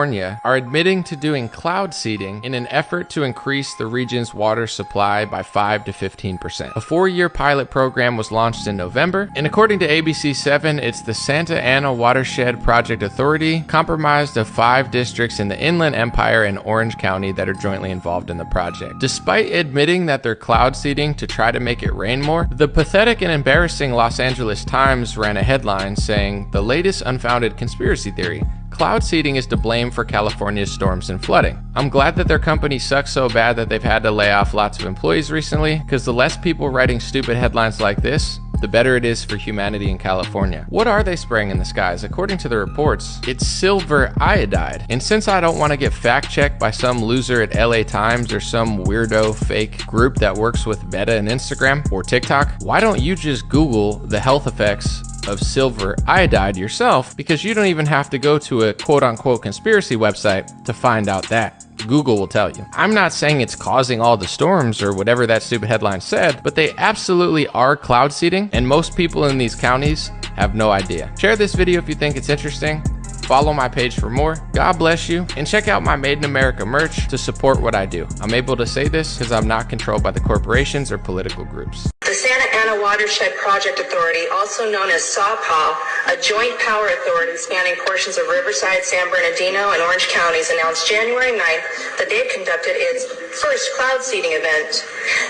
Are admitting to doing cloud seeding in an effort to increase the region's water supply by 5 to 15%. A 4-year pilot program was launched in November, and according to ABC7, it's the Santa Ana Watershed Project Authority, comprised of 5 districts in the Inland Empire and Orange County that are jointly involved in the project. Despite admitting that they're cloud seeding to try to make it rain more, the pathetic and embarrassing Los Angeles Times ran a headline saying, "The latest unfounded conspiracy theory. Cloud seeding is to blame for California's storms and flooding." I'm glad that their company sucks so bad that they've had to lay off lots of employees recently, because the less people writing stupid headlines like this, the better it is for humanity in California. What are they spraying in the skies? According to the reports, it's silver iodide. And since I don't want to get fact-checked by some loser at LA Times or some weirdo fake group that works with Meta and Instagram or TikTok, why don't you just Google the health effects of silver iodide yourself, because you don't even have to go to a quote-unquote conspiracy website to find out that. Google will tell you. I'm not saying it's causing all the storms or whatever that stupid headline said, but they absolutely are cloud seeding, and most people in these counties have no idea. Share this video if you think it's interesting. Follow my page for more. God bless you, and check out my Made in America merch to support what I do. I'm able to say this because I'm not controlled by the corporations or political groups. The Santa Ana Watershed Project Authority, also known as SAWPA, a joint power authority spanning portions of Riverside, San Bernardino, and Orange counties, announced January 9th that they've conducted its first cloud seeding event.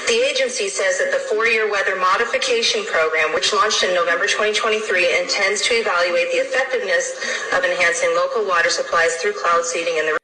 The agency says that the 4-year weather modification program, which launched in November 2023, intends to evaluate the effectiveness of enhancing local water supplies through cloud seeding in the.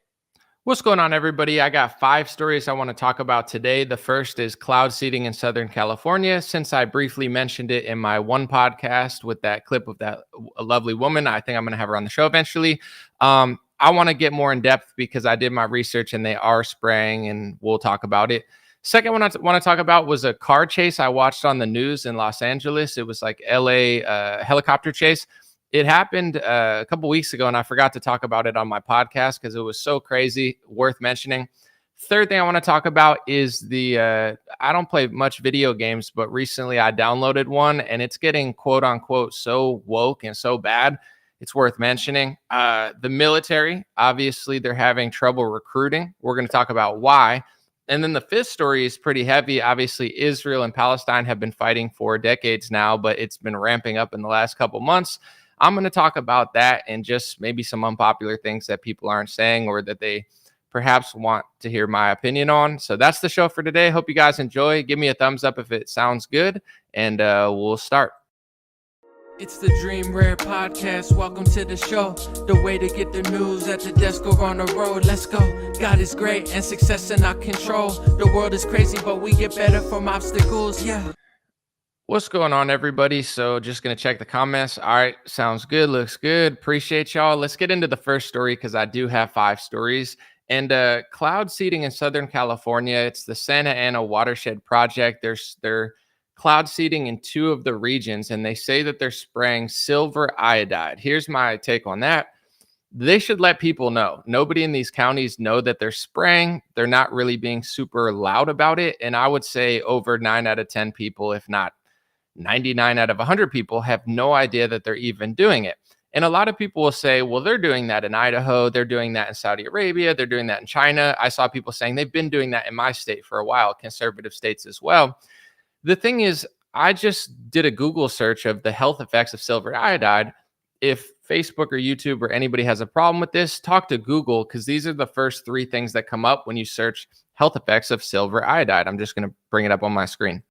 What's going on, everybody? I got 5 stories I want to talk about today. The first is cloud seeding in Southern California. Since I briefly mentioned it in my one podcast with that clip of that lovely woman, I think I'm going to have her on the show eventually. I want to get more in depth because I did my research and they are spraying, and we'll talk about it. Second one I want to talk about was a car chase I watched on the news in Los Angeles. It was like LA helicopter chase. It happened a couple weeks ago, and I forgot to talk about it on my podcast because it was so crazy, worth mentioning. Third thing I want to talk about is I don't play much video games, but recently I downloaded one, and it's getting quote unquote so woke and so bad. It's worth mentioning. The military, obviously, they're having trouble recruiting. We're going to talk about why. And then the fifth story is pretty heavy. Obviously, Israel and Palestine have been fighting for decades now, but it's been ramping up in the last couple months. I'm going to talk about that and just maybe some unpopular things that people aren't saying or that they perhaps want to hear my opinion on. So that's the show for today. Hope you guys enjoy. Give me a thumbs up if it sounds good, and we'll start. It's the Dream Rare Podcast. Welcome to the show. The way to get the news at the desk or on the road. Let's go. God is great and success in our control. The world is crazy, but we get better from obstacles. Yeah. What's going on, everybody? So just going to check the comments. All right. Sounds good. Looks good. Appreciate y'all. Let's get into the first story because I do have 5 stories. And cloud seeding in Southern California. It's the Santa Ana Watershed Project. They're cloud seeding in 2 of the regions, and they say that they're spraying silver iodide. Here's my take on that. They should let people know. Nobody in these counties know that they're spraying. They're not really being super loud about it. And I would say over 9 out of 10 people, if not 99 out of 100 people, have no idea that they're even doing it. And a lot of people will say, well, they're doing that in Idaho. They're doing that in Saudi Arabia. They're doing that in China. I saw people saying they've been doing that in my state for a while, conservative states as well. The thing is, I just did a Google search of the health effects of silver iodide. If Facebook or YouTube or anybody has a problem with this, talk to Google, because these are the first 3 things that come up when you search health effects of silver iodide. I'm just going to bring it up on my screen.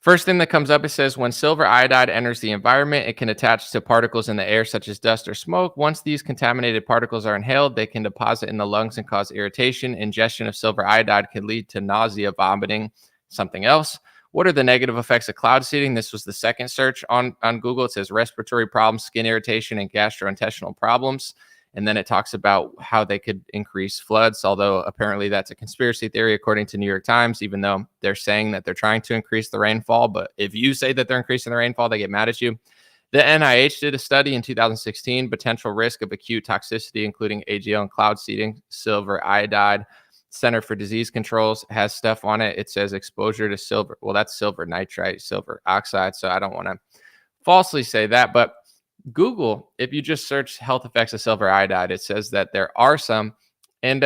First thing that comes up, it says when silver iodide enters the environment, it can attach to particles in the air such as dust or smoke. Once these contaminated particles are inhaled, they can deposit in the lungs and cause irritation. Ingestion of silver iodide can lead to nausea, vomiting, something else. What are the negative effects of cloud seeding? This was the second search on Google. It says respiratory problems, skin irritation, and gastrointestinal problems. And then it talks about how they could increase floods, although apparently that's a conspiracy theory, according to New York Times, even though they're saying that they're trying to increase the rainfall. But if you say that they're increasing the rainfall, they get mad at you. The NIH did a study in 2016, potential risk of acute toxicity, including AGL and cloud seeding, silver iodide. Center for Disease Controls has stuff on it. It says exposure to silver. Well, that's silver nitrite, silver oxide. So I don't want to falsely say that, but Google, if you just search health effects of silver iodide, it says that there are some. And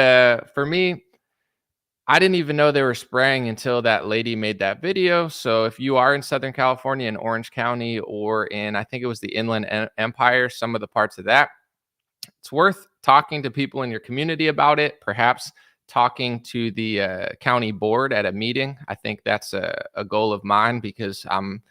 for me, I didn't even know they were spraying until that lady made that video. So if you are in Southern California, in Orange County, or in, I think it was the Inland Empire, some of the parts of that, it's worth talking to people in your community about it, perhaps talking to the county board at a meeting. I think that's a goal of mine, because I'm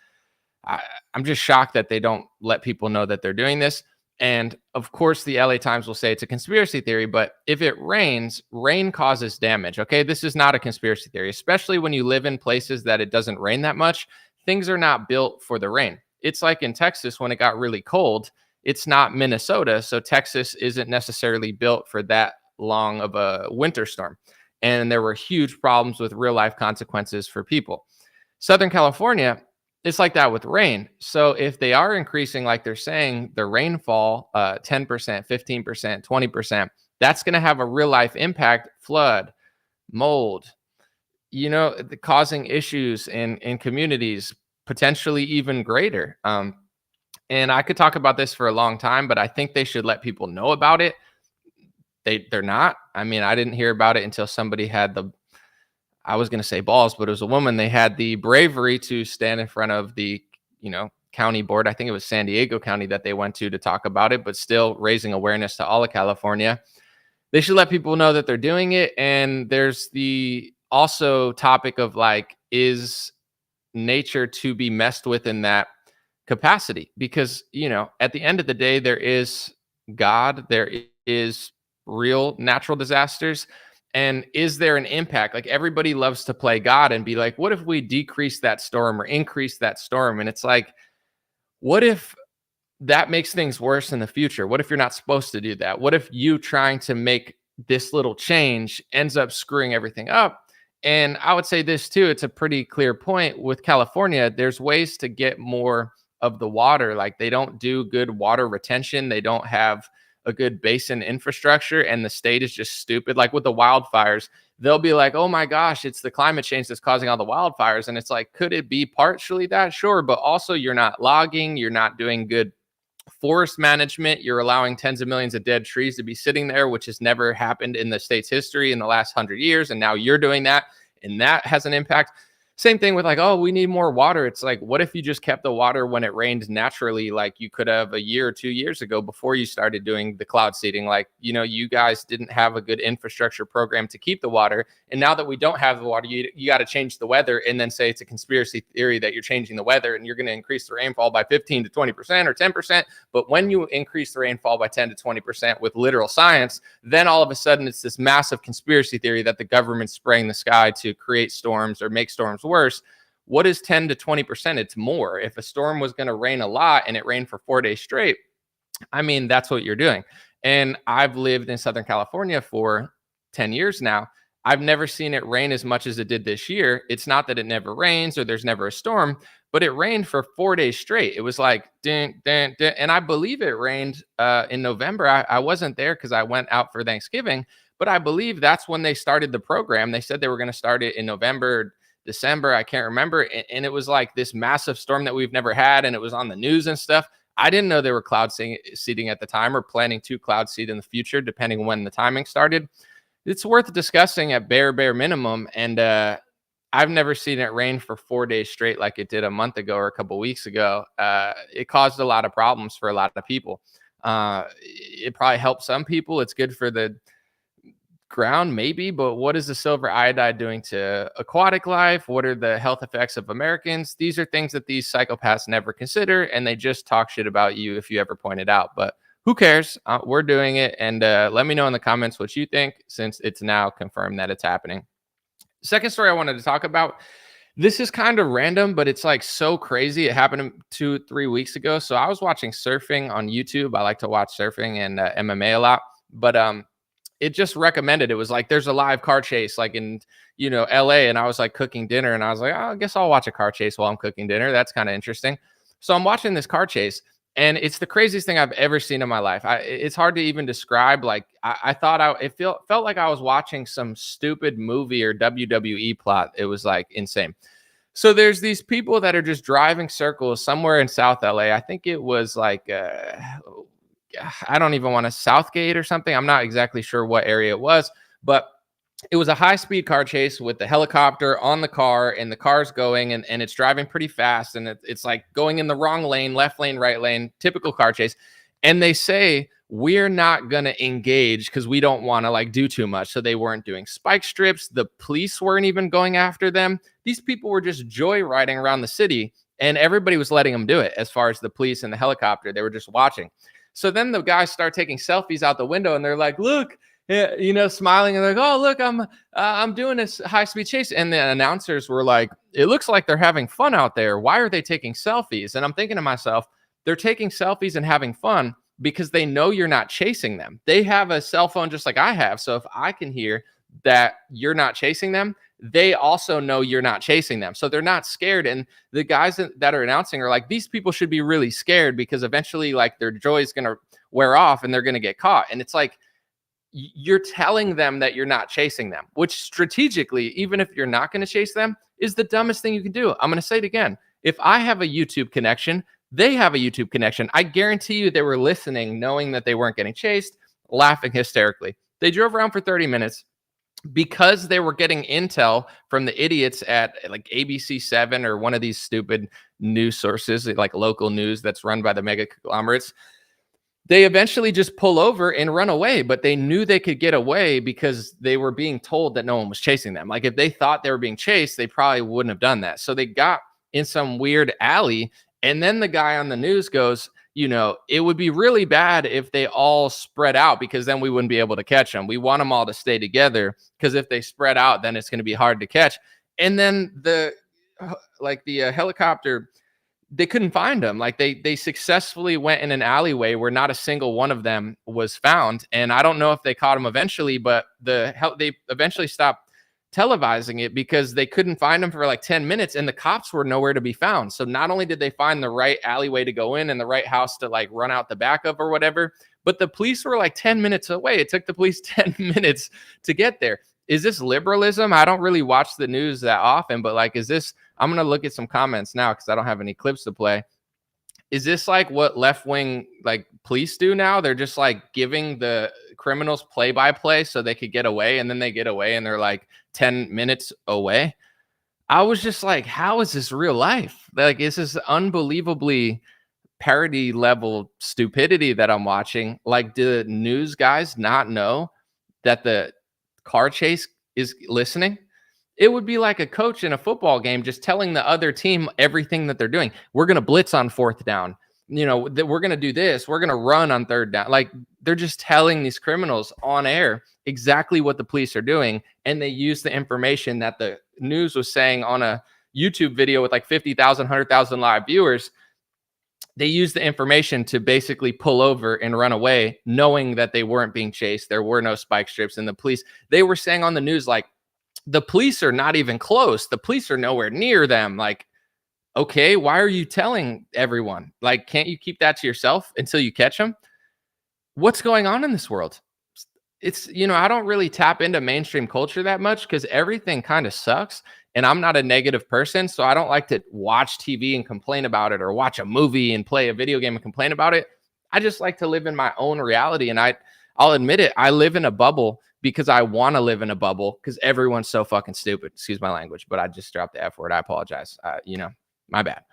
just shocked that they don't let people know that they're doing this. And of course, the LA Times will say it's a conspiracy theory, but if it rains, rain causes damage. Okay. This is not a conspiracy theory, especially when you live in places that it doesn't rain that much. Things are not built for the rain. It's like in Texas when it got really cold. It's not Minnesota. So Texas isn't necessarily built for that long of a winter storm. And there were huge problems with real life consequences for people. Southern California, it's like that with rain. So if they are increasing, like they're saying, the rainfall 10%, 15%, 20%, that's going to have a real life impact, flood, mold, causing issues in communities, potentially even greater. And I could talk about this for a long time, but I think they should let people know about it. They're not. I mean, I didn't hear about it until somebody had I was going to say balls, but it was a woman. They had the bravery to stand in front of the, county board. I think it was San Diego County that they went to talk about it, but still raising awareness to all of California. They should let people know that they're doing it. And there's the also topic of like, is nature to be messed with in that capacity? Because, at the end of the day, there is God, there is real natural disasters. And is there an impact? Like, everybody loves to play God and be like, what if we decrease that storm or increase that storm? And it's like, what if that makes things worse in the future? What if you're not supposed to do that? What if you trying to make this little change ends up screwing everything up? And I would say this too, it's a pretty clear point with California. There's ways to get more of the water. Like, they don't do good water retention. They don't have a good basin infrastructure, and the state is just stupid. Like with the wildfires, they'll be like, oh my gosh, it's the climate change that's causing all the wildfires. And it's like, could it be partially that? Sure. But also, you're not logging, you're not doing good forest management, you're allowing tens of millions of dead trees to be sitting there, which has never happened in the state's history in the last 100 years. And now you're doing that, and that has an impact. Same thing with like, oh, we need more water. It's like, what if you just kept the water when it rained naturally, like you could have a year or 2 years ago before you started doing the cloud seeding? Like, you guys didn't have a good infrastructure program to keep the water. And now that we don't have the water, you got to change the weather and then say it's a conspiracy theory that you're changing the weather and you're going to increase the rainfall by 15 to 20% or 10%. But when you increase the rainfall by 10 to 20% with literal science, then all of a sudden it's this massive conspiracy theory that the government's spraying the sky to create storms or make storms worse. What is 10 to 20%? It's more. If a storm was going to rain a lot and it rained for 4 days straight, I mean, that's what you're doing. And I've lived in Southern California for 10 years now. I've never seen it rain as much as it did this year. It's not that it never rains or there's never a storm, but it rained for 4 days straight. It was like, dun, dun, dun. And I believe it rained in November. I wasn't there because I went out for Thanksgiving, but I believe that's when they started the program. They said they were going to start it in November, December, I can't remember. And it was like this massive storm that we've never had. And it was on the news and stuff. I didn't know they were cloud seeding at the time, or planning to cloud seed in the future, depending on when the timing started. It's worth discussing at bare minimum. And I've never seen it rain for 4 days straight like it did a month ago or a couple weeks ago. It caused a lot of problems for a lot of people. It probably helped some people. It's good for the ground, maybe, but what is the silver iodide doing to aquatic life? What are the health effects of Americans? These are things that these psychopaths never consider, and they just talk shit about you if you ever point it out. But who cares? We're doing it. And let me know in the comments what you think, since it's now confirmed that it's happening. Second story I wanted to talk about. This is kind of random, but it's like so crazy. It happened 2-3 weeks ago. So I was watching surfing on YouTube. I like to watch surfing and MMA a lot. But it just recommended, it was like, there's a live car chase like in, LA. And I was like cooking dinner and I was like, oh, I guess I'll watch a car chase while I'm cooking dinner. That's kind of interesting. So I'm watching this car chase and it's the craziest thing I've ever seen in my life. It's hard to even describe. Like I thought it felt like I was watching some stupid movie or WWE plot. It was like insane. So there's these people that are just driving circles somewhere in South LA. I think it was like I don't even want to Southgate or something. I'm not exactly sure what area it was, but it was a high-speed car chase with the helicopter on the car, and the car's going, and it's driving pretty fast, and it's like going in the wrong lane, left lane, right lane, typical car chase. And they say, we're not going to engage because we don't want to like do too much. So they weren't doing spike strips. The police weren't even going after them. These people were just joyriding around the city, and everybody was letting them do it. As far as the police and the helicopter, they were just watching. So then the guys start taking selfies out the window, and they're like, look, smiling, and they're like, oh, look, I'm doing this high-speed chase. And the announcers were like, it looks like they're having fun out there. Why are they taking selfies? And I'm thinking to myself, they're taking selfies and having fun because they know you're not chasing them. They have a cell phone just like I have. So if I can hear that you're not chasing them, they also know you're not chasing them. So they're not scared. And the guys that are announcing are like, these people should be really scared because eventually like their joy is going to wear off and they're going to get caught. And it's like, you're telling them that you're not chasing them, which strategically, even if you're not going to chase them, is the dumbest thing you can do. I'm going to say it again. If I have a YouTube connection, they have a YouTube connection. I guarantee you they were listening, knowing that they weren't getting chased, laughing hysterically. They drove around for 30 minutes because they were getting intel from the idiots at like ABC7 or one of these stupid news sources, like local news that's run by the mega conglomerates. They eventually just pull over and run away, but they knew they could get away because they were being told that no one was chasing them. Like if they thought they were being chased, they probably wouldn't have done that. So they got in some weird alley. And then the guy on the news goes, it would be really bad if they all spread out because then we wouldn't be able to catch them. We want them all to stay together because if they spread out, then it's going to be hard to catch. And then the helicopter, they couldn't find them. Like they successfully went in an alleyway where not a single one of them was found. And I don't know if they caught them eventually, but they eventually stopped televising it because they couldn't find them for like 10 minutes and the cops were nowhere to be found. So not only did they find the right alleyway to go in and the right house to like run out the back of or whatever, but the police were like 10 minutes away. It took the police 10 minutes to get there. Is this liberalism? I don't really watch the news that often, but like, I'm going to look at some comments now because I don't have any clips to play. Is this like what left-wing like police do now? They're just like giving the criminals play-by-play so they could get away, and then they get away and they're like 10 minutes away. I was just like, how is this real life? Like, this is unbelievably parody level stupidity that I'm watching. Like, do news guys not know that the car chase is listening? It would be like a coach in a football game just telling the other team everything that they're doing. We're going to blitz on fourth down. We're going to do this. We're going to run on third down. Like they're just telling these criminals on air exactly what the police are doing. And they use the information that the news was saying on a YouTube video with like 50,000, 100,000 live viewers. They use the information to basically pull over and run away, knowing that they weren't being chased. There were no spike strips. And the police, they were saying on the news, like, the police are not even close. The police are nowhere near them. Like, okay, why are you telling everyone? Like, can't you keep that to yourself until you catch them? What's going on in this world? It's, I don't really tap into mainstream culture that much because everything kind of sucks. And I'm not a negative person. So I don't like to watch TV and complain about it or watch a movie and play a video game and complain about it. I just like to live in my own reality. And I'll admit it. I live in a bubble because I want to live in a bubble because everyone's so fucking stupid. Excuse my language, but I just dropped the F word. I apologize. My bad.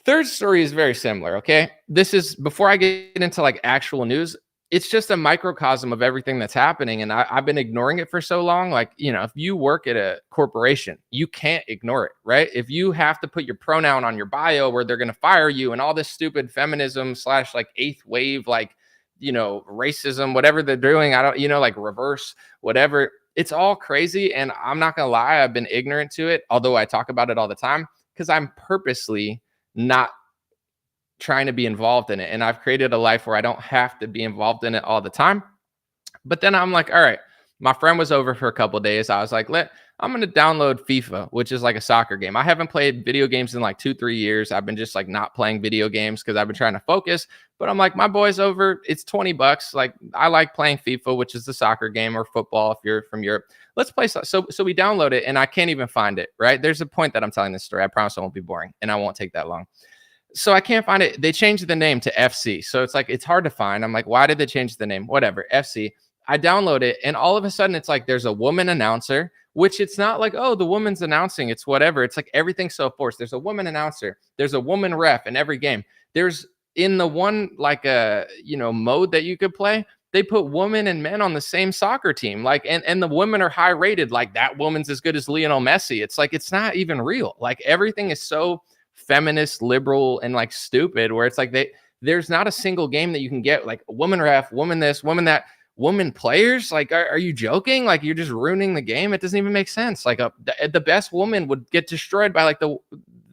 Third story is very similar. Okay. This is before I get into like actual news. It's just a microcosm of everything that's happening. And I've been ignoring it for so long. Like, if you work at a corporation, you can't ignore it, right? If you have to put your pronoun on your bio where they're going to fire you and all this stupid feminism / like eighth wave, like, racism, whatever they're doing. I don't, like reverse, whatever. It's all crazy. And I'm not going to lie. I've been ignorant to it, although I talk about it all the time because I'm purposely not trying to be involved in it. And I've created a life where I don't have to be involved in it all the time. But then I'm like, all right, my friend was over for a couple of days. I was like, I'm going to download FIFA, which is like a soccer game. I haven't played video games in like 2-3 years. I've been just like not playing video games because I've been trying to focus. But I'm like, my boy's over. It's $20. Like, I like playing FIFA, which is the soccer game, or football if you're from Europe. Let's play. So we download it, and I can't even find it, right? There's a point that I'm telling this story. I promise it won't be boring, and I won't take that long. So I can't find it. They changed the name to FC. So it's like, it's hard to find. I'm like, why did they change the name? Whatever, FC. I download it, and all of a sudden it's like there's a woman announcer, which it's not like, oh, the woman's announcing. It's whatever. It's like everything's so forced. There's a woman announcer. There's a woman ref in every game. There's in the one like mode that you could play, they put women and men on the same soccer team. Like, and the women are high rated. Like, that woman's as good as Lionel Messi. It's like, it's not even real. Like, everything is so feminist, liberal, and like stupid, where it's like there's not a single game that you can get like woman ref, woman this, woman that, woman players. Like, are you joking? Like, you're just ruining the game. It doesn't even make sense. Like, the best woman would get destroyed by like the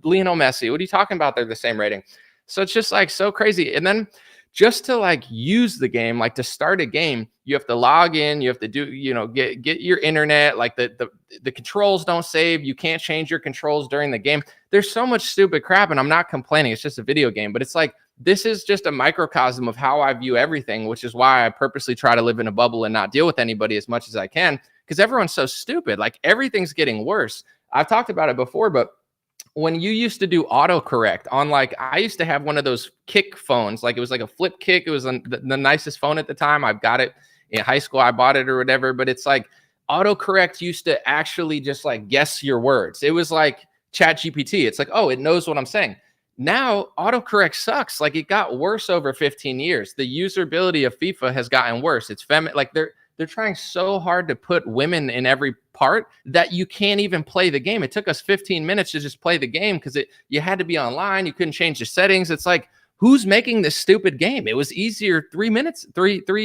Lionel Messi. What are you talking about? They're the same rating. So it's just like so crazy. And then just to like use the game, like to start a game, you have to log in, you have to do, get your internet, like the controls don't save. You can't change your controls during the game. There's so much stupid crap, and I'm not complaining. It's just a video game, but it's like, this is just a microcosm of how I view everything, which is why I purposely try to live in a bubble and not deal with anybody as much as I can, because everyone's so stupid. Like, everything's getting worse. I've talked about it before, but when you used to do autocorrect on, like, I used to have one of those kick phones, like it was like a flip kick. It was the nicest phone at the time. I've got it in high school. I bought it or whatever, but it's like autocorrect used to actually just like guess your words. It was like ChatGPT. It's like, oh, it knows what I'm saying. Now autocorrect sucks. Like, it got worse over 15 years. The usability of FIFA has gotten worse. It's like they're trying so hard to put women in every part that you can't even play the game. It took us 15 minutes to just play the game because you had to be online. You couldn't change the settings. It's like, who's making this stupid game? It was easier 3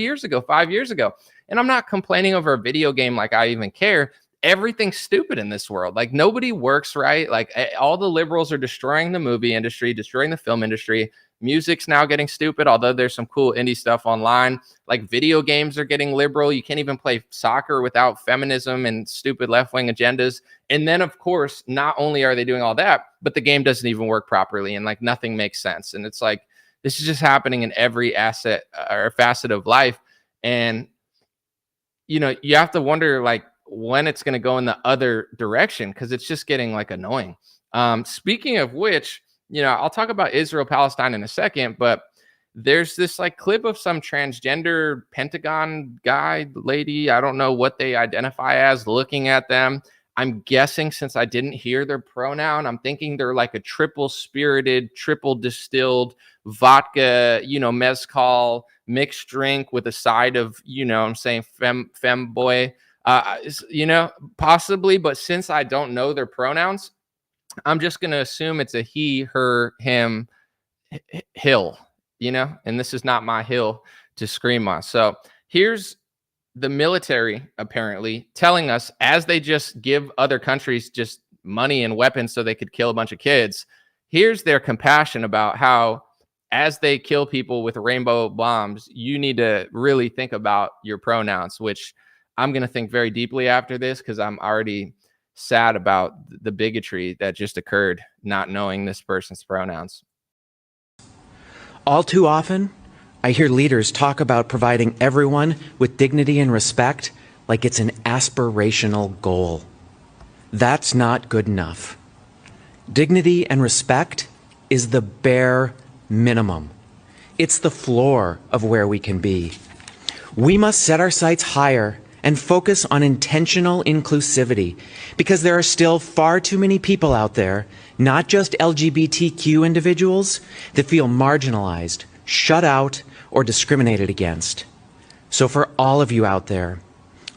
years ago, 5 years ago. And I'm not complaining over a video game like I even care. Everything's stupid in this world. Like, nobody works right. Like, all the liberals are destroying the movie industry, destroying the film industry. Music's now getting stupid, although there's some cool indie stuff online. Like, video games are getting liberal. You can't even play soccer without feminism and stupid left-wing agendas. And then, of course, not only are they doing all that, but the game doesn't even work properly, and like nothing makes sense. And it's like, this is just happening in every asset or facet of life. And, you have to wonder like when it's going to go in the other direction, because it's just getting like annoying. Speaking of which, I'll talk about Israel, Palestine in a second, but there's this like clip of some transgender Pentagon guy, lady, I don't know what they identify as, looking at them. I'm guessing, since I didn't hear their pronoun, I'm thinking they're like a triple spirited, triple distilled vodka, mezcal mixed drink with a side of, I'm saying femboy, possibly. But since I don't know their pronouns, I'm just going to assume it's a he, her, him, hill, and this is not my hill to scream on. So here's the military apparently telling us, as they just give other countries just money and weapons so they could kill a bunch of kids, here's their compassion about how, as they kill people with rainbow bombs, you need to really think about your pronouns, which I'm going to think very deeply after this, because I'm already sad about the bigotry that just occurred, not knowing this person's pronouns. All too often, I hear leaders talk about providing everyone with dignity and respect like it's an aspirational goal. That's not good enough. Dignity and respect is the bare minimum. It's the floor of where we can be. We must set our sights higher and focus on intentional inclusivity, because there are still far too many people out there, not just LGBTQ individuals, that feel marginalized, shut out, or discriminated against. So for all of you out there,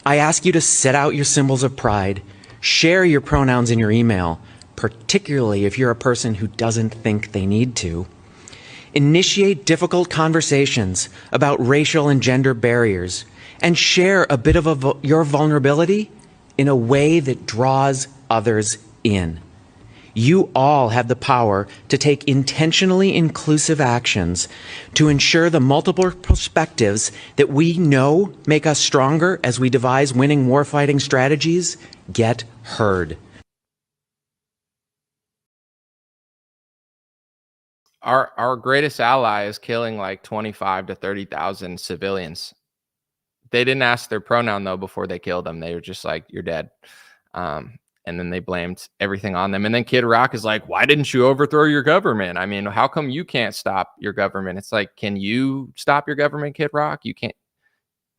I ask you to set out your symbols of pride, share your pronouns in your email, particularly if you're a person who doesn't think they need to. Initiate difficult conversations about racial and gender barriers, and share a bit of your vulnerability in a way that draws others in. You all have the power to take intentionally inclusive actions to ensure the multiple perspectives that we know make us stronger as we devise winning warfighting strategies get heard. Our greatest ally is killing like 25 to 30,000 civilians. They didn't ask their pronoun though before they killed them. They were just like, "You're dead," and then they blamed everything on them. And then Kid Rock is like, "Why didn't you overthrow your government? I mean, how come you can't stop your government?" It's like, can you stop your government, Kid Rock? You can't.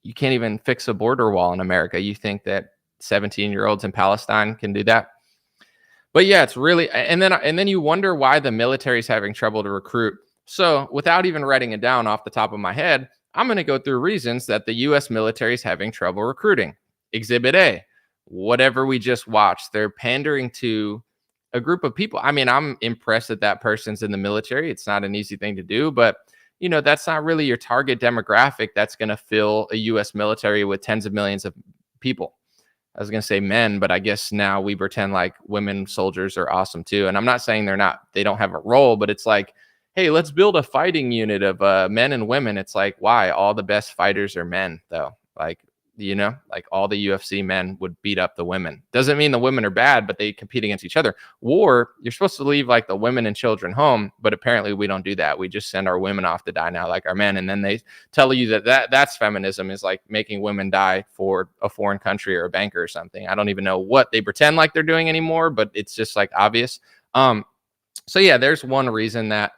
You can't even fix a border wall in America. You think that 17-year-olds in Palestine can do that? But yeah, it's really, and then you wonder why the military is having trouble to recruit. So without even writing it down off the top of my head, I'm going to go through reasons that the U.S. military is having trouble recruiting. Exhibit A, whatever we just watched, they're pandering to a group of people. I mean, I'm impressed that that person's in the military. It's not an easy thing to do, but that's not really your target demographic that's going to fill a U.S. military with tens of millions of people. I was going to say men, but I guess now we pretend like women soldiers are awesome too. And I'm not saying they don't have a role, but it's like, hey, let's build a fighting unit of men and women. It's like, why? All the best fighters are men though. Like all the UFC men would beat up the women. Doesn't mean the women are bad, but they compete against each other. War, you're supposed to leave like the women and children home, but apparently we don't do that. We just send our women off to die now like our men. And then they tell you that's feminism, is like making women die for a foreign country or a banker or something. I don't even know what they pretend like they're doing anymore, but it's just like obvious. So yeah, there's one reason that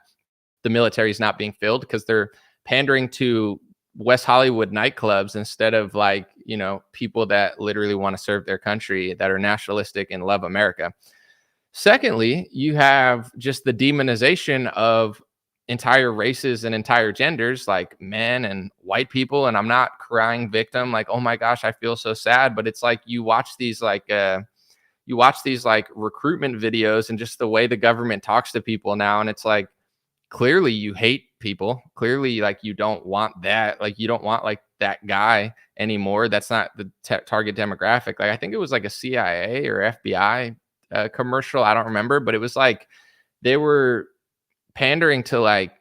the military is not being filled, because they're pandering to West Hollywood nightclubs instead of people that literally want to serve their country, that are nationalistic and love America. Secondly, you have just the demonization of entire races and entire genders, like men and white people. And I'm not crying victim, like, oh my gosh, I feel so sad. But it's like you watch these recruitment videos and just the way the government talks to people now, and it's like, clearly you hate people. Clearly, like, you don't want that. Like, you don't want like that guy anymore. That's not the target demographic. Like, I think it was like a CIA or FBI commercial. I don't remember, but it was like they were pandering to like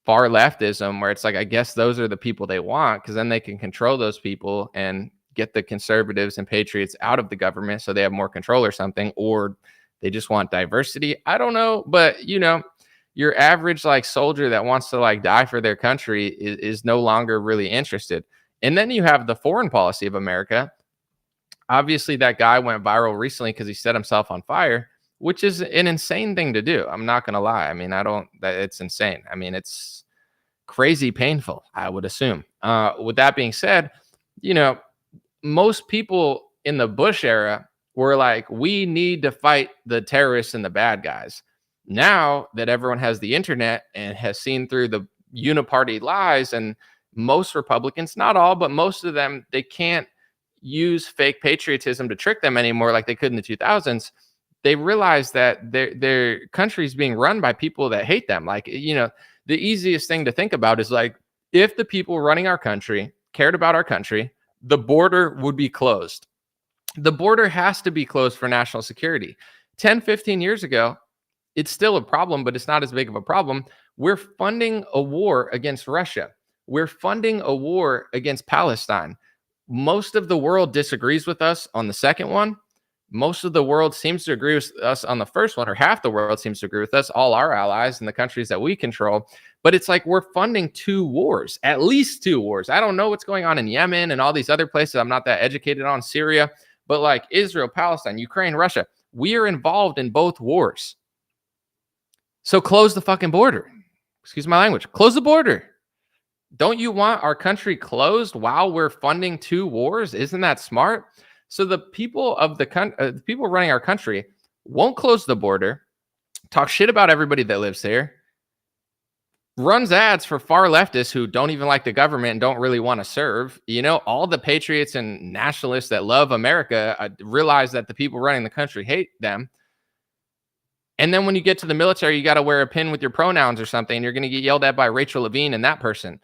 far leftism, where it's like, I guess those are the people they want, because then they can control those people and get the conservatives and patriots out of the government so they have more control or something, or they just want diversity. I don't know, but your average like soldier that wants to like die for their country is no longer really interested. And then you have the foreign policy of America. Obviously, that guy went viral recently because he set himself on fire, which is an insane thing to do. I'm not going to lie. I mean, it's insane. I mean, it's crazy painful, I would assume. With that being said, most people in the Bush era were like, we need to fight the terrorists and the bad guys. Now that everyone has the internet and has seen through the uniparty lies, and most Republicans, not all, but most of them, they can't use fake patriotism to trick them anymore like they could in the 2000s. They realize that their country is being run by people that hate them. Like, the easiest thing to think about is like, if the people running our country cared about our country, the border would be closed. The border has to be closed for national security. 10, 15 years ago, it's still a problem, but it's not as big of a problem. We're funding a war against Russia. We're funding a war against Palestine. Most of the world disagrees with us on the second one. Most of the world seems to agree with us on the first one, or half the world seems to agree with us, all our allies and the countries that we control. But it's like we're funding two wars, at least two wars. I don't know what's going on in Yemen and all these other places I'm not that educated on, Syria, but like Israel, Palestine, Ukraine, Russia, we are involved in both wars. So close the fucking border. Excuse my language. Close the border. Don't you want our country closed while we're funding two wars? Isn't that smart? So the people of the people running our country won't close the border, talk shit about everybody that lives there, runs ads for far leftists who don't even like the government and don't really want to serve. All the patriots and nationalists that love America realize that the people running the country hate them. And then when you get to the military, you got to wear a pin with your pronouns or something. You're going to get yelled at by Rachel Levine and that person,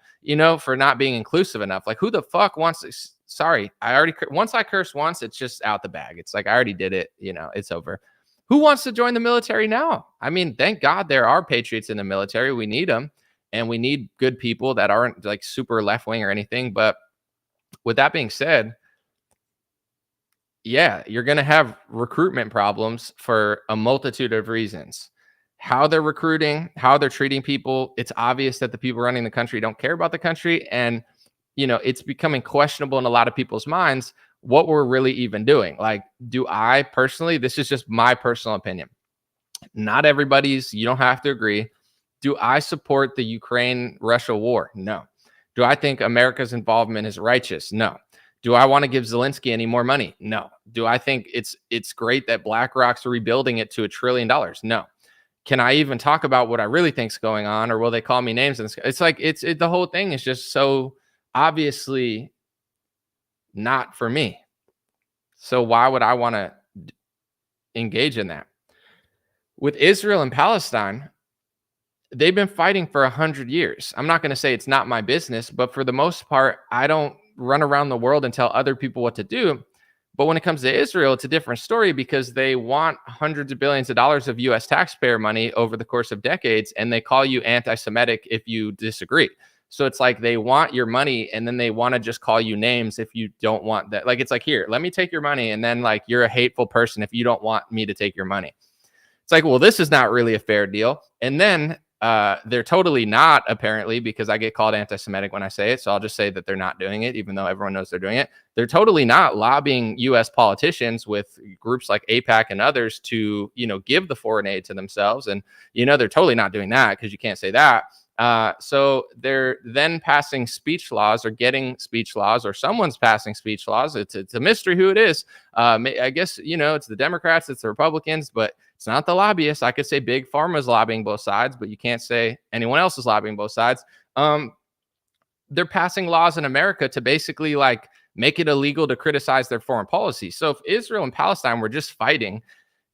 for not being inclusive enough. Like, who the fuck wants to? Sorry, once I curse once, it's just out the bag. It's like, I already did it. It's over. Who wants to join the military now? I mean, thank God there are patriots in the military. We need them, and we need good people that aren't like super left wing or anything. But with that being said, yeah, you're going to have recruitment problems for a multitude of reasons. How they're recruiting, how they're treating people. It's obvious that the people running the country don't care about the country. And, it's becoming questionable in a lot of people's minds what we're really even doing. Like, do I personally, this is just my personal opinion. Not everybody's, you don't have to agree. Do I support the Ukraine-Russia war? No. Do I think America's involvement is righteous? No. Do I want to give Zelensky any more money? No. Do I think it's great that BlackRock's rebuilding it to $1 trillion? No. Can I even talk about what I really think's going on, or will they call me names? And it's like the whole thing is just so obviously not for me. So why would I want to engage in that? With Israel and Palestine, they've been fighting for 100 years. I'm not going to say it's not my business, but for the most part, I don't run around the world and tell other people what to do. But when it comes to Israel, it's a different story because they want hundreds of billions of dollars of US taxpayer money over the course of decades, and they call you anti-Semitic if you disagree. So it's like they want your money, and then they want to just call you names if you don't want that. Like, it's like, here, let me take your money, and then like you're a hateful person if you don't want me to take your money. It's like, well, this is not really a fair deal. And then they're totally not, apparently, because I get called anti-Semitic when I say it. So I'll just say that they're not doing it, even though everyone knows they're doing it. They're totally not lobbying U.S. politicians with groups like AIPAC and others to, give the foreign aid to themselves. And, they're totally not doing that because you can't say that. So they're then passing speech laws or getting speech laws, or someone's passing speech laws. It's a mystery who it is. I guess, it's the Democrats, it's the Republicans, but it's not the lobbyists. I could say Big Pharma's lobbying both sides, but you can't say anyone else is lobbying both sides. They're passing laws in America to basically like make it illegal to criticize their foreign policy. So if Israel and Palestine were just fighting,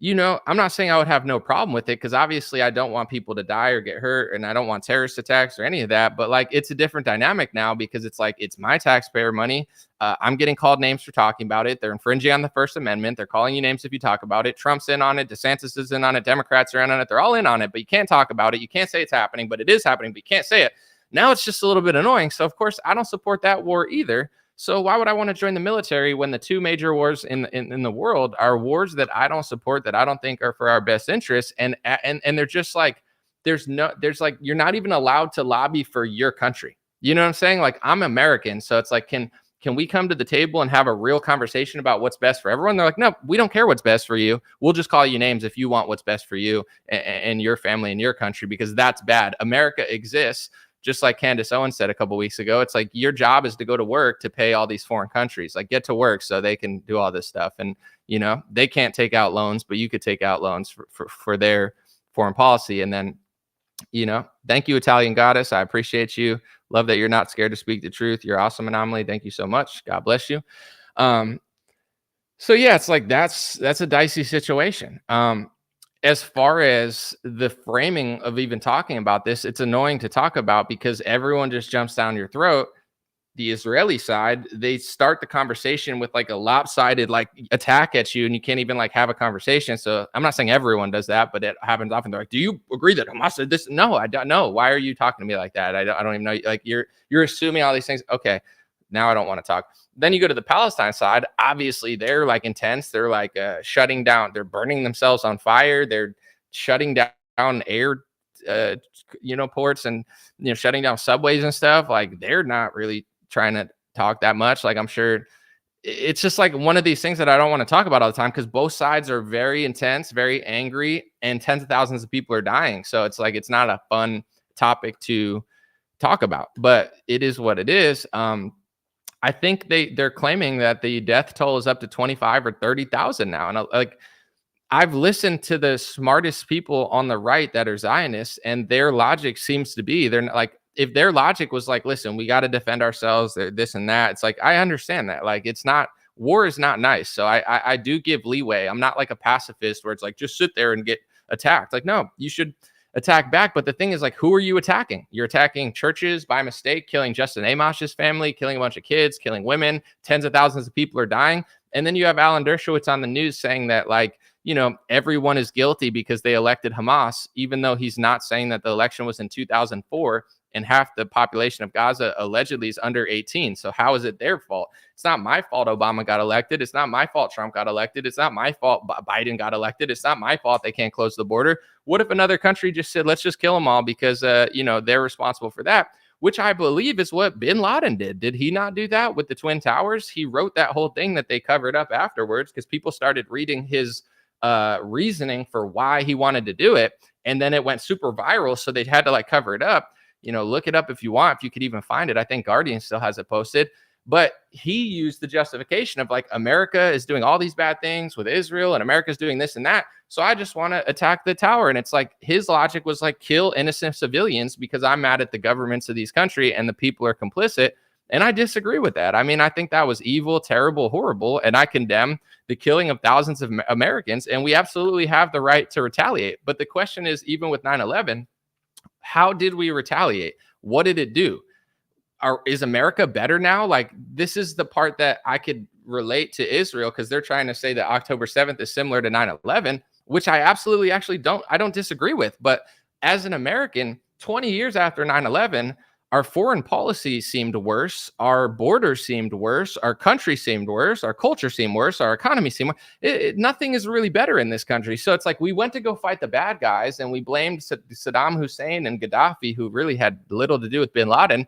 I'm not saying I would have no problem with it, because obviously I don't want people to die or get hurt, and I don't want terrorist attacks or any of that. But like, it's a different dynamic now because it's like, it's my taxpayer money. I'm getting called names for talking about it. They're infringing on the First Amendment. They're calling you names if you talk about it. Trump's in on it. DeSantis is in on it. Democrats are in on it. They're all in on it, but you can't talk about it. You can't say it's happening, but it is happening, but you can't say it. Now it's just a little bit annoying. So of course I don't support that war either. So why would I want to join the military when the two major wars in the world are wars that I don't support, that I don't think are for our best interests? And they're just like, there's like, you're not even allowed to lobby for your country. You know what I'm saying? Like, I'm American. So it's like, can we come to the table and have a real conversation about what's best for everyone? They're like, no, we don't care what's best for you. We'll just call you names if you want what's best for you and your family and your country, because that's bad. America exists. Just like Candace Owens said a couple of weeks ago, it's like, your job is to go to work to pay all these foreign countries. Like, get to work so they can do all this stuff. And, they can't take out loans, but you could take out loans for their foreign policy. And then, thank you, Italian Goddess. I appreciate you. Love that you're not scared to speak the truth. You're awesome, Anomaly. Thank you so much. God bless you. So yeah, it's like, that's a dicey situation. As far as the framing of even talking about this, it's annoying to talk about because everyone just jumps down your throat. The Israeli side, they start the conversation with like a lopsided like attack at you, and you can't even like have a conversation. So I'm not saying everyone does that, but it happens often. They're like, "Do you agree that Hamas did this?" No, I don't know. Why are you talking to me like that? I don't even know. Like, you're assuming all these things. Okay, now I don't want to talk. Then you go to the Palestine side. Obviously, they're like intense. They're like shutting down. They're burning themselves on fire. They're shutting down air, ports, and shutting down subways and stuff. Like, they're not really trying to talk that much. Like, I'm sure it's just like one of these things that I don't want to talk about all the time, because both sides are very intense, very angry, and tens of thousands of people are dying. So it's like, it's not a fun topic to talk about, but it is what it is. I think they're claiming that the death toll is up to 25 or 30,000 now. And I've listened to the smartest people on the right that are Zionists, and their logic seems to be, they're not like, if their logic was like, listen, we got to defend ourselves, this and that. It's like, I understand that. Like, it's not, war is not nice. So I do give leeway. I'm not like a pacifist where it's like, just sit there and get attacked. Like, no, you should attack back. But the thing is, like, who are you attacking? You're attacking churches by mistake, killing Justin Amos's family, killing a bunch of kids, killing women. Tens of thousands of people are dying. And then you have Alan Dershowitz on the news saying that, like, everyone is guilty because they elected Hamas, even though he's not saying that the election was in 2004 and half the population of Gaza allegedly is under 18. So how is it their fault? It's not my fault Obama got elected. It's not my fault Trump got elected. It's not my fault Biden got elected. It's not my fault they can't close the border. What if another country just said, let's just kill them all because, they're responsible for that? Which I believe is what bin Laden did. Did he not do that with the Twin Towers? He wrote that whole thing that they covered up afterwards because people started reading his reasoning for why he wanted to do it. And then it went super viral. So they had to cover it up. Look it up if you want, if you could even find it. I think Guardian still has it posted. But he used the justification of America is doing all these bad things with Israel and America's doing this and that. So I just want to attack the tower. And it's his logic was kill innocent civilians because I'm mad at the governments of these countries and the people are complicit. And I disagree with that. I mean, I think that was evil, terrible, horrible. And I condemn the killing of thousands of Americans. And we absolutely have the right to retaliate. But the question is, even with 9/11, how did we retaliate? What did it do? Is America better now? This is the part that I could relate to Israel because they're trying to say that October 7th is similar to 9/11, which I absolutely I don't disagree with. But as an American, 20 years after 9/11, our foreign policy seemed worse. Our borders seemed worse. Our country seemed worse. Our culture seemed worse. Our economy seemed worse. Nothing is really better in this country. So it's we went to go fight the bad guys and we blamed Saddam Hussein and Gaddafi, who really had little to do with bin Laden,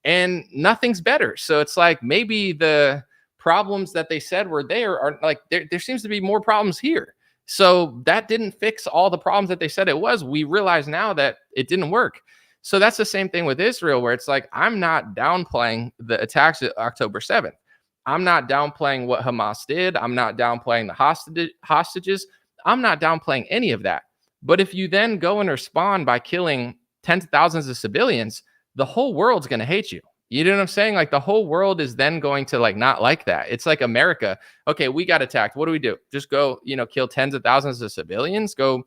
and nothing's better. So it's maybe the problems that they said were there are there seems to be more problems here. So that didn't fix all the problems that they said it was. We realize now that it didn't work. So that's the same thing with Israel, where it's I'm not downplaying the attacks at October 7th. I'm not downplaying what Hamas did. I'm not downplaying the hostages. I'm not downplaying any of that. But if you then go and respond by killing tens of thousands of civilians, the whole world's going to hate you. You know what I'm saying? The whole world is then going to not like that. It's America. Okay, we got attacked. What do we do? Just go, kill tens of thousands of civilians, go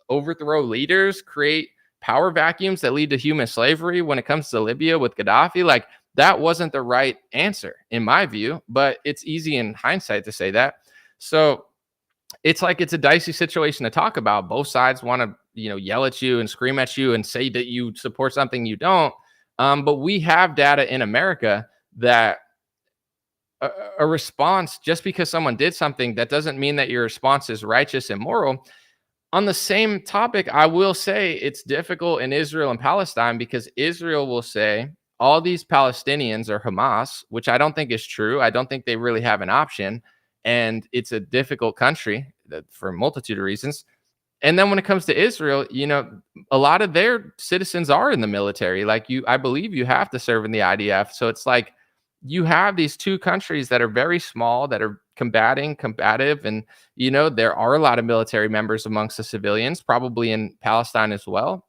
overthrow leaders, create power vacuums that lead to human slavery when it comes to Libya with Gaddafi. That wasn't the right answer in my view, but it's easy in hindsight to say that. So it's it's a dicey situation to talk about. Both sides want to, yell at you and scream at you and say that you support something you don't. But we have data in America that a response, just because someone did something, that doesn't mean that your response is righteous and moral. On the same topic, I will say it's difficult in Israel and Palestine because Israel will say all these Palestinians are Hamas, which I don't think is true. I don't think they really have an option. And it's a difficult country for a multitude of reasons. And then when it comes to Israel, a lot of their citizens are in the military. I believe you have to serve in the IDF. So it's you have these two countries that are very small, that are combative. And, there are a lot of military members amongst the civilians, probably in Palestine as well.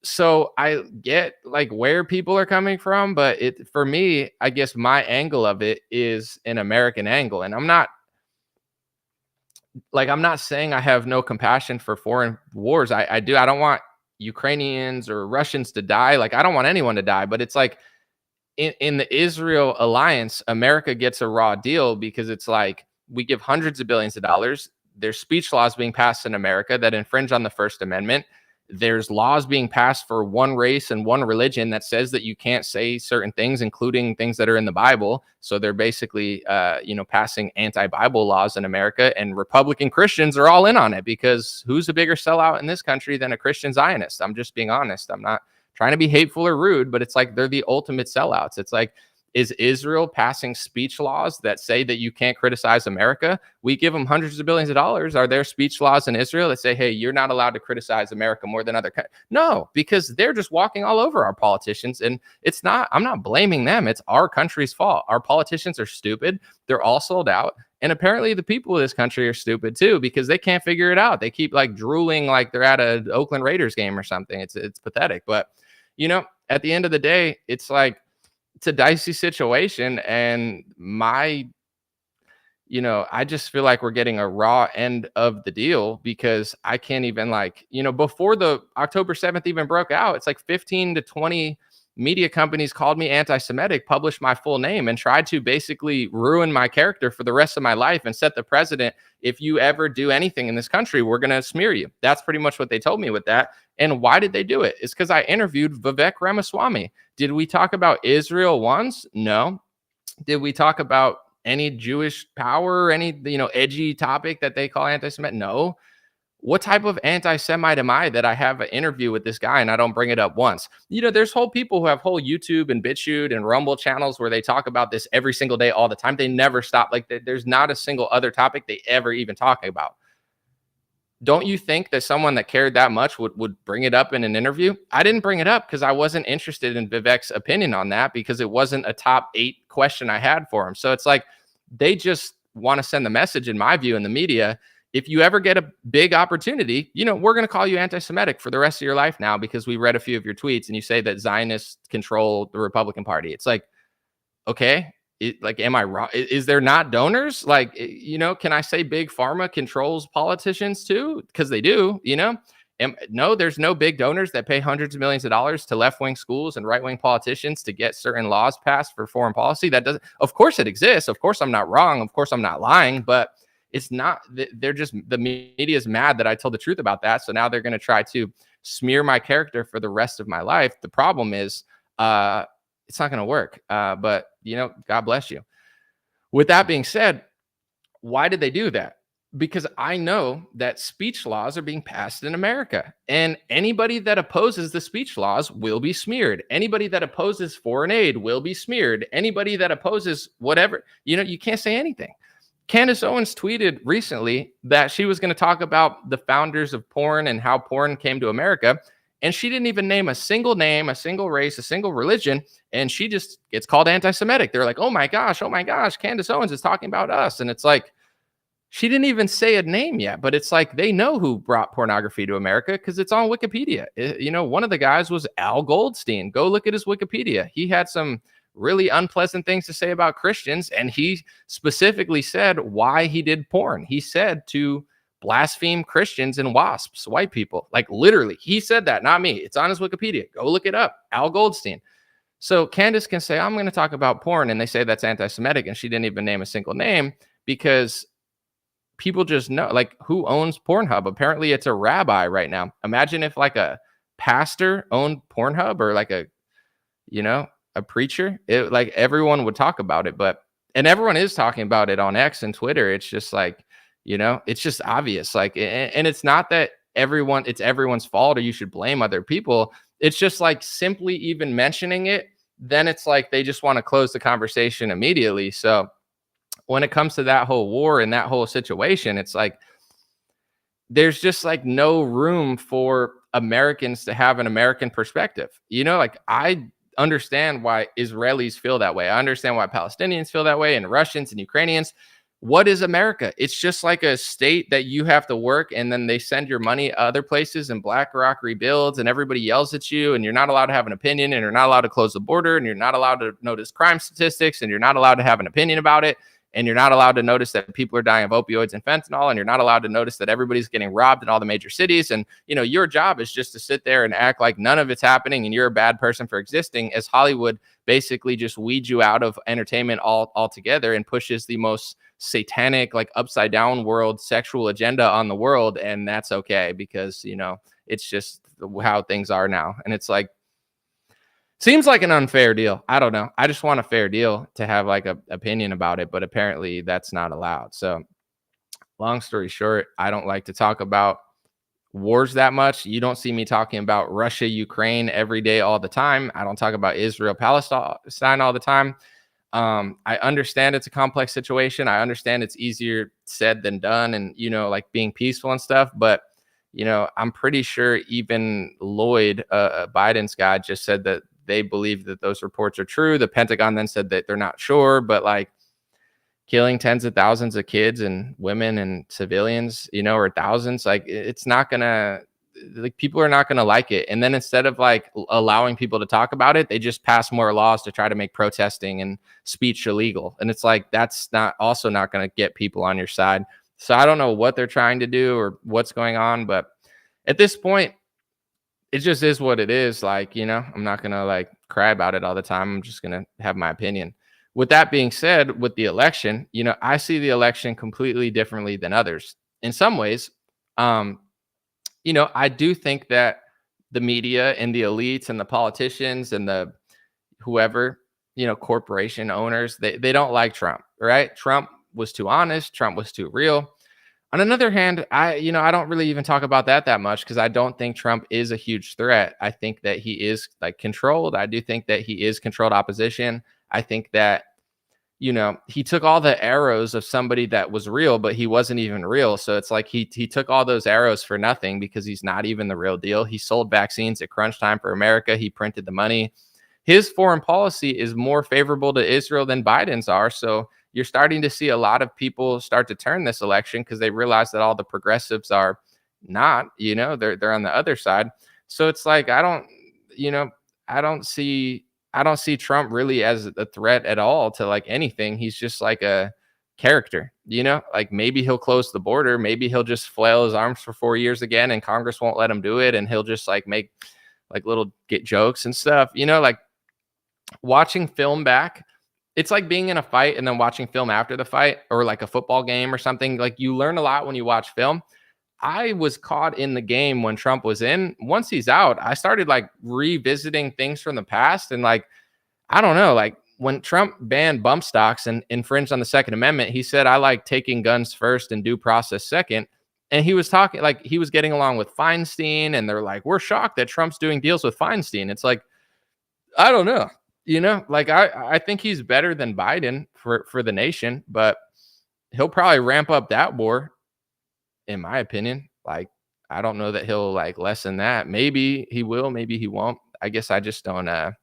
So I get where people are coming from, but for me, I guess my angle of it is an American angle. And I'm not saying I have no compassion for foreign wars. I do. I don't want Ukrainians or Russians to die. I don't want anyone to die, but it's in the Israel alliance, America gets a raw deal because it's we give hundreds of billions of dollars. There's speech laws being passed in America that infringe on the First Amendment. There's laws being passed for one race and one religion that says that you can't say certain things, including things that are in the Bible. So they're basically, passing anti-Bible laws in America, and Republican Christians are all in on it because who's a bigger sellout in this country than a Christian Zionist? I'm just being honest. I'm not trying to be hateful or rude, but it's they're the ultimate sellouts. It's is Israel passing speech laws that say that you can't criticize America? We give them hundreds of billions of dollars. Are there speech laws in Israel that say, hey, you're not allowed to criticize America more than other countries? No, because they're just walking all over our politicians. And I'm not blaming them. It's our country's fault. Our politicians are stupid. They're all sold out. And apparently the people of this country are stupid too, because they can't figure it out. They keep drooling like they're at an Oakland Raiders game or something. It's pathetic. But, at the end of the day, it's it's a dicey situation. And I just feel we're getting a raw end of the deal because I can't even before the October 7th even broke out, it's 15 to 20 media companies called me anti-Semitic, published my full name, and tried to basically ruin my character for the rest of my life and set the precedent. If you ever do anything in this country, we're going to smear you. That's pretty much what they told me with that. And why did they do it? It's because I interviewed Vivek Ramaswamy. Did we talk about Israel once? No. Did we talk about any Jewish power, any, edgy topic that they call anti-Semitic? No. What type of anti-Semite am I that I have an interview with this guy and I don't bring it up once? There's whole people who have whole YouTube and BitChute and Rumble channels where they talk about this every single day, all the time. They never stop. Like there's not a single other topic they ever even talk about. Don't you think that someone that cared that much would bring it up in an interview? I didn't bring it up because I wasn't interested in Vivek's opinion on that, because it wasn't a top 8 question I had for him. So it's like they just want to send the message, in my view, in the media. If you ever get a big opportunity, we're going to call you anti-Semitic for the rest of your life now because we read a few of your tweets and you say that Zionists control the Republican Party. It's like, okay, am I wrong? Is there not donors? Can I say big pharma controls politicians too? Because they do, No, there's no big donors that pay hundreds of millions of dollars to left-wing schools and right-wing politicians to get certain laws passed for foreign policy. That doesn't, of course it exists. Of course I'm not wrong. Of course I'm not lying, but it's not, they're just, the media is mad that I told the truth about that. So now they're going to try to smear my character for the rest of my life. The problem is, it's not going to work. But God bless you. With that being said, why did they do that? Because I know that speech laws are being passed in America, and anybody that opposes the speech laws will be smeared. Anybody that opposes foreign aid will be smeared. Anybody that opposes whatever, you can't say anything. Candace Owens tweeted recently that she was going to talk about the founders of porn and how porn came to America. And she didn't even name a single name, a single race, a single religion. And she just gets called anti-Semitic. They're like, oh my gosh, Candace Owens is talking about us. And it's like, she didn't even say a name yet, but it's like they know who brought pornography to America because it's on Wikipedia. One of the guys was Al Goldstein. Go look at his Wikipedia. He had some really unpleasant things to say about Christians, and he specifically said why he did porn. He said to blaspheme Christians and WASPs, white people. Like literally, he said that, not me. It's on his Wikipedia. Go look it up. Al Goldstein. So Candace can say, I'm going to talk about porn, and they say that's anti-Semitic, and she didn't even name a single name because people just know, like, who owns Pornhub? Apparently it's a rabbi right now. Imagine if like a pastor owned Pornhub, or like a preacher. Like everyone would talk about it, and everyone is talking about it on X and Twitter. It's just like, it's just obvious. Like, and it's not that it's everyone's fault or you should blame other people. It's just like simply even mentioning it, then it's like they just want to close the conversation immediately. So when it comes to that whole war and that whole situation, it's like there's just like no room for Americans to have an American perspective. Like I understand why Israelis feel that way. I understand why Palestinians feel that way, and Russians and Ukrainians. What is America? It's just like a state that you have to work, and then they send your money other places, and BlackRock rebuilds, and everybody yells at you, and you're not allowed to have an opinion, and you're not allowed to close the border, and you're not allowed to notice crime statistics, and you're not allowed to have an opinion about it. And you're not allowed to notice that people are dying of opioids and fentanyl, and you're not allowed to notice that everybody's getting robbed in all the major cities. And, your job is just to sit there and act like none of it's happening and you're a bad person for existing, as Hollywood basically just weeds you out of entertainment altogether and pushes the most satanic, like upside down world sexual agenda on the world. And that's okay because, it's just how things are now. And it's like, seems like an unfair deal. I don't know. I just want a fair deal to have like a opinion about it, but apparently that's not allowed. So long story short, I don't like to talk about wars that much. You don't see me talking about Russia, Ukraine every day, all the time. I don't talk about Israel, Palestine all the time. I understand it's a complex situation. I understand it's easier said than done, and, like being peaceful and stuff. But, I'm pretty sure even Lloyd, Biden's guy, just said that they believe that those reports are true. The Pentagon then said that they're not sure, but like killing tens of thousands of kids and women and civilians, or thousands, like it's not gonna, like people are not gonna like it. And then instead of like allowing people to talk about it, they just pass more laws to try to make protesting and speech illegal. And it's like, that's not gonna get people on your side. So I don't know what they're trying to do or what's going on, but at this point, it just is what it is. Like, I'm not gonna like cry about it all the time. I'm just gonna have my opinion. With that being said, with the election, I see the election completely differently than others. In some ways, um, I do think that the media and the elites and the politicians and the whoever, corporation owners, they don't like Trump, right? Trump was too honest. Trump was too real. On another hand, I don't really even talk about that much because I don't think Trump is a huge threat. I think that he is like controlled. I do think that he is controlled opposition. I think that, he took all the arrows of somebody that was real, but he wasn't even real. So it's like he took all those arrows for nothing because he's not even the real deal. He sold vaccines at crunch time for America. He printed the money. His foreign policy is more favorable to Israel than Biden's are. So you're starting to see a lot of people start to turn this election because they realize that all the progressives are not, they're on the other side. So it's like you know, I don't see Trump really as a threat at all to like anything. He's just like a character, like maybe he'll close the border, maybe he'll just flail his arms for 4 years again and Congress won't let him do it and he'll just like make like little get jokes and stuff, like watching film back. It's like being in a fight and then watching film after the fight or like a football game or something. Like you learn a lot when you watch film. I was caught in the game when Trump was in. Once he's out, I started like revisiting things from the past. And like, I don't know, like when Trump banned bump stocks and infringed on the Second Amendment, he said, I like taking guns first and due process second. And he was talking like he was getting along with Feinstein. And they're like, we're shocked that Trump's doing deals with Feinstein. It's like, I don't know. Like I think he's better than Biden for the nation, but he'll probably ramp up that war, in my opinion. Like, I don't know that he'll like lessen that. Maybe he will, maybe he won't. I guess I just don't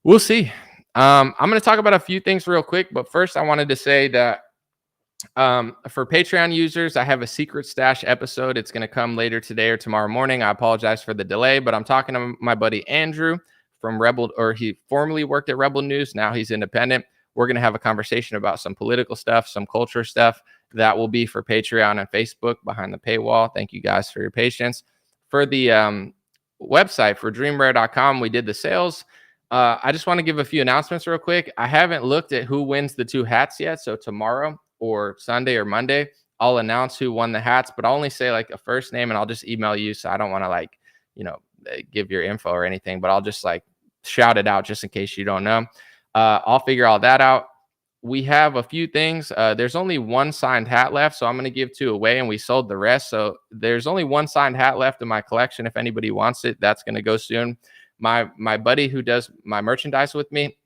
we'll see. I'm gonna talk about a few things real quick, but first I wanted to say that for Patreon users, I have a secret stash episode. It's going to come later today or tomorrow morning. I apologize for the delay, but I'm talking to my buddy Andrew from Rebel, or he formerly worked at Rebel News. Now he's independent. We're going to have a conversation about some political stuff, some culture stuff. That will be for Patreon and Facebook behind the paywall. Thank you guys for your patience. For the website, for dreamrare.com, we did the sales. I just want to give a few announcements real quick. I haven't looked at who wins the 2 hats yet. So tomorrow or Sunday or Monday, I'll announce who won the hats, but I'll only say like a first name and I'll just email you. So I don't want to like, give your info or anything, but I'll just like shout it out just in case you don't know. I'll figure all that out. We have a few things. There's only 1 signed hat left, so I'm going to give 2 away and we sold the rest. So there's only 1 signed hat left in my collection. If anybody wants it, that's going to go soon. My buddy who does my merchandise with me,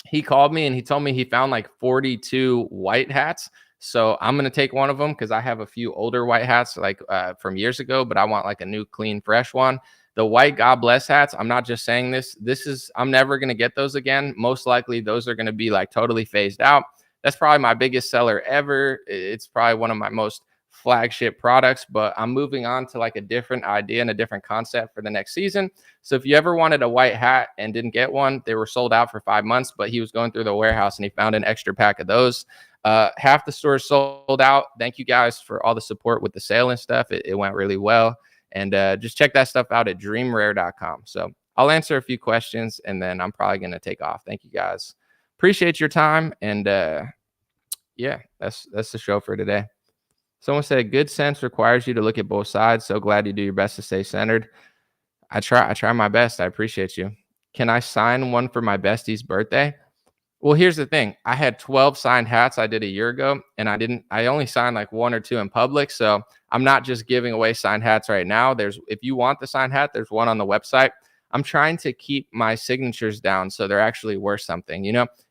he called me and he told me he found like 42 white hats. So I'm going to take one of them because I have a few older white hats like from years ago, but I want like a new, clean, fresh one. The white God bless hats, I'm not just saying this. I'm never going to get those again. Most likely those are going to be like totally phased out. That's probably my biggest seller ever. It's probably one of my most flagship products, but I'm moving on to like a different idea and a different concept for the next season. So if you ever wanted a white hat and didn't get one, they were sold out for 5 months, but he was going through the warehouse and he found an extra pack of those. Half the stores sold out. Thank you guys for all the support with the sale and stuff. It went really well. And just check that stuff out at dreamrare.com. So I'll answer a few questions and then I'm probably going to take off. Thank you guys. Appreciate your time. And yeah, that's the show for today. Someone said good sense requires you to look at both sides. So glad you do your best to stay centered. I try my best. I appreciate you. Can I sign one for my bestie's birthday? Well, here's the thing. I had 12 signed hats I did a year ago, and I only signed like 1 or 2 in public. So I'm not just giving away signed hats right now. If you want the signed hat, there's one on the website. I'm trying to keep my signatures down so they're actually worth something.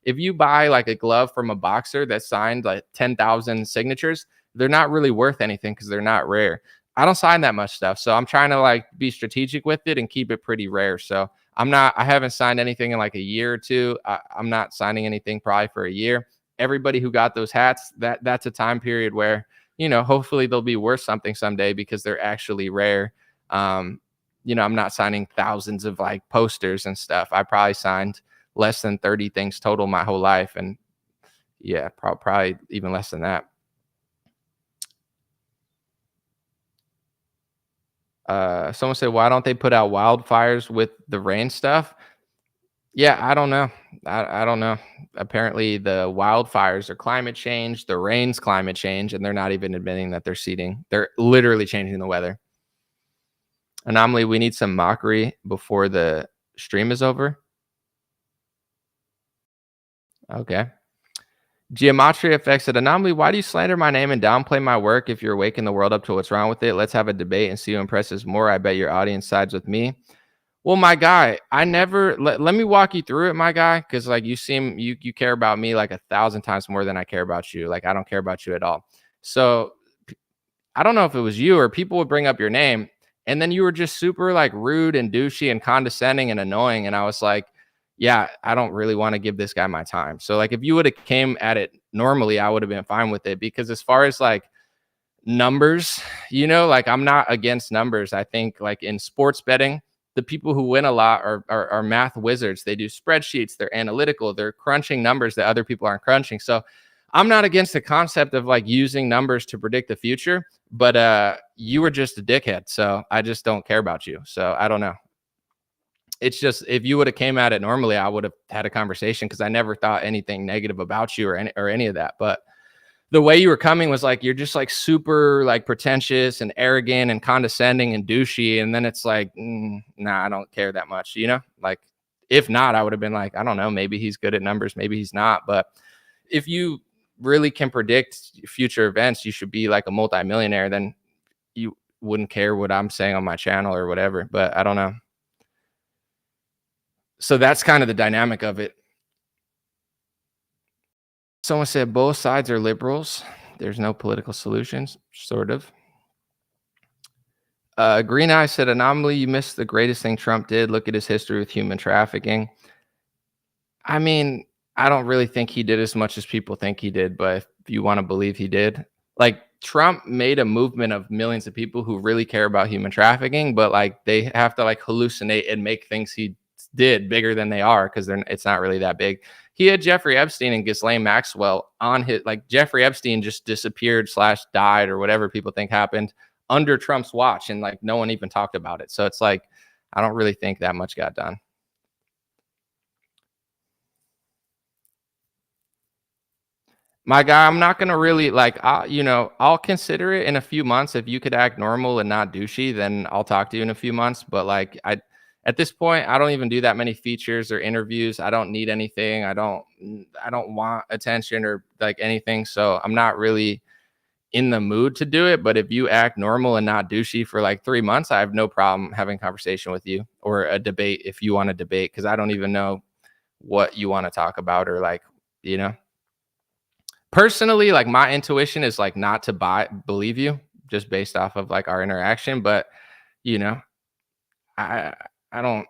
If you buy like a glove from a boxer that signed like 10,000 signatures, they're not really worth anything because they're not rare. I don't sign that much stuff. So I'm trying to like be strategic with it and keep it pretty rare. So I haven't signed anything in like a year or 2. I'm not signing anything probably for a year. Everybody who got those hats, that's a time period where, hopefully they'll be worth something someday because they're actually rare. I'm not signing thousands of like posters and stuff. I probably signed less than 30 things total my whole life. And yeah, probably even less than that. Someone said, why don't they put out wildfires with the rain stuff? Yeah, I don't know. I don't know. Apparently, the wildfires are climate change, the rain's climate change, and they're not even admitting that they're seeding. They're literally changing the weather. Anomaly, we need some mockery before the stream is over. Okay. Gematria affects it. Anomaly, why do you slander my name and downplay my work if you're waking the world up to what's wrong with it? Let's have a debate and see who impresses more. I bet your audience sides with me. Well, my guy, I never let me walk you through it, my guy, because like you care about me like 1,000 times more than I care about you. Like I don't care about you at all. So I don't know if it was you or people would bring up your name, and then you were just super like rude and douchey and condescending and annoying. And I was like, yeah, I don't really want to give this guy my time. So like if you would have came at it normally, I would have been fine with it, because as far as like numbers, like I'm not against numbers. I think like in sports betting, the people who win a lot are math wizards. They do spreadsheets, they're analytical, they're crunching numbers that other people aren't crunching. So I'm not against the concept of like using numbers to predict the future, but you were just a dickhead. So I just don't care about you. So I don't know. It's just, if you would have came at it normally, I would have had a conversation, because I never thought anything negative about you or any of that. But the way you were coming was like, you're just like super like pretentious and arrogant and condescending and douchey. And then it's like, nah, I don't care that much, like if not, I would have been like, I don't know, maybe he's good at numbers, maybe he's not. But if you really can predict future events, you should be like a multimillionaire. Then you wouldn't care what I'm saying on my channel or whatever. But I don't know. So that's kind of the dynamic of it. Someone said both sides are liberals. There's no political solutions, sort of. Green Eye said, Anomaly, you missed the greatest thing Trump did. Look at his history with human trafficking. I mean, I don't really think he did as much as people think he did, but if you want to believe he did, like Trump made a movement of millions of people who really care about human trafficking, but like they have to like hallucinate and make things he did bigger than they are, because it's not really that big. He had Jeffrey Epstein and Ghislaine Maxwell on his, like Jeffrey Epstein just disappeared / died or whatever people think happened under Trump's watch, and like no one even talked about it. So it's like, I don't really think that much got done. My guy, I'm not gonna really like, I'll consider it in a few months. If you could act normal and not douchey, then I'll talk to you in a few months. But like, at this point, I don't even do that many features or interviews. I don't need anything. I don't want attention or like anything. So I'm not really in the mood to do it. But if you act normal and not douchey for like 3 months, I have no problem having a conversation with you, or a debate if you want to debate, because I don't even know what you want to talk about, or like, personally, like my intuition is like not to believe you just based off of like our interaction. But I I don't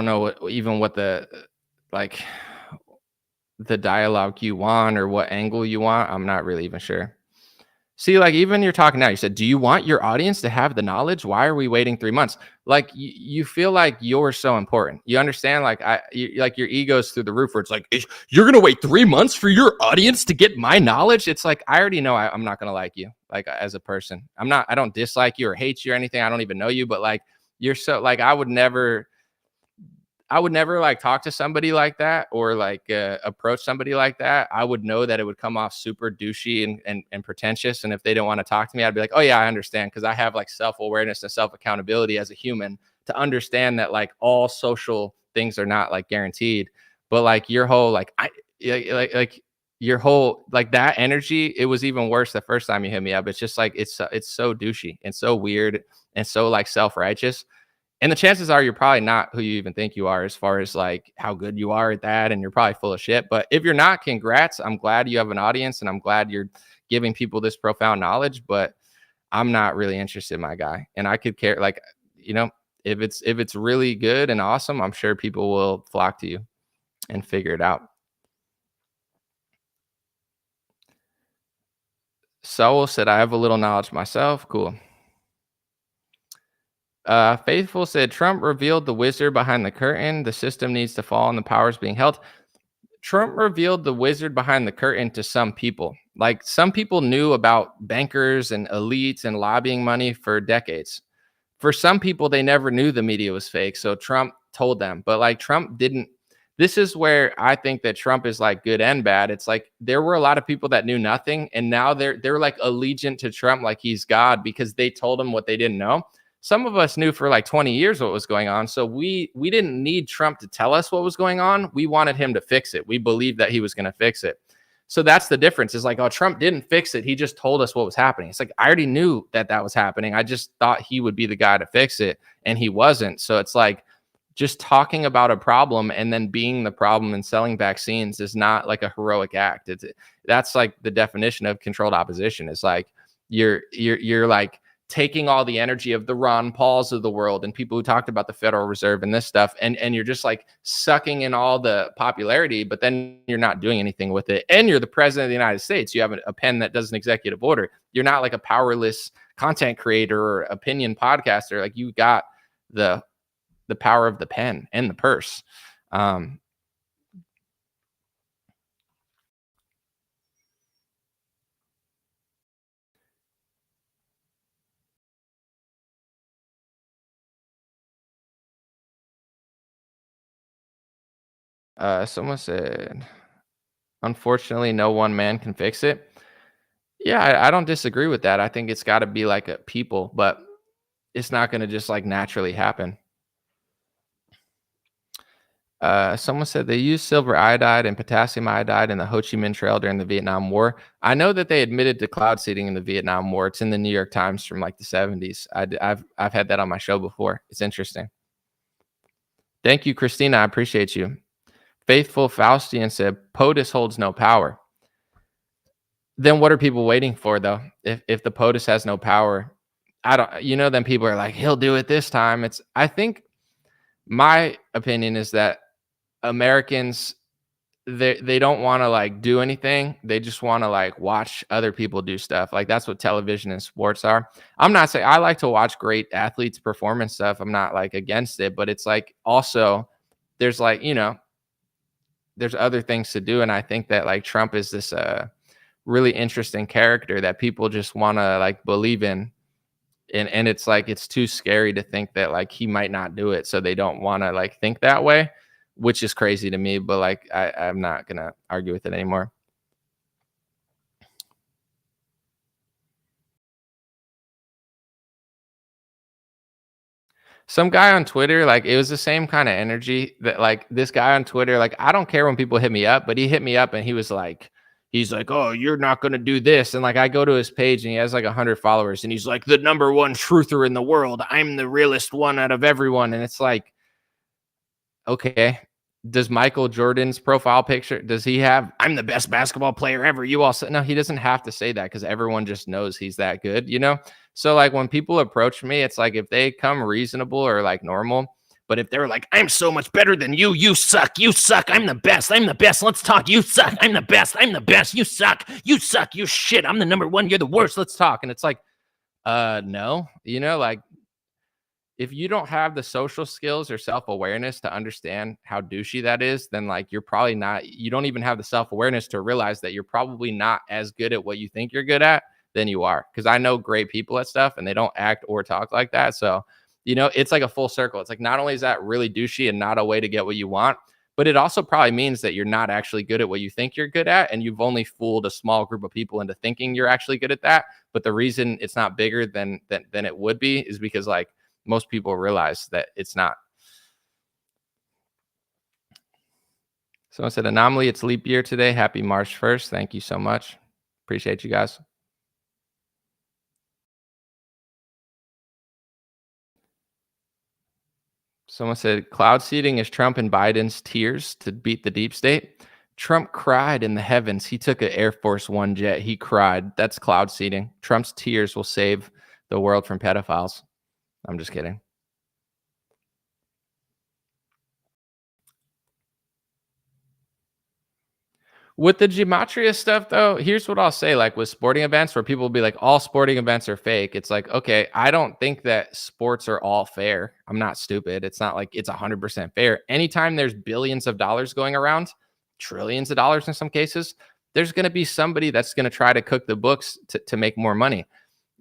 know what the like the dialogue you want or what angle you want. I'm not really even sure. See, like even you're talking now, you said, do you want your audience to have the knowledge? Why are we waiting 3 months? Like you feel like you're so important. You understand? Like like your ego's through the roof, where it's like, you're going to wait 3 months for your audience to get my knowledge. It's like, I already know I'm not going to like you, like as a person. I don't dislike you or hate you or anything. I don't even know you, but like, you're so like, I would never like talk to somebody like that, or like approach somebody like that. I would know that it would come off super douchey and pretentious. And if they don't want to talk to me, I'd be like, oh yeah, I understand. Cause I have like self-awareness and self-accountability as a human to understand that like all social things are not like guaranteed. But like your whole, like your whole, like that energy, it was even worse the first time you hit me up. It's just like, it's so douchey and so weird and so like self-righteous. And the chances are you're probably not who you even think you are, as far as like how good you are at that. And you're probably full of shit. But if you're not, congrats. I'm glad you have an audience, and I'm glad you're giving people this profound knowledge. But I'm not really interested, my guy. And I could care, like, if it's really good and awesome, I'm sure people will flock to you and figure it out. Saul said, I have a little knowledge myself. Cool. Faithful said, Trump revealed the wizard behind the curtain. The system needs to fall and the powers being held. Trump revealed the wizard behind the curtain to some people. Like some people knew about bankers and elites and lobbying money for decades. For some people, they never knew the media was fake. So Trump told them. But like Trump didn't. This is where I think that Trump is like good and bad. It's like there were a lot of people that knew nothing, and now they're like allegiant to Trump like he's God because they told him what they didn't know. Some of us knew for like 20 years what was going on. So we didn't need Trump to tell us what was going on. We wanted him to fix it. We believed that he was going to fix it. So that's the difference. Is like, oh, Trump didn't fix it. He just told us what was happening. It's like, I already knew that that was happening. I just thought he would be the guy to fix it, and he wasn't. So it's like just talking about a problem and then being the problem and selling vaccines is not like a heroic act. That's like the definition of controlled opposition. It's like you're like taking all the energy of the Ron Pauls of the world and people who talked about the Federal Reserve and this stuff, and you're just like sucking in all the popularity, but then you're not doing anything with it. And you're the president of the United States. You have a pen that does an executive order. You're not like a powerless content creator or opinion podcaster. Like you got the power of the pen and the purse. Someone said, unfortunately, no one man can fix it. Yeah, I don't disagree with that. I think it's got to be like a people, but it's not going to just like naturally happen. Someone said they used silver iodide and potassium iodide in the Ho Chi Minh Trail during the Vietnam War. I know that they admitted to cloud seeding in the Vietnam War. It's in the New York Times from like the 70s. I've had that on my show before. It's interesting. Thank you, Christina. I appreciate you. Faithful Faustian said POTUS holds no power. Then what are people waiting for though? If the POTUS has no power, then people are like, he'll do it this time. I think my opinion is that Americans, they don't want to like do anything. They just want to like watch other people do stuff. Like that's what television and sports are. I'm not saying I like to watch great athletes perform and stuff. I'm not like against it, but it's like also there's like, there's other things to do. And I think that like Trump is this really interesting character that people just want to like believe in. And it's like it's too scary to think that like he might not do it. So they don't want to like think that way, which is crazy to me. But like I'm not gonna argue with it anymore. Some guy on Twitter, like it was the same kind of energy that like this guy on Twitter, like I don't care when people hit me up, but he hit me up and he's like, oh, you're not going to do this. And like, I go to his page and he has like 100 followers and he's like the number one truther in the world. I'm the realest one out of everyone. And it's like, okay, does Michael Jordan's profile picture, does he have, I'm the best basketball player ever? You all say, no, he doesn't have to say that because everyone just knows he's that good, So like when people approach me, it's like if they come reasonable or like normal, but if they're like, I'm so much better than you, you suck, I'm the best, let's talk, you suck, I'm the best, you suck, you shit, I'm the number one, you're the worst, let's talk. And it's like, no, like if you don't have the social skills or self-awareness to understand how douchey that is, then like you're probably not, you don't even have the self-awareness to realize that you're probably not as good at what you think you're good at than you are. Because I know great people at stuff and they don't act or talk like that. So, it's like a full circle. It's like not only is that really douchey and not a way to get what you want, but it also probably means that you're not actually good at what you think you're good at. And you've only fooled a small group of people into thinking you're actually good at that. But the reason it's not bigger than it would be is because like most people realize that it's not. Someone said, anomaly, it's leap year today. Happy March 1st. Thank you so much. Appreciate you guys. Someone said, cloud seeding is Trump and Biden's tears to beat the deep state. Trump cried in the heavens. He took an Air Force One jet. He cried. That's cloud seeding. Trump's tears will save the world from pedophiles. I'm just kidding. With the Gematria stuff, though, here's what I'll say. Like with sporting events where people will be like, all sporting events are fake. It's like, okay, I don't think that sports are all fair. I'm not stupid. It's not like it's 100% fair. Anytime there's billions of dollars going around, trillions of dollars in some cases, there's going to be somebody that's going to try to cook the books to make more money.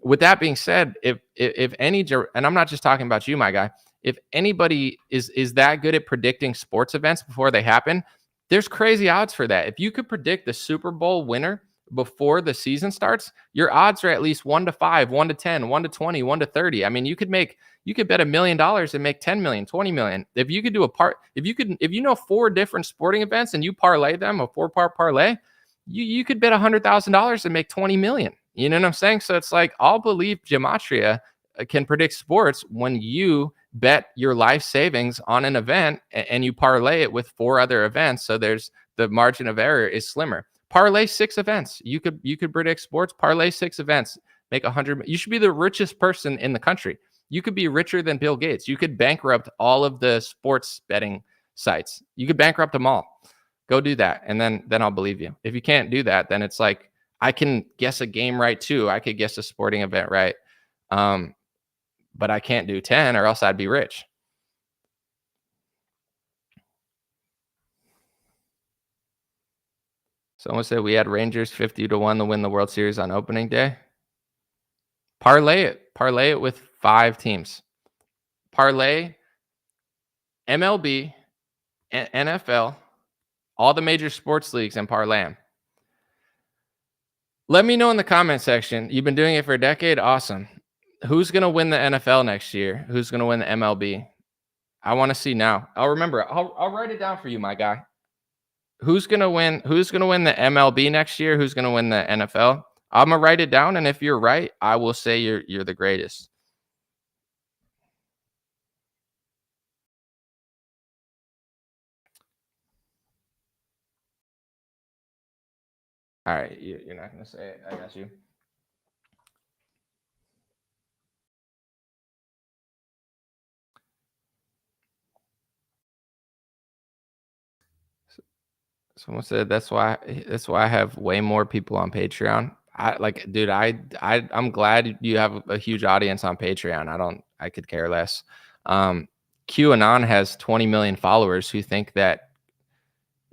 With that being said, if any, and I'm not just talking about you, my guy, if anybody is that good at predicting sports events before they happen, there's crazy odds for that. If you could predict the Super Bowl winner before the season starts, your odds are at least 1 to 5, 1 to 10, 1 to 20, 1 to 30. I mean, you could bet $1 million and make 10 million, 20 million. If you could do if you know 4 different sporting events and you parlay them, a 4-part parlay, you could bet $100,000 and make 20 million. You know what I'm saying? So it's like, I'll believe Gematria can predict sports when you bet your life savings on an event and you parlay it with 4 other events. So the margin of error is slimmer. Parlay 6 events. You could predict sports, parlay 6 events, make 100. You should be the richest person in the country. You could be richer than Bill Gates. You could bankrupt all of the sports betting sites. You could bankrupt them all. Go do that. And then I'll believe you. If you can't do that, then it's like, I can guess a game right too. I could guess a sporting event right. But I can't do 10 or else I'd be rich. Someone said we had Rangers 50 to 1 to win the World Series on opening day. Parlay it with 5 teams. Parlay MLB, NFL, all the major sports leagues, and parlay them. Let me know in the comment section. You've been doing it for a decade. Awesome. Who's going to win the NFL next year? Who's going to win the MLB? I want to see now. I'll remember. I'll write it down for you, my guy. Who's going to win the MLB next year? Who's going to win the NFL? I'm going to write it down, and if you're right, I will say you're the greatest. All right, you're not going to say it. I got you. Someone said that's why I have way more people on Patreon. I'm glad you have a huge audience on Patreon. I could care less. QAnon has 20 million followers who think that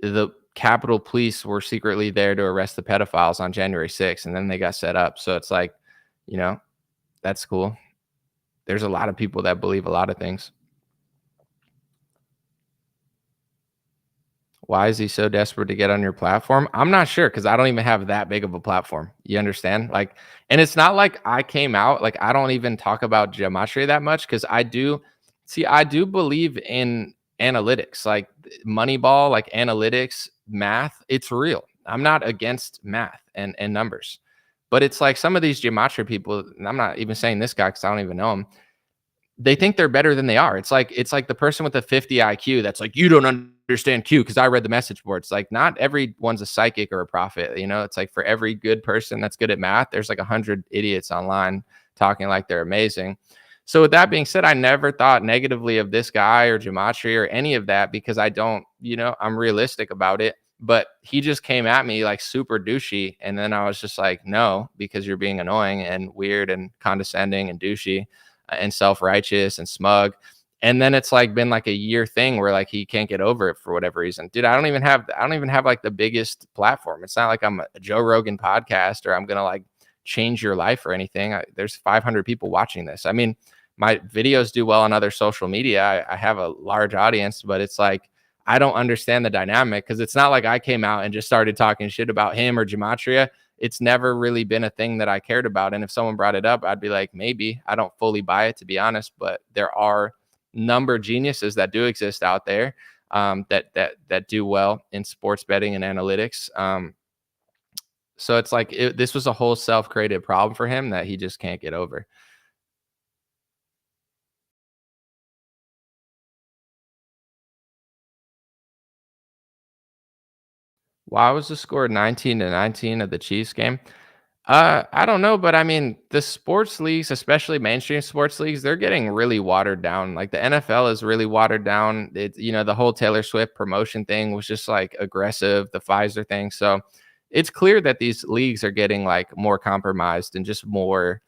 the Capitol Police were secretly there to arrest the pedophiles on January 6th, and then they got set up. So it's like, that's cool. There's a lot of people that believe a lot of things. Why is he so desperate to get on your platform? I'm not sure, because I don't even have that big of a platform. You understand? And it's not like I came out, I don't even talk about Gematria that much, because I do believe in analytics, like Moneyball, like analytics, math. It's real. I'm not against math and numbers, but it's like some of these Gematria people, and I'm not even saying this guy because I don't even know him, they think they're better than they are. It's like the person with the 50 IQ that's like, you don't understand Q because I read the message board. It's like, not everyone's a psychic or a prophet. It's like, for every good person that's good at math, there's like 100 idiots online talking like they're amazing. So with that being said, I never thought negatively of this guy or Gematria or any of that, because I don't, I'm realistic about it. But he just came at me like super douchey. And then I was just like, no, because you're being annoying and weird and condescending and douchey and self-righteous and smug. And then it's like been like a year thing where like he can't get over it for whatever reason. Dude, I don't even have like the biggest platform. It's not like I'm a Joe Rogan podcast or I'm going to like change your life or anything. There's 500 people watching this. I mean, my videos do well on other social media. I have a large audience, but it's like, I don't understand the dynamic, because it's not like I came out and just started talking shit about him or Gematria. It's never really been a thing that I cared about. And if someone brought it up, I'd be like, maybe. I don't fully buy it, to be honest, but there are number of geniuses that do exist out there that do well in sports betting and analytics. So it's like this was a whole self-created problem for him that he just can't get over. Why was the score 19-19 of the Chiefs game? I don't know, but I mean, the sports leagues, especially mainstream sports leagues, they're getting really watered down. Like the NFL is really watered down. The whole Taylor Swift promotion thing was just like aggressive, the Pfizer thing. So it's clear that these leagues are getting like more compromised and just more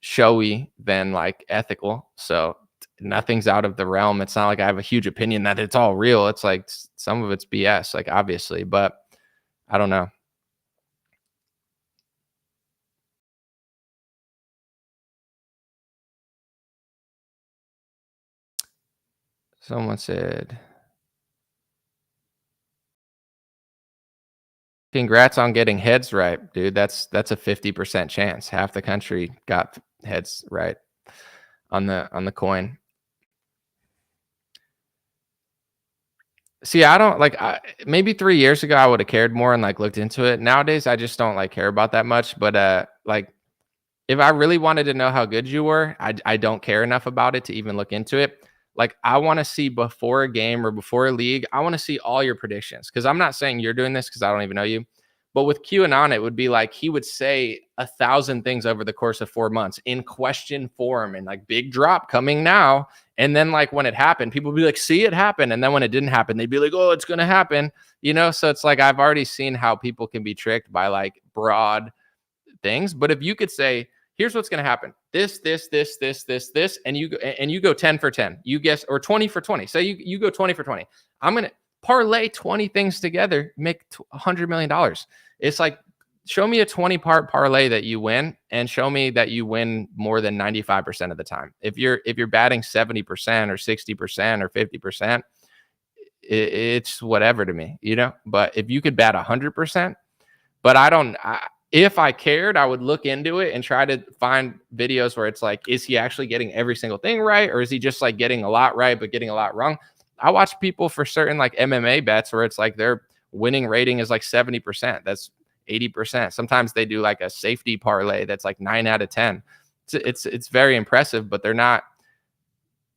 showy than like ethical. So nothing's out of the realm. It's not like I have a huge opinion that it's all real. It's like some of it's BS, like obviously, but I don't know. Someone said, congrats on getting heads right, dude. That's a 50% chance. Half the country got heads right on the coin. See, I don't like maybe 3 years ago I would have cared more and like looked into it. Nowadays I just don't like care about that much, but like if I really wanted to know how good you were, I don't care enough about it to even look into it. Like I want to see before a game or before a league, I want to see all your predictions because I'm not saying you're doing this because I don't even know you. But with QAnon, it would be like he would say 1,000 things over the course of 4 months in question form and like big drop coming now. And then like when it happened, people would be like, see it happen. And then when it didn't happen, they'd be like, oh, it's going to happen. You know, so it's like I've already seen how people can be tricked by like broad things. But if you could say, here's what's going to happen. This, and you go 10 for 10. You guess, or 20 for 20. Say you go 20 for 20. I'm going to parlay 20 things together, make $100 million. It's like, show me a 20-part parlay that you win and show me that you win more than 95% of the time. If you're batting 70% or 60% or 50%, it's whatever to me, you know? But if you could bat 100%, but if I cared, I would look into it and try to find videos where it's like, is he actually getting every single thing right? Or is he just like getting a lot right, but getting a lot wrong? I watch people for certain like MMA bets where it's like their winning rating is like 70%. That's 80%. Sometimes they do like a safety parlay that's like 9 out of 10. It's very impressive, but they're not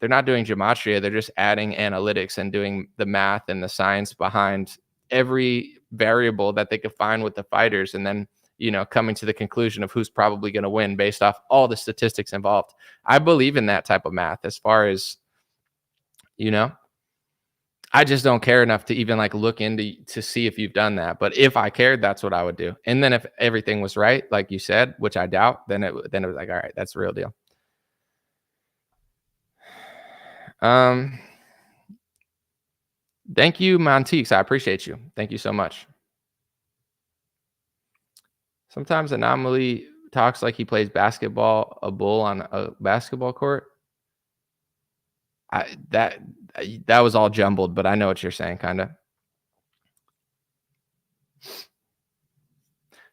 doing gematria. They're just adding analytics and doing the math and the science behind every variable that they could find with the fighters, and then, you know, coming to the conclusion of who's probably going to win based off all the statistics involved. I believe in that type of math as far as, you know, I just don't care enough to even like look into to see if you've done that. But if I cared, that's what I would do. And then if everything was right, like you said, which I doubt, then it was like, all right, that's the real deal. Thank you, Montiques. I appreciate you. Thank you so much. Sometimes Anomaly talks like he plays basketball, a bull on a basketball court. That was all jumbled, but I know what you're saying, kind of.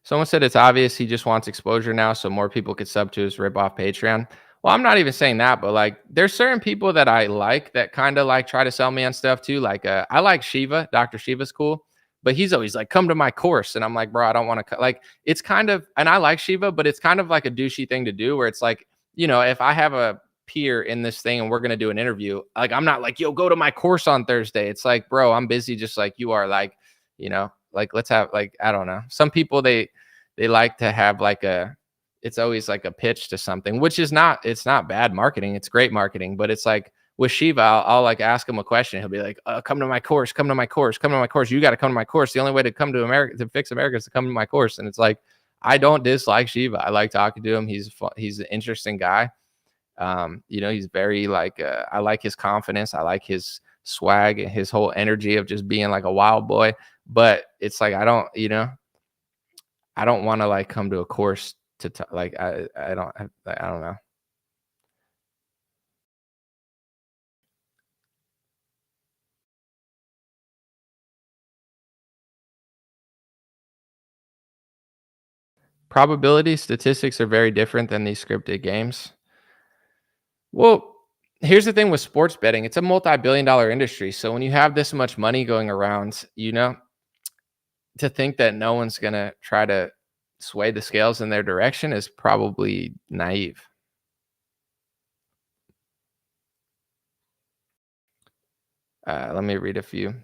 Someone said it's obvious he just wants exposure now so more people could sub to his rip-off Patreon. Well, I'm not even saying that, but like there's certain people that I like that kind of like try to sell me on stuff too. Like I like Shiva. Dr. Shiva's cool. But he's always like, come to my course. And I'm like, bro, I don't want to like, it's kind of, and I like Shiva, but it's kind of like a douchey thing to do where it's like, you know, if I have a peer in this thing and we're going to do an interview, like, I'm not like, yo, go to my course on Thursday. It's like, bro, I'm busy just like you are. Like, you know, like, let's have like, I don't know. Some people, they like to have like it's always like a pitch to something, which is it's not bad marketing. It's great marketing, but it's like, with Shiva, I'll like ask him a question. He'll be like, come to my course, come to my course, come to my course. You got to come to my course. The only way to come to America, to fix America, is to come to my course. And it's like, I don't dislike Shiva. I like talking to him. He's an interesting guy. You know, he's very like, I like his confidence. I like his swag and his whole energy of just being like a wild boy. But it's like, I don't want to like come to a course to like, I don't know. Probability statistics are very different than these scripted games. Well, here's the thing with sports betting. It's a multi-billion-dollar industry. So when you have this much money going around, you know, to think that no one's going to try to sway the scales in their direction is probably naive. Let me read a few.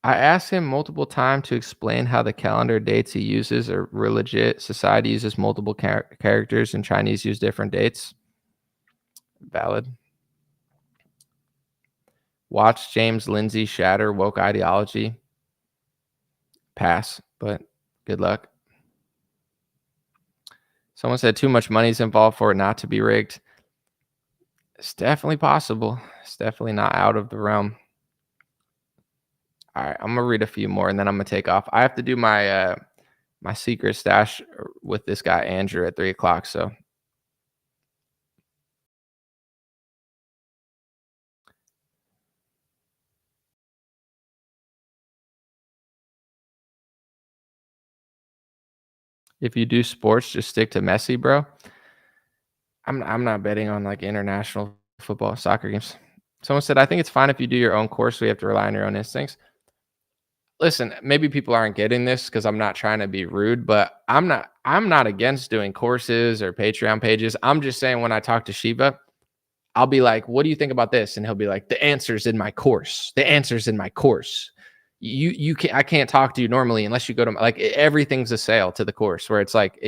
I asked him multiple times to explain how the calendar dates he uses are legit. Society uses multiple characters and Chinese use different dates. Valid. Watch James Lindsay shatter woke ideology. Pass, but good luck. Someone said too much money is involved for it not to be rigged. It's definitely possible. It's definitely not out of the realm. All right, I'm gonna read a few more and then I'm gonna take off. I have to do my secret stash with this guy Andrew at 3 o'clock. So if you do sports, just stick to Messi, bro. I'm not betting on like international football, soccer games. Someone said, I think it's fine if you do your own course, so you have to rely on your own instincts. Listen, maybe people aren't getting this because I'm not trying to be rude, but I'm not against doing courses or Patreon pages. I'm just saying when I talk to Shiva, I'll be like, what do you think about this? And he'll be like, the answer's in my course. The answer's in my course. You can't, I can't talk to you normally unless you go to like everything's a sale to the course where it's like,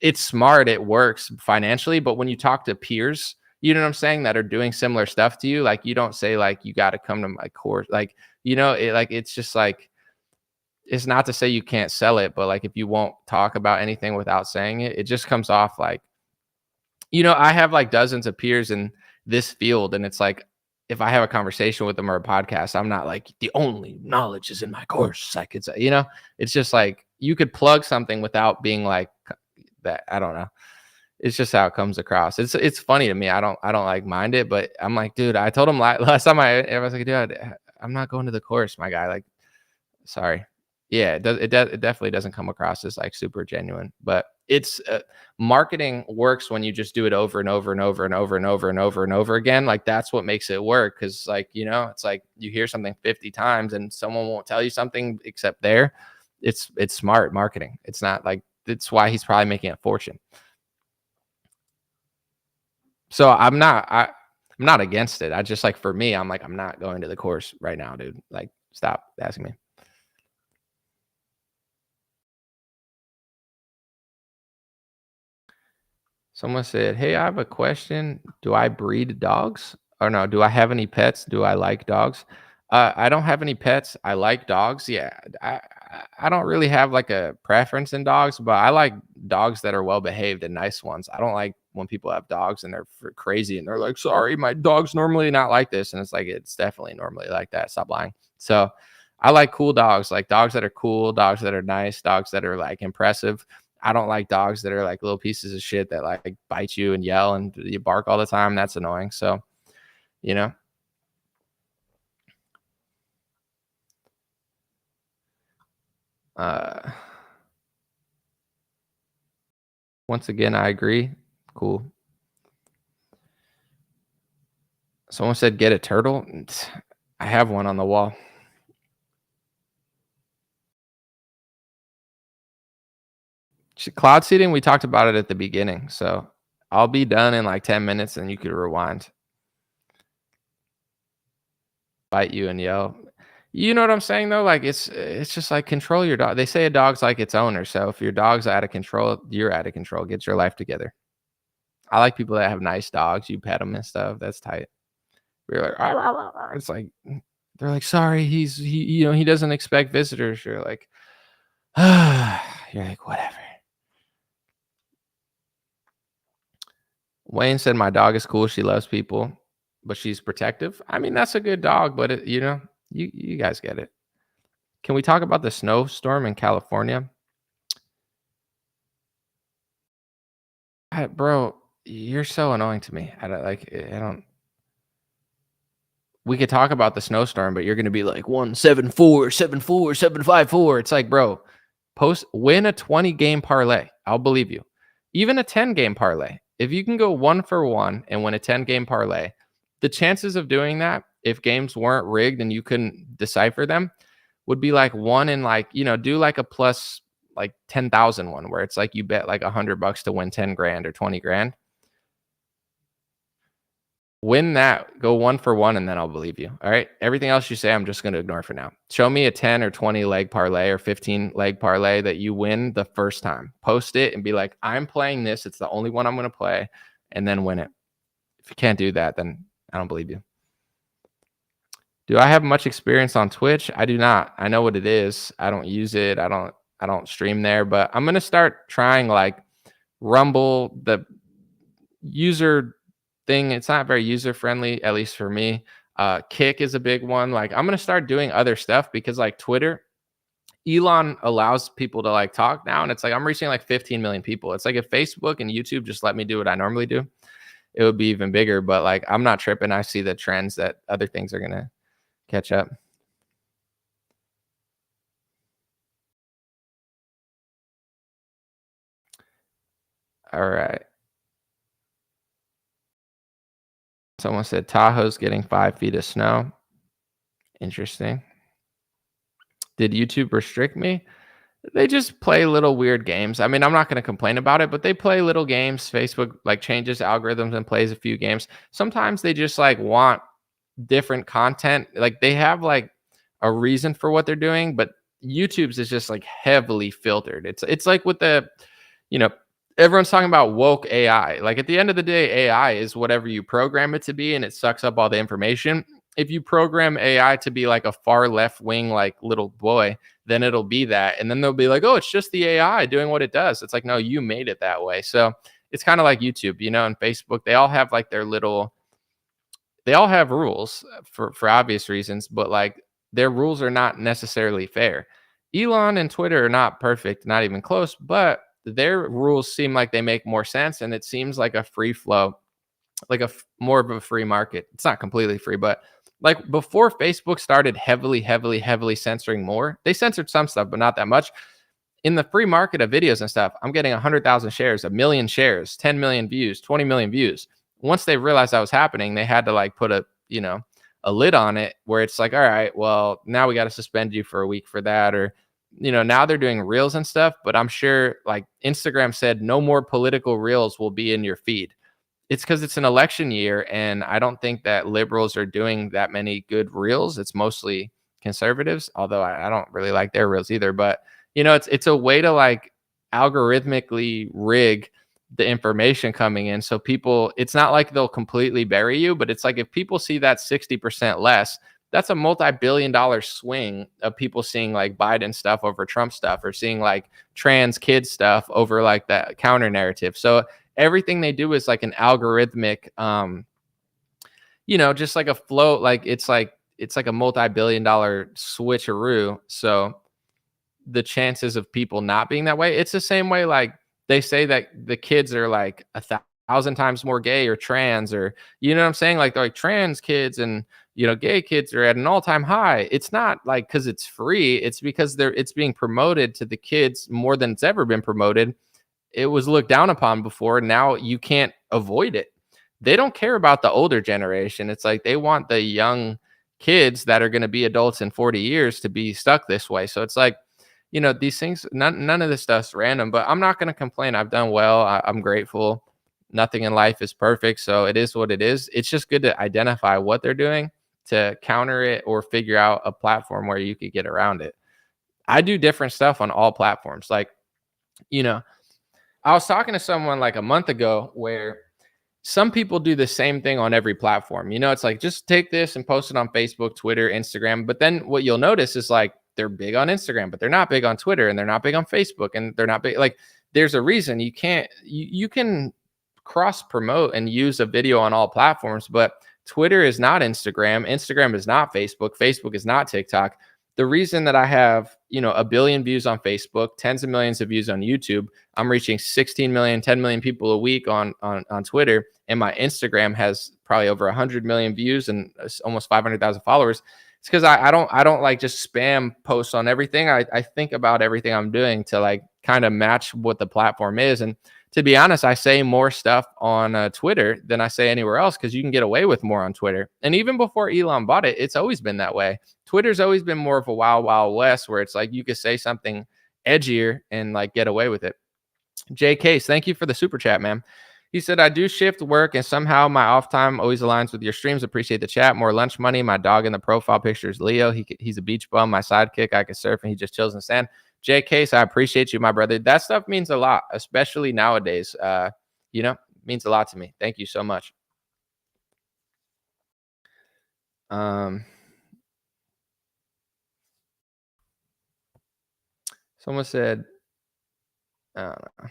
it's smart, it works financially, but when you talk to peers, you know what I'm saying, that are doing similar stuff to you, like you don't say like you got to come to my course, like it's just like, it's not to say you can't sell it, but like if you won't talk about anything without saying it, it just comes off like, I have like dozens of peers in this field, and it's like if I have a conversation with them or a podcast, I'm not like the only knowledge is in my course. Like it's just like you could plug something without being like that. I don't know. It's just how it comes across. It's funny to me. I don't like mind it, but I'm like, dude, I told him last time I was like, dude, I'm not going to the course, my guy. Like, sorry. Yeah, it definitely doesn't come across as like super genuine, but it's marketing works when you just do it over and over and over and over and over and over and over again. Like that's what makes it work. Cause like, it's like you hear something 50 times and someone won't tell you something except there. It's smart marketing. It's not like, it's why he's probably making a fortune. So I'm not against it. I just like, for me, I'm like, I'm not going to the course right now, dude. Like stop asking me. Someone said, "Hey, I have a question. Do I breed dogs? Or no, do I have any pets? Do I like dogs?" I don't have any pets. I like dogs. Yeah, I don't really have like a preference in dogs, but I like dogs that are well behaved and nice ones. I don't like when people have dogs and they're crazy and they're like, "Sorry, my dog's normally not like this," and it's like it's definitely normally like that. Stop lying. So, I like cool dogs, like dogs that are cool, dogs that are nice, dogs that are like impressive. I don't like dogs that are like little pieces of shit that like bite you and yell and you bark all the time. That's annoying. So, you know, uh, once again, I agree. Cool. Someone said get a turtle. I have one on the wall. Cloud seeding, we talked about it at the beginning. So I'll be done in like 10 minutes and you could rewind. Bite you and yell. You know what I'm saying though? Like it's just like control your dog. They say a dog's like its owner. So if your dog's out of control, you're out of control. Get your life together. I like people that have nice dogs. You pet them and stuff. That's tight. We're like, "Arr, arr, arr, arr." It's like they're like, sorry, he doesn't expect visitors. You're like, you're like, whatever. Wayne said my dog is cool. She loves people, but she's protective. I mean, that's a good dog, but you guys get it. Can we talk about the snowstorm in California? Bro, you're so annoying to me. I don't. We could talk about the snowstorm, but you're going to be like 174, 74, 754. It's like, bro, win a 20 game parlay. I'll believe you. Even a 10 game parlay. If you can go 1 for 1 and win a 10 game parlay, the chances of doing that, if games weren't rigged and you couldn't decipher them, would be like one in like, do like a plus like 10,000 one where it's like you bet like $100 to win 10 grand or 20 grand. Win that, go 1 for 1, and then I'll believe you. All right. Everything else you say, I'm just going to ignore for now. Show me a 10 or 20 leg parlay or 15 leg parlay that you win the first time. Post it and be like, I'm playing this. It's the only one I'm going to play, and then win it. If you can't do that, then I don't believe you. Do I have much experience on Twitch? I do not. I know what it is. I don't use it. I don't stream there, but I'm going to start trying like Rumble, the user thing. It's not very user friendly, at least for me. Kick is a big one. Like I'm gonna start doing other stuff because like Twitter, Elon allows people to like talk now, and it's like I'm reaching like 15 million people. It's like if Facebook and YouTube just let me do what I normally do, it would be even bigger. But like I'm not tripping. I see the trends that other things are gonna catch up. All right. Someone said Tahoe's getting 5 feet of snow. Interesting. Did YouTube restrict me? They just play little weird games. I mean, I'm not going to complain about it, but they play little games. Facebook like changes algorithms and plays a few games. Sometimes they just like want different content. Like they have like a reason for what they're doing, but YouTube's is just like heavily filtered. It's like with the, you know, everyone's talking about woke AI. Like at the end of the day, AI is whatever you program it to be, and it sucks up all the information. If you program AI to be like a far left wing like little boy, then it'll be that, and then they'll be like, oh, it's just the AI doing what it does. It's like, no, you made it that way. So it's kind of like YouTube, and Facebook. They all have like their little, they all have rules for obvious reasons, but like their rules are not necessarily fair. Elon and Twitter are not perfect, not even close, but their rules seem like they make more sense, and it seems like a free flow, like more of a free market. It's not completely free, but like before Facebook started heavily censoring more, they censored some stuff, but not that much. In the free market of videos and stuff, I'm getting 100,000 shares, a million shares, 10 million views, 20 million views. Once they realized that was happening, they had to like put a lid on it where it's like, all right, well, now we got to suspend you for a week for that. Or, now they're doing reels and stuff, but I'm sure like Instagram said no more political reels will be in your feed. It's because it's an election year, and I don't think that liberals are doing that many good reels. It's mostly conservatives, although I don't really like their reels either. But it's a way to like algorithmically rig the information coming in. So people, it's not like they'll completely bury you, but it's like if people see that 60% less, that's a multi-billion-dollar swing of people seeing like Biden stuff over Trump stuff, or seeing like trans kid stuff over like that counter narrative. So everything they do is like an algorithmic just like a flow, like it's like a multi-billion-dollar switcheroo. So the chances of people not being that way, it's the same way like they say that the kids are like 1,000 times more gay or trans, or you know what I'm saying, like they're like trans kids and gay kids are at an all-time high. It's not like because it's free, it's because it's being promoted to the kids more than it's ever been promoted. It was looked down upon before. Now you can't avoid it. They don't care about the older generation. It's like they want the young kids that are going to be adults in 40 years to be stuck this way. So it's like, these things, none of this stuff's random, but I'm not going to complain. I've done well. I'm grateful. Nothing in life is perfect. So it is what it is. It's just good to identify what they're doing to counter it or figure out a platform where you could get around it. I do different stuff on all platforms. Like, I was talking to someone like a month ago where some people do the same thing on every platform. It's like just take this and post it on Facebook, Twitter, Instagram. But then what you'll notice is like they're big on Instagram, but they're not big on Twitter, and they're not big on Facebook, and they're not big. Like there's a reason you can't, you can cross promote and use a video on all platforms, but Twitter is not Instagram. Instagram is not Facebook. Facebook is not TikTok. The reason that I have, a billion views on Facebook, tens of millions of views on YouTube, I'm reaching 16 million, 10 million people a week on Twitter, and my Instagram has probably over 100 million views and almost 500,000 followers. It's because I don't like just spam posts on everything. I think about everything I'm doing to like kind of match what the platform is. And to be honest, I say more stuff on Twitter than I say anywhere else because you can get away with more on Twitter. And even before Elon bought it, it's always been that way. Twitter's always been more of a wild, wild west where it's like you could say something edgier and like get away with it. Jay Case, thank you for the super chat, man. He said, I do shift work and somehow my off time always aligns with your streams. Appreciate the chat. More lunch money. My dog in the profile picture is Leo. He's a beach bum. My sidekick, I can surf and he just chills in the sand. Jay Case, I appreciate you, my brother. That stuff means a lot, especially nowadays. Means a lot to me. Thank you so much. Someone said, I don't know.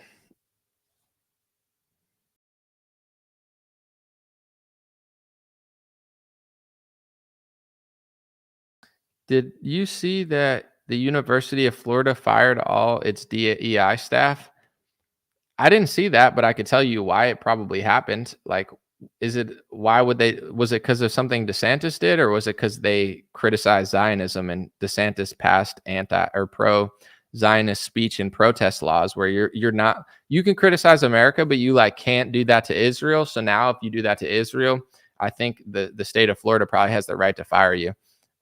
Did you see that the University of Florida fired all its DEI staff? I didn't see that, but I could tell you why it probably happened. Like, why would they, was it because of something DeSantis did, or was it because they criticized Zionism and DeSantis passed anti or pro Zionist speech and protest laws where you're not, you can criticize America, but you like can't do that to Israel. So now if you do that to Israel, I think the state of Florida probably has the right to fire you.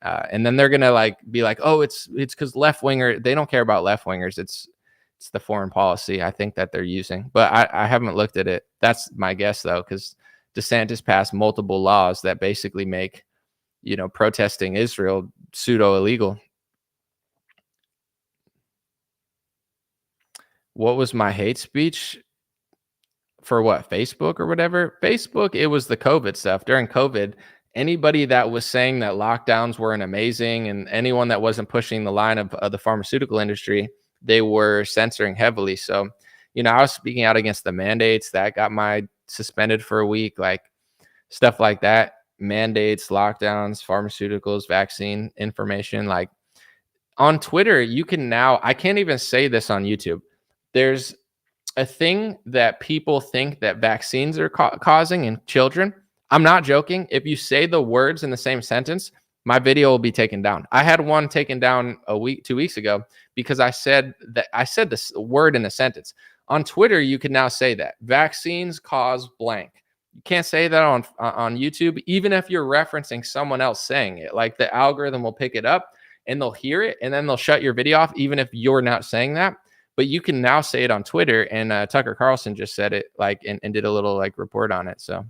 And then they're gonna like be like, oh, it's because left winger. They don't care about left wingers. It's the foreign policy I think that they're using, but I haven't looked at it. That's my guess though, because DeSantis passed multiple laws that basically make, protesting Israel pseudo illegal. What was my hate speech for? What, Facebook or whatever? Facebook, it was the COVID stuff. During COVID, anybody that was saying that lockdowns weren't amazing and anyone that wasn't pushing the line of the pharmaceutical industry, they were censoring heavily. So, I was speaking out against the mandates that got my suspended for a week, like stuff like that. Mandates, lockdowns, pharmaceuticals, vaccine information. Like on Twitter, you can now, I can't even say this on YouTube. There's a thing that people think that vaccines are causing in children. I'm not joking. If you say the words in the same sentence, my video will be taken down. I had one taken down 2 weeks ago because I said this word in a sentence. On Twitter, you can now say that vaccines cause blank. You can't say that on YouTube, even if you're referencing someone else saying it. Like the algorithm will pick it up and they'll hear it and then they'll shut your video off, even if you're not saying that. But you can now say it on Twitter, and Tucker Carlson just said it and did a little report on it. So.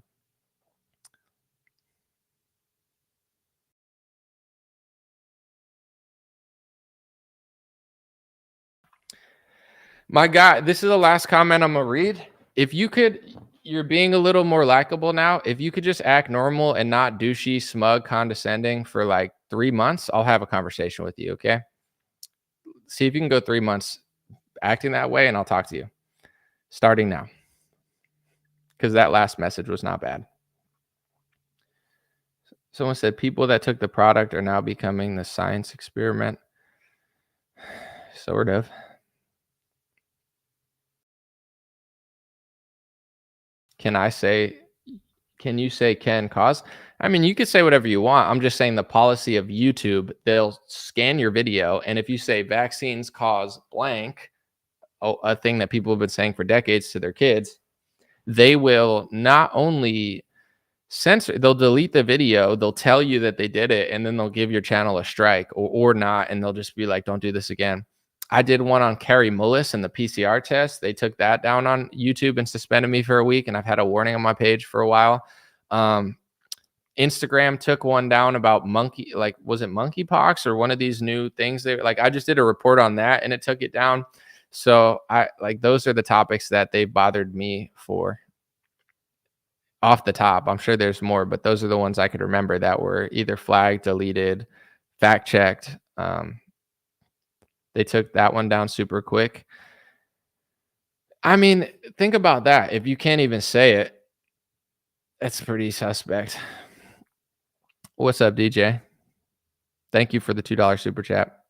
My guy, this is the last comment I'm gonna read. If you could, you're being a little more likable now. If you could just act normal and not douchey, smug, condescending for 3 months, I'll have a conversation with you, okay? See if you can go 3 months acting that way, and I'll talk to you. Starting now. Because that last message was not bad. Someone said people that took the product are now becoming the science experiment. Sort of. Can you say can cause? I mean, you could say whatever you want. I'm just saying the policy of YouTube, they'll scan your video. And if you say vaccines cause blank, a thing that people have been saying for decades to their kids, they will not only censor, they'll delete the video, they'll tell you that they did it, and then they'll give your channel a strike or not. And they'll just be like, don't do this again. I did one on Carrie Mullis and the PCR test. They took that down on YouTube and suspended me for a week. And I've had a warning on my page for a while. Instagram took one down about was it monkeypox or one of these new things? I just did a report on that and it took it down. So those are the topics that they've bothered me for off the top. I'm sure there's more, but those are the ones I could remember that were either flagged, deleted, fact checked. They took that one down super quick. I mean, think about that. If you can't even say it, that's pretty suspect. What's up, DJ? Thank you for the $2 super chat.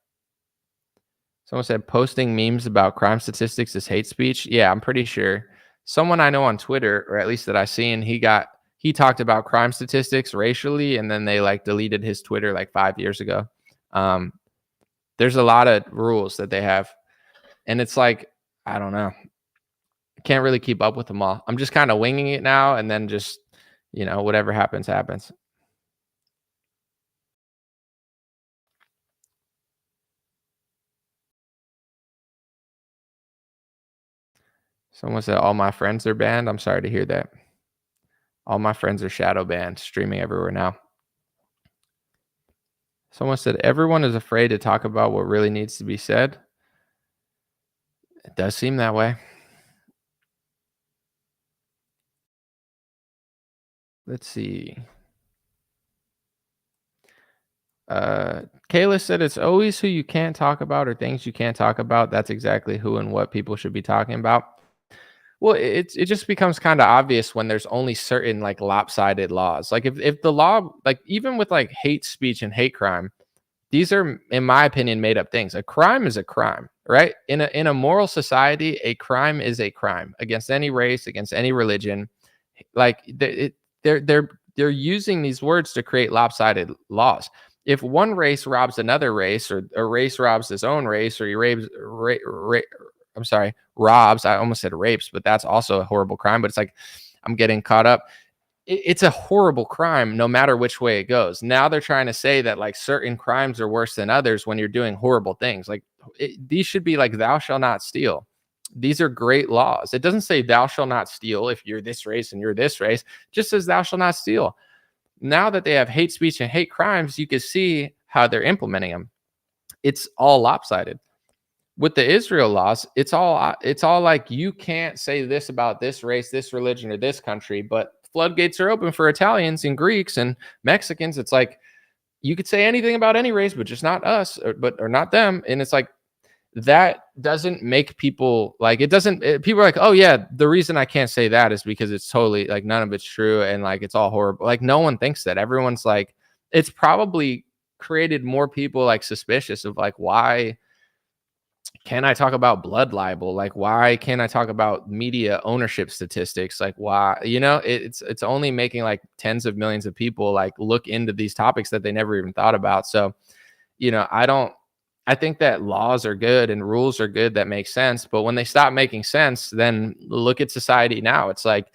Someone said posting memes about crime statistics is hate speech. Yeah, I'm pretty sure. Someone I know on Twitter, or at least that I've seen, he talked about crime statistics racially, and then they deleted his Twitter 5 years ago. There's a lot of rules that they have. And it's I don't know. I can't really keep up with them all. I'm just kind of winging it now. And then just, whatever happens, happens. Someone said all my friends are banned. I'm sorry to hear that. All my friends are shadow banned, streaming everywhere now. Someone said everyone is afraid to talk about what really needs to be said. It does seem that way. Let's see. Kayla said it's always who you can't talk about or things you can't talk about. That's exactly who and what people should be talking about. Well, it just becomes kind of obvious when there's only certain lopsided laws. If the law, even with hate speech and hate crime, these are, in my opinion, made up things. A crime is a crime, right? In a moral society, a crime is a crime against any race, against any religion. Like they're using these words to create lopsided laws. If one race robs another race, or a race robs his own race, or he robs. I almost said rapes, but that's also a horrible crime. But it's like I'm getting caught up. It's a horrible crime no matter which way it goes. Now they're trying to say that like certain crimes are worse than others when you're doing horrible things. Like these should be like thou shalt not steal. These are great laws. It doesn't say thou shalt not steal if you're this race and you're this race. It just says thou shalt not steal. Now that they have hate speech and hate crimes, you can see how they're implementing them. It's all lopsided. With the Israel laws, it's all like you can't say this about this race, this religion, or this country, but floodgates are open for Italians and Greeks and Mexicans. It's like you could say anything about any race, but just not us, or not them. And it's like that doesn't make people like it doesn't. People are like, oh yeah, the reason I can't say that is because it's totally like none of it's true and like it's all horrible. Like no one thinks that. Everyone's like, it's probably created more people like suspicious of like why can I talk about blood libel? Like, why can't I talk about media ownership statistics? Like, why, it's only making like tens of millions of people like look into these topics that they never even thought about. So, I think that laws are good and rules are good that make sense. But when they stop making sense, then look at society now. It's like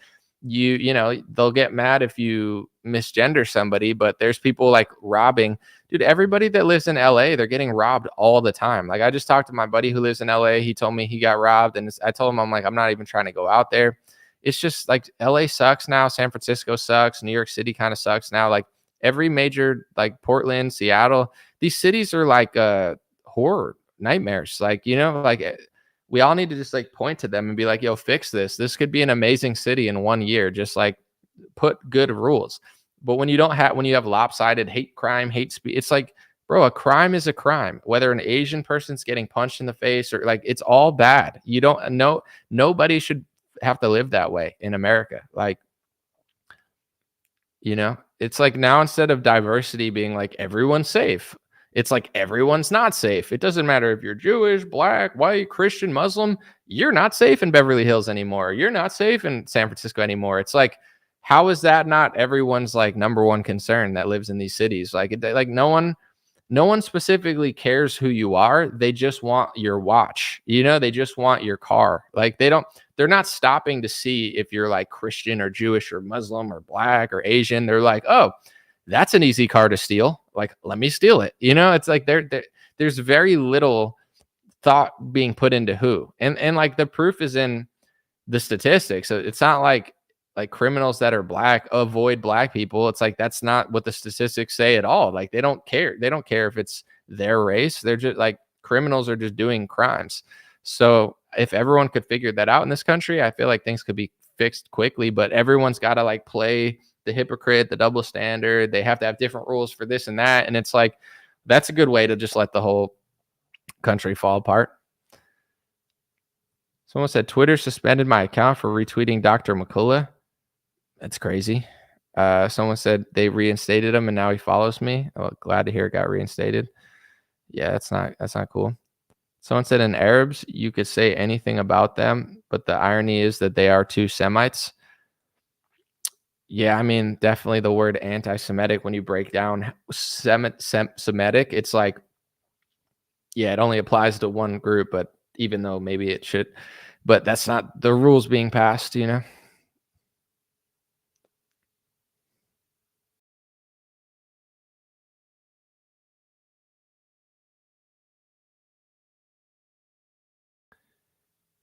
they'll get mad if you misgender somebody, but there's people like robbing. Dude, everybody that lives in LA, they're getting robbed all the time. Like I just talked to my buddy who lives in LA. He told me he got robbed, and I told him, I'm like, I'm not even trying to go out there. It's just like LA sucks now. San Francisco sucks. New York City kind of sucks now. Like every major, like Portland, Seattle, these cities are like horror nightmares. Like, we all need to just like point to them and be like, yo, fix this. This could be an amazing city in 1 year. Just like put good rules. But when you have lopsided hate crime, hate speech, it's like, bro, a crime is a crime. Whether an Asian person's getting punched in the face or like, it's all bad. You don't know. Nobody should have to live that way in America. Like, it's like now instead of diversity being like everyone's safe, it's like everyone's not safe. It doesn't matter if you're Jewish, black, white, Christian, Muslim. You're not safe in Beverly Hills anymore. You're not safe in San Francisco anymore. It's like, how is that not everyone's like number one concern that lives in these cities? Like no one specifically cares who you are. They just want your watch. They just want your car. Like they're not stopping to see if you're like Christian or Jewish or Muslim or black or Asian. They're like, oh, that's an easy car to steal. Like, let me steal it. It's like there's very little thought being put into who. And like the proof is in the statistics. So it's not like criminals that are black avoid black people. It's like that's not what the statistics say at all. Like they don't care. They don't care if it's their race. They're just like criminals are just doing crimes. So if everyone could figure that out in this country, I feel like things could be fixed quickly. But everyone's got to like play the hypocrite, the double standard. They have to have different rules for this and that. And it's like, that's a good way to just let the whole country fall apart. Someone said Twitter suspended my account for retweeting Dr. McCullough. That's crazy. Someone said they reinstated him and now he follows me. Oh, glad to hear it got reinstated. Yeah, that's not cool. Someone said in Arabs, you could say anything about them, but the irony is that they are two Semites. Yeah, I mean, definitely the word anti-Semitic, when you break down Semitic, it's like, yeah, it only applies to one group, but even though maybe it should, but that's not the rules being passed,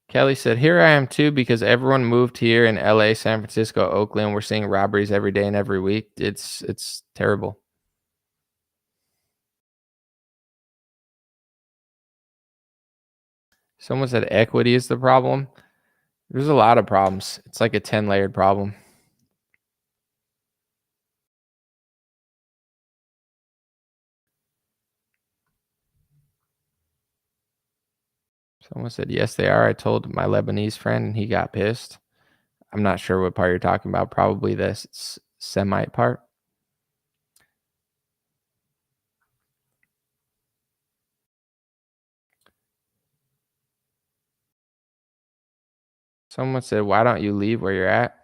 Kelly said, here I am too, because everyone moved here in LA, San Francisco, Oakland. We're seeing robberies every day and every week. It's terrible. Someone said equity is the problem. There's a lot of problems. It's like a 10-layered problem. Someone said, yes, they are. I told my Lebanese friend and he got pissed. I'm not sure what part you're talking about. Probably the Semite part. Someone said, "Why don't you leave where you're at?"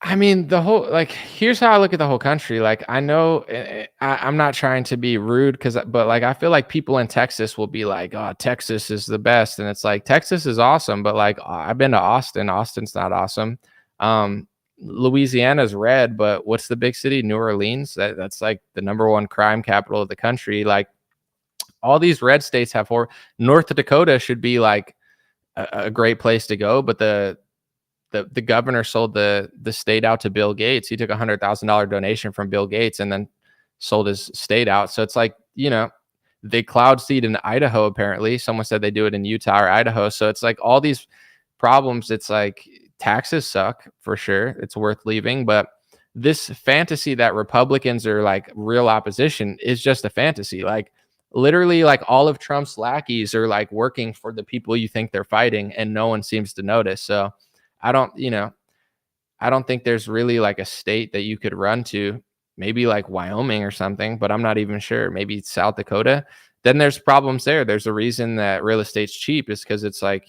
I mean, the whole like, here's how I look at the whole country. Like, I know I'm not trying to be rude but like, I feel like people in Texas will be like, "Oh, Texas is the best," and it's like Texas is awesome, but like, I've been to Austin. Austin's not awesome. Um, Louisiana's red, but what's the big city? New Orleans. That's like the number one crime capital of the country. Like, all these red states have North Dakota should be like a great place to go, but the governor sold the state out to Bill Gates. He took $100,000 donation from Bill Gates and then sold his state out. So it's like, they cloud seed in Idaho. Apparently, someone said they do it in Utah or Idaho. So it's like all these problems. It's like taxes suck for sure. It's worth leaving, but this fantasy that Republicans are like real opposition is just a fantasy. Like, literally, like, all of Trump's lackeys are like working for the people you think they're fighting, and no one seems to notice. So I don't, I don't think there's really like a state that you could run to, maybe like Wyoming or something, but I'm not even sure. Maybe South Dakota. Then there's problems there. There's a reason that real estate's cheap is because it's like,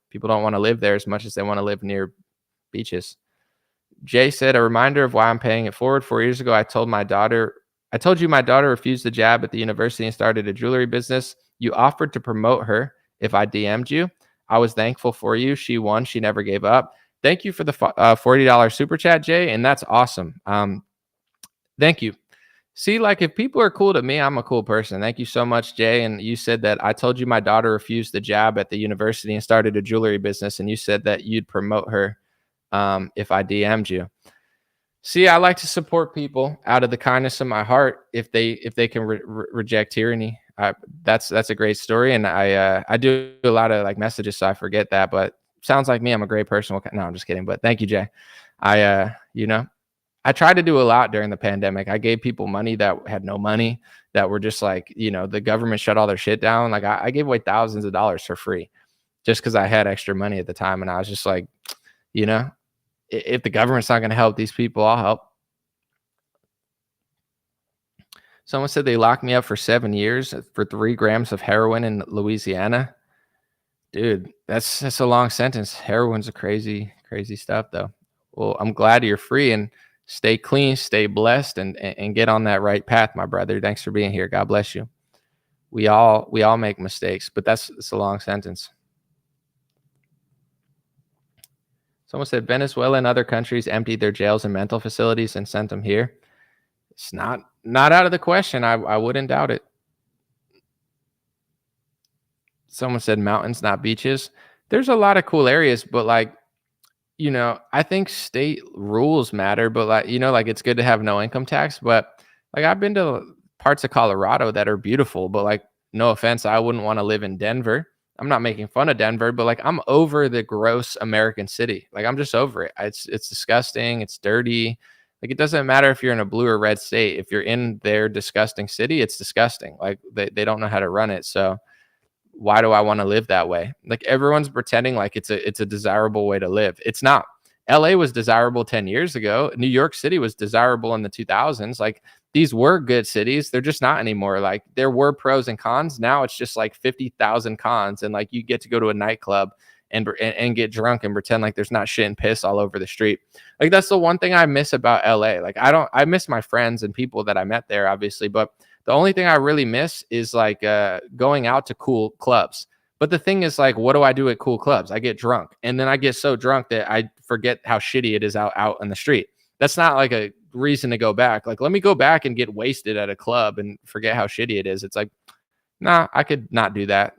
people don't want to live there as much as they want to live near beaches. Jay said, a reminder of why I'm paying it forward. 4 years ago, I told you my daughter refused the job at the university and started a jewelry business. You offered to promote her if I DM'd you. I was thankful for you. She won. She never gave up. Thank you for the $40 super chat, Jay. And that's awesome. Thank you. See, like, if people are cool to me, I'm a cool person. Thank you so much, Jay. And you said that I told you my daughter refused the job at the university and started a jewelry business. And you said that you'd promote her if I DM'd you. See, I like to support people out of the kindness of my heart. If they can reject tyranny, that's a great story. And I do a lot of like messages, so I forget that. But sounds like me. I'm a great person. No, I'm just kidding. But thank you, Jay. I tried to do a lot during the pandemic. I gave people money that had no money, that were just like, the government shut all their shit down. Like, I gave away thousands of dollars for free just because I had extra money at the time. And I was just like, if the government's not going to help these people, I'll help. Someone said they locked me up for 7 years for 3 grams of heroin in Louisiana. Dude, that's a long sentence. Heroin's a crazy, crazy stuff, though. Well, I'm glad you're free, and stay clean, stay blessed, and get on that right path, my brother. Thanks for being here. God bless you. We all make mistakes, but it's a long sentence. Someone said Venezuela and other countries emptied their jails and mental facilities and sent them here. It's not out of the question. I wouldn't doubt it. Someone said mountains, not beaches. There's a lot of cool areas, but like, I think state rules matter, but like, like, it's good to have no income tax. But like, I've been to parts of Colorado that are beautiful, but like, no offense, I wouldn't want to live in Denver. I'm not making fun of Denver, but like, I'm over the gross American city. Like, I'm just over it. It's disgusting. It's dirty. Like, it doesn't matter if you're in a blue or red state. If you're in their disgusting city, it's disgusting. Like, they don't know how to run it. So why do I want to live that way? Like, everyone's pretending like it's a desirable way to live. It's not. LA was desirable 10 years ago. New York City was desirable in the 2000s. Like, these were good cities. They're just not anymore. Like, there were pros and cons. Now it's just like 50,000 cons. And like, you get to go to a nightclub and get drunk and pretend like there's not shit and piss all over the street. Like, that's the one thing I miss about LA. Like, I miss my friends and people that I met there, obviously, but the only thing I really miss is like going out to cool clubs. But the thing is, like, what do I do at cool clubs? I get drunk, and then I get so drunk that I forget how shitty it is out in the street. That's not like a reason to go back. Like, let me go back and get wasted at a club and forget how shitty it is. It's like, nah, I could not do that,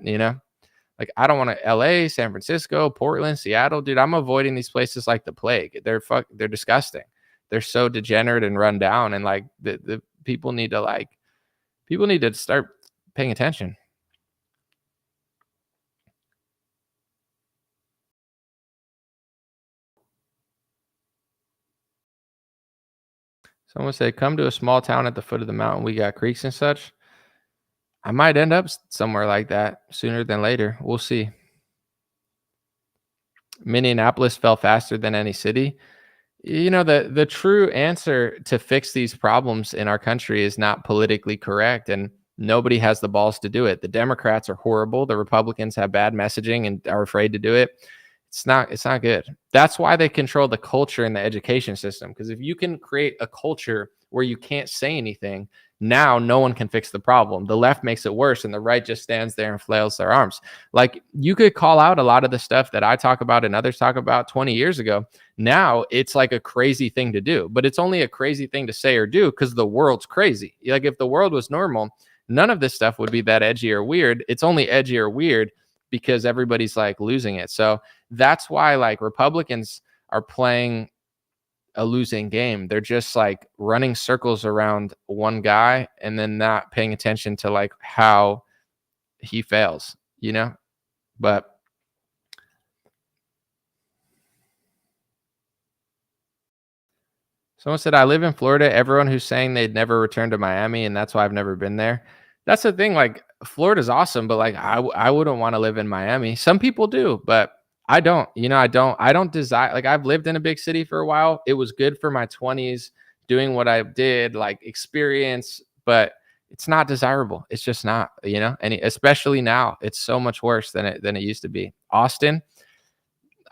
Like, I don't want to. LA, San Francisco, Portland, Seattle, dude, I'm avoiding these places like the plague. They're disgusting. They're so degenerate and run down, and like the people need to start paying attention. Someone said, come to a small town at the foot of the mountain. We got creeks and such. I might end up somewhere like that sooner than later. We'll see. Minneapolis fell faster than any city. The true answer to fix these problems in our country is not politically correct, and nobody has the balls to do it. The Democrats are horrible. The Republicans have bad messaging and are afraid to do it. It's not good. That's why they control the culture in the education system. Because if you can create a culture where you can't say anything, now no one can fix the problem. The left makes it worse, and the right just stands there and flails their arms. Like, you could call out a lot of the stuff that I talk about and others talk about 20 years ago. Now it's like a crazy thing to do, but it's only a crazy thing to say or do because the world's crazy. Like, if the world was normal, none of this stuff would be that edgy or weird. It's only edgy or weird because everybody's like losing it. So that's why like Republicans are playing a losing game. They're just like running circles around one guy and then not paying attention to like how he fails, you know? But someone said, I live in Florida. Everyone who's saying they'd never return to Miami, and that's why I've never been there. That's the thing. Like, Florida's awesome, but like, I wouldn't want to live in Miami. Some people do, but I don't. I don't desire. Like, I've lived in a big city for a while. It was good for my 20s, doing what I did, like experience, but it's not desirable. It's just not. And especially now, it's so much worse than it used to be. Austin.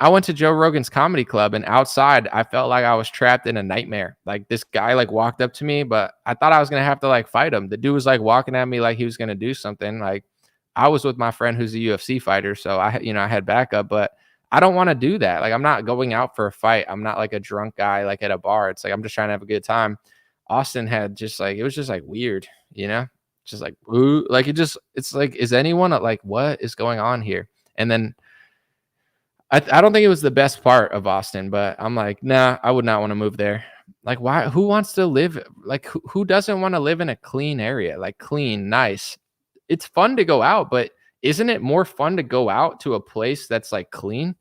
I went to Joe Rogan's comedy club, and outside I felt like I was trapped in a nightmare. Like, this guy like walked up to me, but I thought I was going to have to like fight him. The dude was like walking at me like he was going to do something. Like, I was with my friend who's a UFC fighter, so I had backup, but I don't want to do that. Like, I'm not going out for a fight. I'm not like a drunk guy like at a bar. It's like I'm just trying to have a good time. Austin had just like, it was just like weird, just like, ooh, like it's like, is anyone like, what is going on here? And then I don't think it was the best part of Austin, but I'm like, nah, I would not want to move there. Like, why? Who wants to live? Like, who doesn't want to live in a clean area? Like, clean, nice. It's fun to go out, but isn't it more fun to go out to a place that's like clean?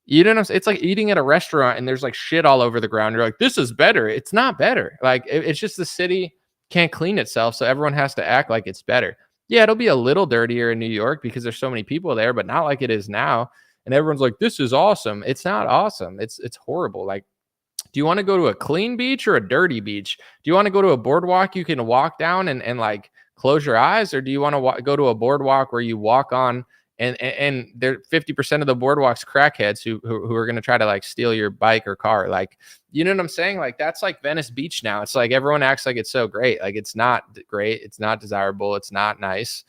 You know what I'm saying? It's like eating at a restaurant and there's like shit all over the ground. You're like, this is better. It's not better. Like, it's just the city can't clean itself, so everyone has to act like it's better. Yeah, it'll be a little dirtier in New York because there's so many people there, but not like it is now. And everyone's like, this is awesome. It's not awesome. It's horrible. Like, do you want to go to a clean beach or a dirty beach? Do you want to go to a boardwalk you can walk down and like close your eyes? Or do you want to go to a boardwalk where you walk on and there 50% of the boardwalks crackheads who are going to try to like steal your bike or car? Like, you know what I'm saying? Like, that's like Venice Beach now. It's like everyone acts like it's so great. Like, it's not great. It's not desirable. It's not nice.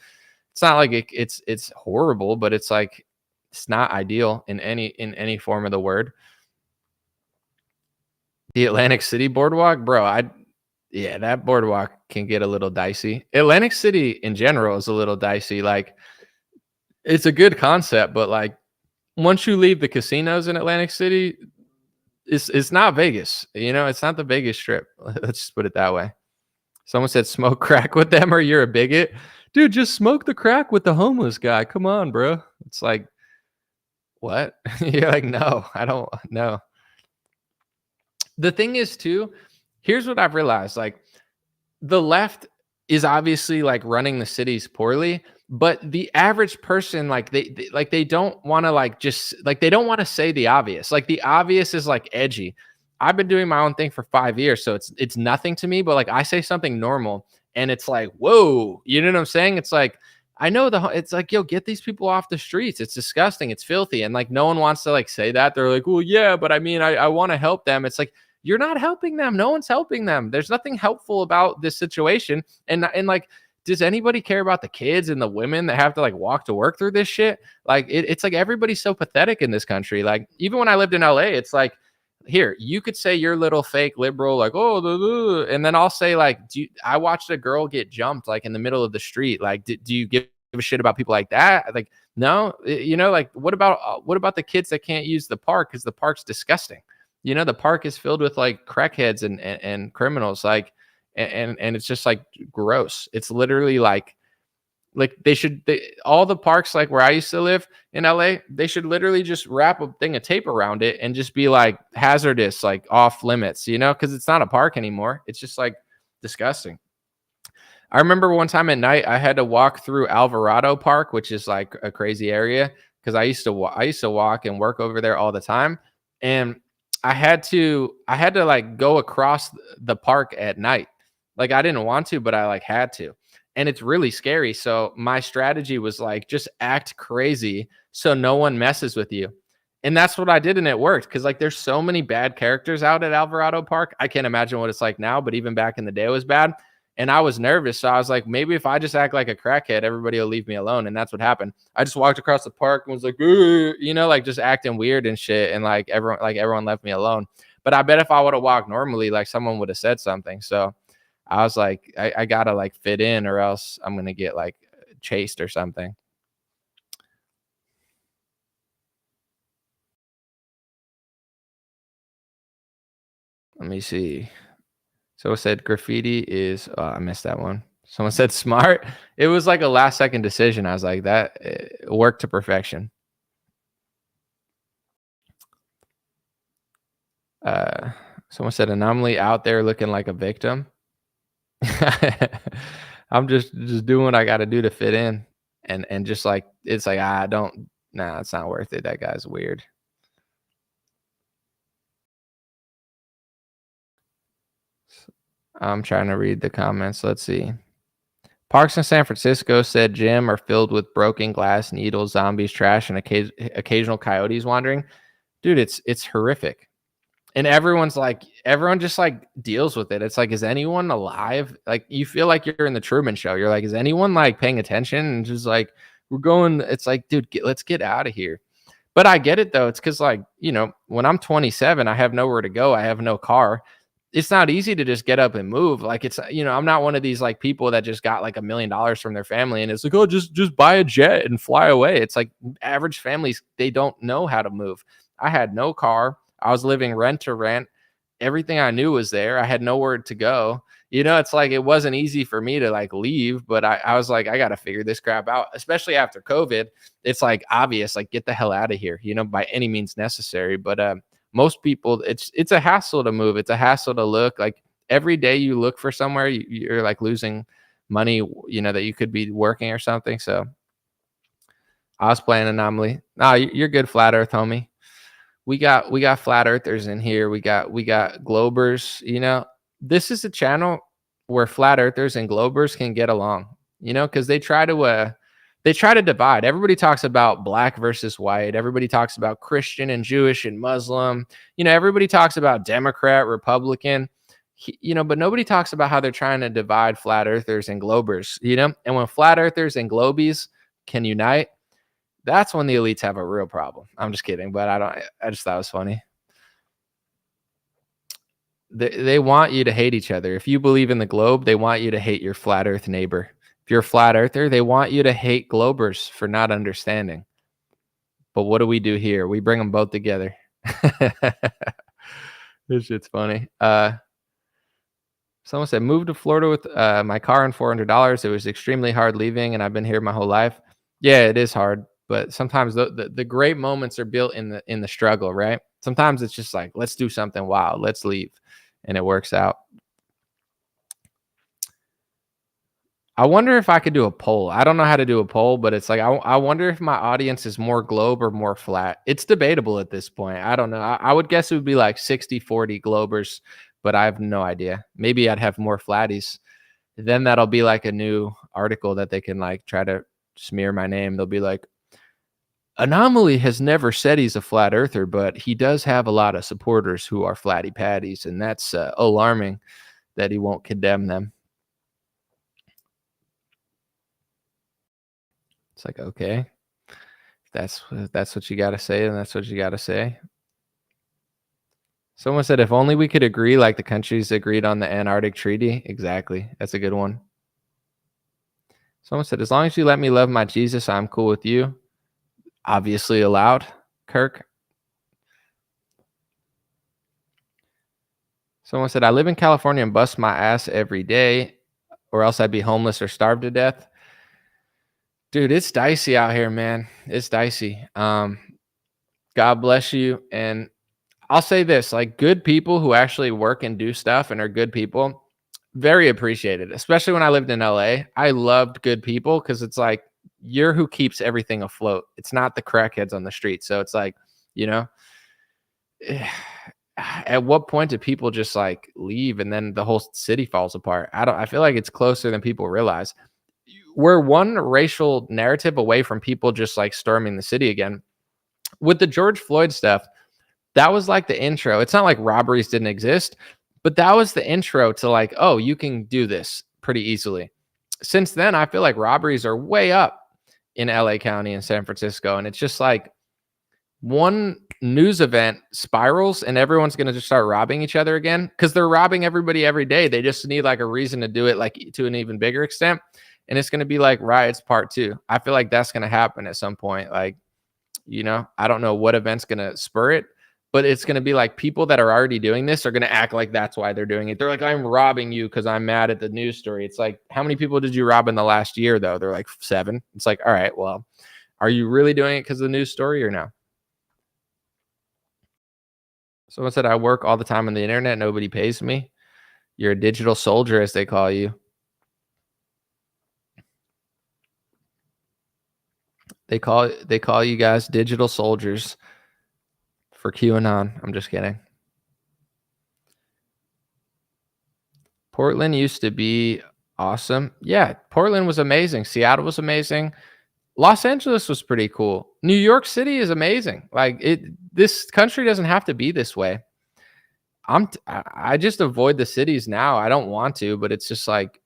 It's not like it's horrible, but it's like, it's not ideal in any form of the word. The Atlantic City boardwalk, bro, that boardwalk can get a little dicey. Atlantic City in general is a little dicey. Like, it's a good concept, but like, once you leave the casinos in Atlantic City, it's not Vegas. It's not the Vegas Strip. Let's just put it that way. Someone said smoke crack with them or you're a bigot. Dude, just smoke the crack with the homeless guy. Come on, bro. It's like, what? You're like, no, I don't know. The thing is too, here's what I've realized. Like, the left is obviously like running the cities poorly, but the average person, like they don't want to like, just like, they don't want to say the obvious. Like, the obvious is like edgy. I've been doing my own thing for 5 years, so it's nothing to me, but like, I say something normal and it's like, whoa, you know what I'm saying? It's like, I know it's like, yo, get these people off the streets. It's disgusting. It's filthy. And like, no one wants to like say that. They're like, well, yeah, but I mean, I want to help them. It's like, you're not helping them. No one's helping them. There's nothing helpful about this situation. And like, does anybody care about the kids and the women that have to like walk to work through this shit? Like, it's like, everybody's so pathetic in this country. Like, even when I lived in LA, it's like, here, you could say your little fake liberal, like, oh, and then I'll say, like, I watched a girl get jumped like in the middle of the street. Like, do you give a shit about people like that? Like, no, like, what about the kids that can't use the park because the park's disgusting? The park is filled with like crackheads and criminals, like, and it's just like gross. It's literally like all the parks, like where I used to live in LA, they should literally just wrap a thing of tape around it and just be like hazardous, like off limits, because it's not a park anymore. It's just like disgusting. I remember one time at night, I had to walk through Alvarado Park, which is like a crazy area because I used to walk and work over there all the time. And I had to like go across the park at night. Like, I didn't want to, but I like had to. And it's really scary. So my strategy was like, just act crazy so no one messes with you. And that's what I did, and it worked because like there's so many bad characters out at Alvarado Park. I can't imagine what it's like now, but even back in the day, it was bad. And I was nervous, so I was like, maybe if I just act like a crackhead, everybody will leave me alone. And that's what happened. I just walked across the park and was like, like just acting weird and shit, and like everyone left me alone. But I bet if I would have walked normally, like someone would have said something. So I was like, I gotta like fit in, or else I'm gonna get like chased or something. Let me see. So it said graffiti is, I missed that one. Someone said smart. It was like a last second decision. I was like, that worked to perfection. Someone said anomaly out there looking like a victim. I'm just doing what I got to do to fit in, and just like it's like it's not worth it. That guy's weird. I'm trying to read the comments. Let's see. Parks in San Francisco said gym are filled with broken glass, needles, zombies, trash, and occasional coyotes wandering. Dude, it's horrific. And everyone just like deals with it. It's like, is anyone alive? Like you feel like you're in the Truman Show. You're like, is anyone like paying attention? And just like we're going. It's like, dude, let's get out of here. But I get it though. It's because like when I'm 27, I have nowhere to go. I have no car. It's not easy to just get up and move. Like it's I'm not one of these like people that just got like $1 million from their family and it's like, oh, just buy a jet and fly away. It's like average families, they don't know how to move. I had no car. I was living rent to rent. Everything I knew was there. I had nowhere to go. It's like it wasn't easy for me to like leave, but I was like, I got to figure this crap out, especially after COVID. It's like obvious, like get the hell out of here, by any means necessary. But most people, it's a hassle to move. It's a hassle to look. Like every day you look for somewhere, you're like losing money, that you could be working or something. So I was playing anomaly. Nah, you're good, flat earth homie. We got flat earthers in here. We got globers. This is a channel where flat earthers and globers can get along, because they try to divide. Everybody talks about black versus white. Everybody talks about Christian and Jewish and Muslim. Everybody talks about Democrat, Republican, but nobody talks about how they're trying to divide flat earthers and globers, and when flat earthers and globies can unite, that's when the elites have a real problem. I'm just kidding, but I just thought it was funny. They want you to hate each other. If you believe in the globe, they want you to hate your flat earth neighbor. If you're a flat earther, they want you to hate globers for not understanding. But what do we do here? We bring them both together. This shit's funny. Someone said, moved to Florida with my car and $400. It was extremely hard leaving, and I've been here my whole life. Yeah, it is hard. But sometimes the great moments are built in the struggle, right? Sometimes it's just like, let's do something wild. Let's leave. And it works out. I wonder if I could do a poll. I don't know how to do a poll, but it's like, I wonder if my audience is more globe or more flat. It's debatable at this point. I don't know. I would guess it would be like 60-40 globers, but I have no idea. Maybe I'd have more flatties. Then that'll be like a new article that they can like try to smear my name. They'll be like, Anomaly has never said he's a flat earther, but he does have a lot of supporters who are flatty patties, and that's alarming that he won't condemn them. It's like, okay, that's what you got to say, and that's what you got to say. Someone said, if only we could agree like the countries agreed on the Antarctic Treaty. Exactly. That's a good one. Someone said, as long as you let me love my Jesus, I'm cool with you. Obviously allowed, Kirk. Someone said, I live in California and bust my ass every day, or else I'd be homeless or starve to death. Dude, it's dicey out here, man. It's dicey. God bless you. And I'll say this, like good people who actually work and do stuff and are good people, very appreciated, especially when I lived in LA. I loved good people because it's like, you're who keeps everything afloat. It's not the crackheads on the street. So it's like, at what point do people just like leave and then the whole city falls apart? I feel like it's closer than people realize. We're one racial narrative away from people just like storming the city again. with the George Floyd stuff, that was like the intro. It's not like robberies didn't exist, but that was the intro to like, oh, you can do this pretty easily. Since then, I feel like robberies are way up in LA County and San Francisco. And it's just like one news event spirals and everyone's going to just start robbing each other again because they're robbing everybody every day. They just need like a reason to do it, like to an even bigger extent. And it's going to be like riots part 2. I feel like that's going to happen at some point. Like, I don't know what event's going to spur it, but it's going to be like people that are already doing this are going to act like that's why they're doing it. They're like, I'm robbing you because I'm mad at the news story. It's like, how many people did you rob in the last year, though? They're like 7. It's like, all right, well, are you really doing it because of the news story or no? Someone said, I work all the time on the internet. Nobody pays me. You're a digital soldier, as they call you. They call you guys digital soldiers for QAnon. I'm just kidding. Portland used to be awesome. Yeah, Portland was amazing. Seattle was amazing. Los Angeles was pretty cool. New York City is amazing. Like this country doesn't have to be this way. I just avoid the cities now. I don't want to, but it's just like,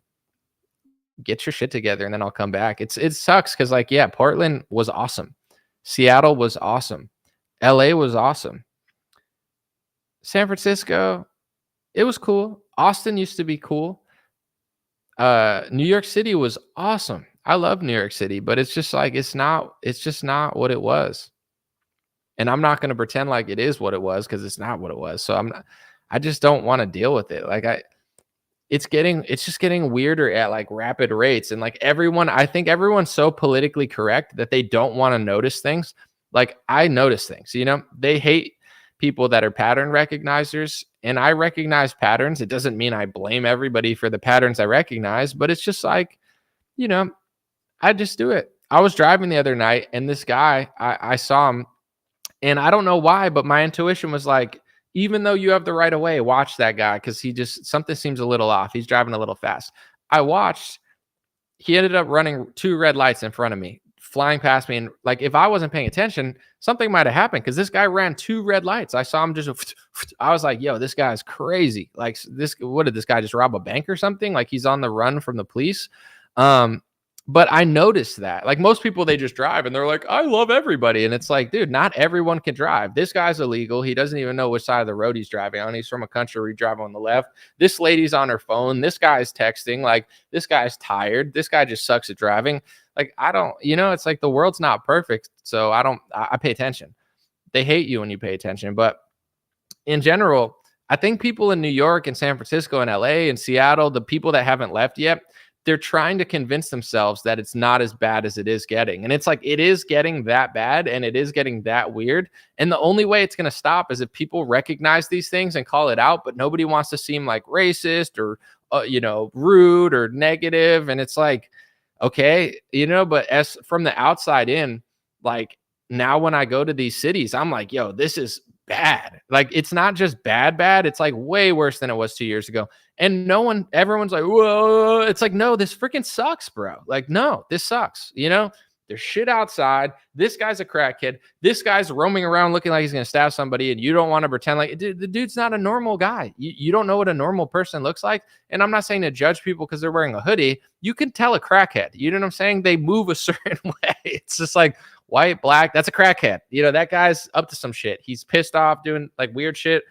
get your shit together and then I'll come back. It sucks because like, yeah, Portland was awesome. Seattle was awesome. LA was awesome. San Francisco, it was cool. Austin used to be cool. New York City was awesome. I love New York City, but it's just like, it's just not what it was. And I'm not going to pretend like it is what it was because it's not what it was. So I just don't want to deal with it. Like it's just getting weirder at like rapid rates. And like I think everyone's so politically correct that they don't want to notice things. Like I notice things, they hate people that are pattern recognizers, and I recognize patterns. It doesn't mean I blame everybody for the patterns I recognize, but it's just like, I just do it. I was driving the other night and this guy, I saw him, and I don't know why, but my intuition was like, even though you have the right of way, watch that guy because something seems a little off. He's driving a little fast. I watched. He ended up running 2 red lights in front of me, flying past me. And like, if I wasn't paying attention, something might have happened because this guy ran 2 red lights. I saw him just, I was like, yo, this guy's crazy. Like what did this guy just rob a bank or something? Like he's on the run from the police. But I noticed that like most people, they just drive and they're like, I love everybody. And it's like, dude, not everyone can drive. This guy's illegal. He doesn't even know which side of the road he's driving on. He's from a country where you drive on the left. This lady's on her phone. This guy's texting. Like this guy's tired. This guy just sucks at driving. Like, I don't, it's like the world's not perfect. So I pay attention. They hate you when you pay attention. But in general, I think people in New York and San Francisco and LA and Seattle, the people that haven't left yet, they're trying to convince themselves that it's not as bad as it is getting. And it's like, it is getting that bad and it is getting that weird. And the only way it's going to stop is if people recognize these things and call it out, but nobody wants to seem like racist or, rude or negative. And it's like, okay, but as from the outside in, like now when I go to these cities, I'm like, yo, this is bad. Like, it's not just bad. It's like way worse than it was 2 years ago. And everyone's like, whoa. It's like, no, this freaking sucks, bro. Like, no, this sucks. There's shit outside. This guy's a crackhead. This guy's roaming around looking like he's going to stab somebody. And you don't want to pretend like the dude's not a normal guy. You don't know what a normal person looks like. And I'm not saying to judge people because they're wearing a hoodie. You can tell a crackhead. You know what I'm saying? They move a certain way. It's just like white, black. That's a crackhead. That guy's up to some shit. He's pissed off doing like weird shit.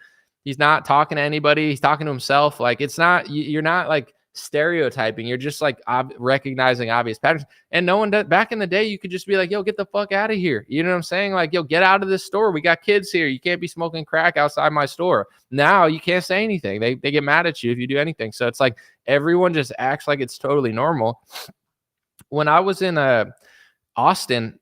He's not talking to anybody. He's talking to himself. Like, it's not, you're not like stereotyping. You're just like recognizing obvious patterns. And no one does. Back in the day, you could just be like, yo, get the fuck out of here. You know what I'm saying? Like, yo, get out of this store. We got kids here. You can't be smoking crack outside my store. Now you can't say anything. They get mad at you if you do anything. So it's like everyone just acts like it's totally normal. When I was in Austin,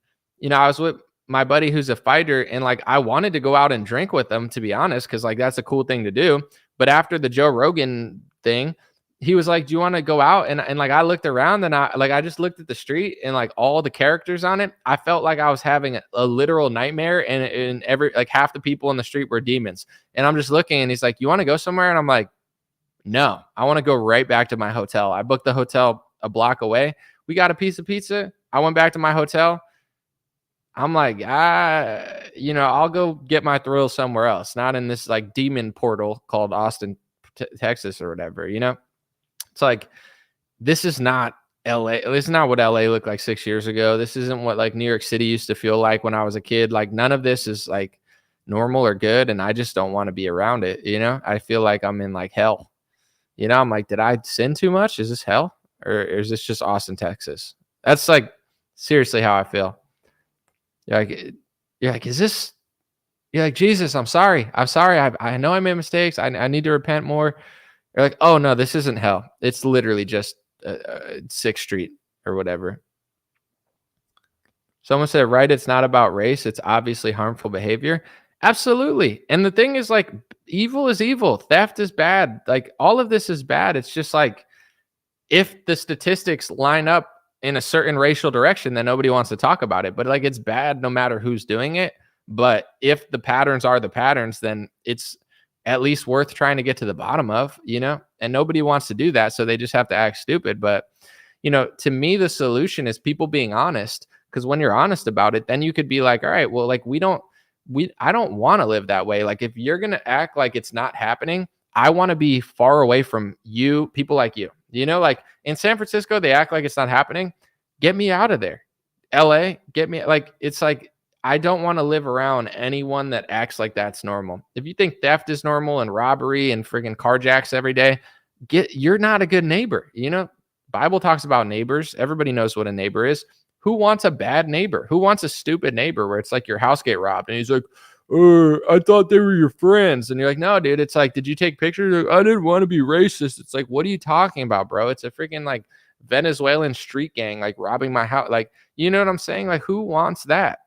I was with my buddy who's a fighter, and like I wanted to go out and drink with him, to be honest, because like that's a cool thing to do. But after the Joe Rogan thing, he was like, do you want to go out? And like I looked around and I just looked at the street and like all the characters on it. I felt like I was having a literal nightmare, and every like half the people in the street were demons. And I'm just looking, and he's like, you want to go somewhere? And I'm like, no, I want to go right back to my hotel. I booked the hotel a block away. We got a piece of pizza. I went back to my hotel. I'm like, I'll go get my thrill somewhere else, not in this like demon portal called Austin, Texas or whatever, It's like, this is not LA. This is not what LA looked like 6 years ago. This isn't what like New York City used to feel like when I was a kid. Like none of this is like normal or good. And I just don't want to be around it. I feel like I'm in like hell. I'm like, did I sin too much? Is this hell? Or is this just Austin, Texas? That's like seriously how I feel. You're like, is this, you're like, Jesus, I'm sorry. I'm sorry. I know I made mistakes. I need to repent more. You're like, oh no, this isn't hell. It's literally just 6th Street or whatever. Someone said, right, it's not about race. It's obviously harmful behavior. Absolutely. And the thing is like, evil is evil. Theft is bad. Like all of this is bad. It's just like, if the statistics line up in a certain racial direction, then nobody wants to talk about it. But like, it's bad no matter who's doing it. But if the patterns are the patterns, then it's at least worth trying to get to the bottom of, and nobody wants to do that. So they just have to act stupid. But, to me, the solution is people being honest, because when you're honest about it, then you could be like, all right, well, like I don't want to live that way. Like if you're going to act like it's not happening, I want to be far away from you, people like you. Like in San Francisco, they act like it's not happening. Get me out of there. LA, get me, like, it's like, I don't want to live around anyone that acts like that's normal. If you think theft is normal and robbery and friggin' carjacks every day, you're not a good neighbor. Bible talks about neighbors. Everybody knows what a neighbor is. Who wants a bad neighbor? Who wants a stupid neighbor where it's like your house get robbed and he's like, I thought they were your friends. And you're like, no, dude, it's like, did you take pictures? Like, I didn't want to be racist. It's like, what are you talking about, bro? It's a freaking like Venezuelan street gang, like robbing my house. Like, you know what I'm saying? Like, who wants that?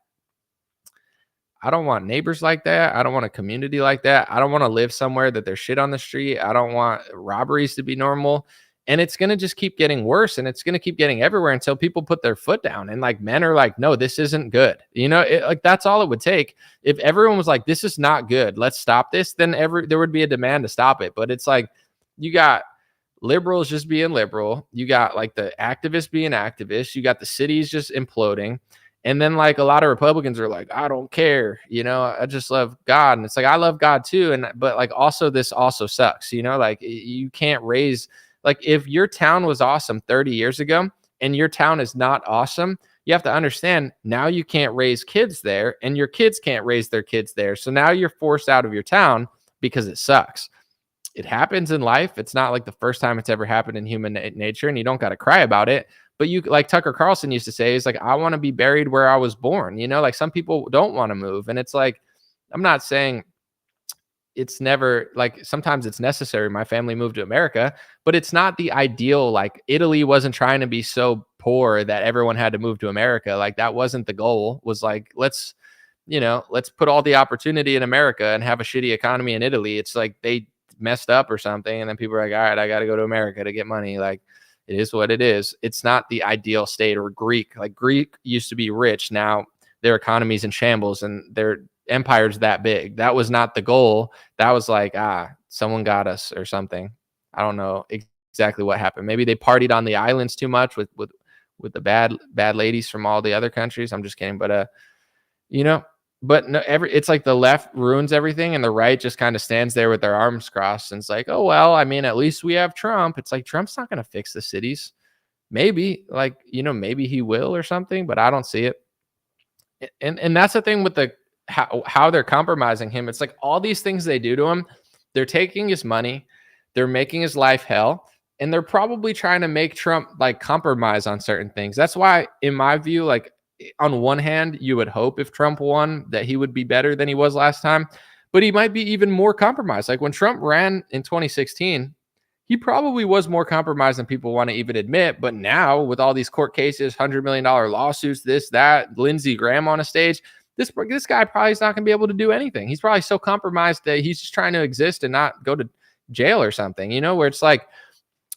I don't want neighbors like that. I don't want a community like that. I don't want to live somewhere that there's shit on the street. I don't want robberies to be normal. And it's going to just keep getting worse, and it's going to keep getting everywhere until people put their foot down. And like men are like, no, this isn't good. Like that's all it would take. If everyone was like, this is not good, let's stop this, then there would be a demand to stop it. But it's like, you got liberals just being liberal. You got like the activists being activists. You got the cities just imploding. And then like a lot of Republicans are like, I don't care, I just love God. And it's like, I love God too. But like also this also sucks, like you can't raise, like if your town was awesome 30 years ago and your town is not awesome, you have to understand now you can't raise kids there and your kids can't raise their kids there. So now you're forced out of your town because it sucks. It happens in life. It's not like the first time it's ever happened in human nature, and you don't got to cry about it. But you, like Tucker Carlson used to say, is like, I want to be buried where I was born. Like some people don't want to move. And it's like, I'm not saying it's never, like, sometimes it's necessary. My family moved to America, but it's not the ideal. Like Italy wasn't trying to be so poor that everyone had to move to America. Like that wasn't the goal. Was like, let's put all the opportunity in America and have a shitty economy in Italy. It's like they messed up or something. And then people are like, all right, I got to go to America to get money. Like, it is what it is. It's not the ideal state. Or Greek. Like Greek used to be rich. Now their economy's in shambles and their empire's that big. That was not the goal. That was like, someone got us or something. I don't know exactly what happened. Maybe they partied on the islands too much with the bad ladies from all the other countries. I'm just kidding. But but no, it's like the left ruins everything and the right just kind of stands there with their arms crossed and it's like, oh, well, I mean, at least we have Trump. It's like, Trump's not going to fix the cities. Maybe like, maybe he will or something, but I don't see it. And that's the thing with how they're compromising him. It's like all these things they do to him, they're taking his money, they're making his life hell, and they're probably trying to make Trump like compromise on certain things. That's why, in my view, like, on one hand, you would hope if Trump won that he would be better than he was last time, but he might be even more compromised. Like when Trump ran in 2016, he probably was more compromised than people want to even admit. But now with all these court cases, $100 million lawsuits, this, that, Lindsey Graham on a stage, this guy probably is not going to be able to do anything. He's probably so compromised that he's just trying to exist and not go to jail or something, where it's like,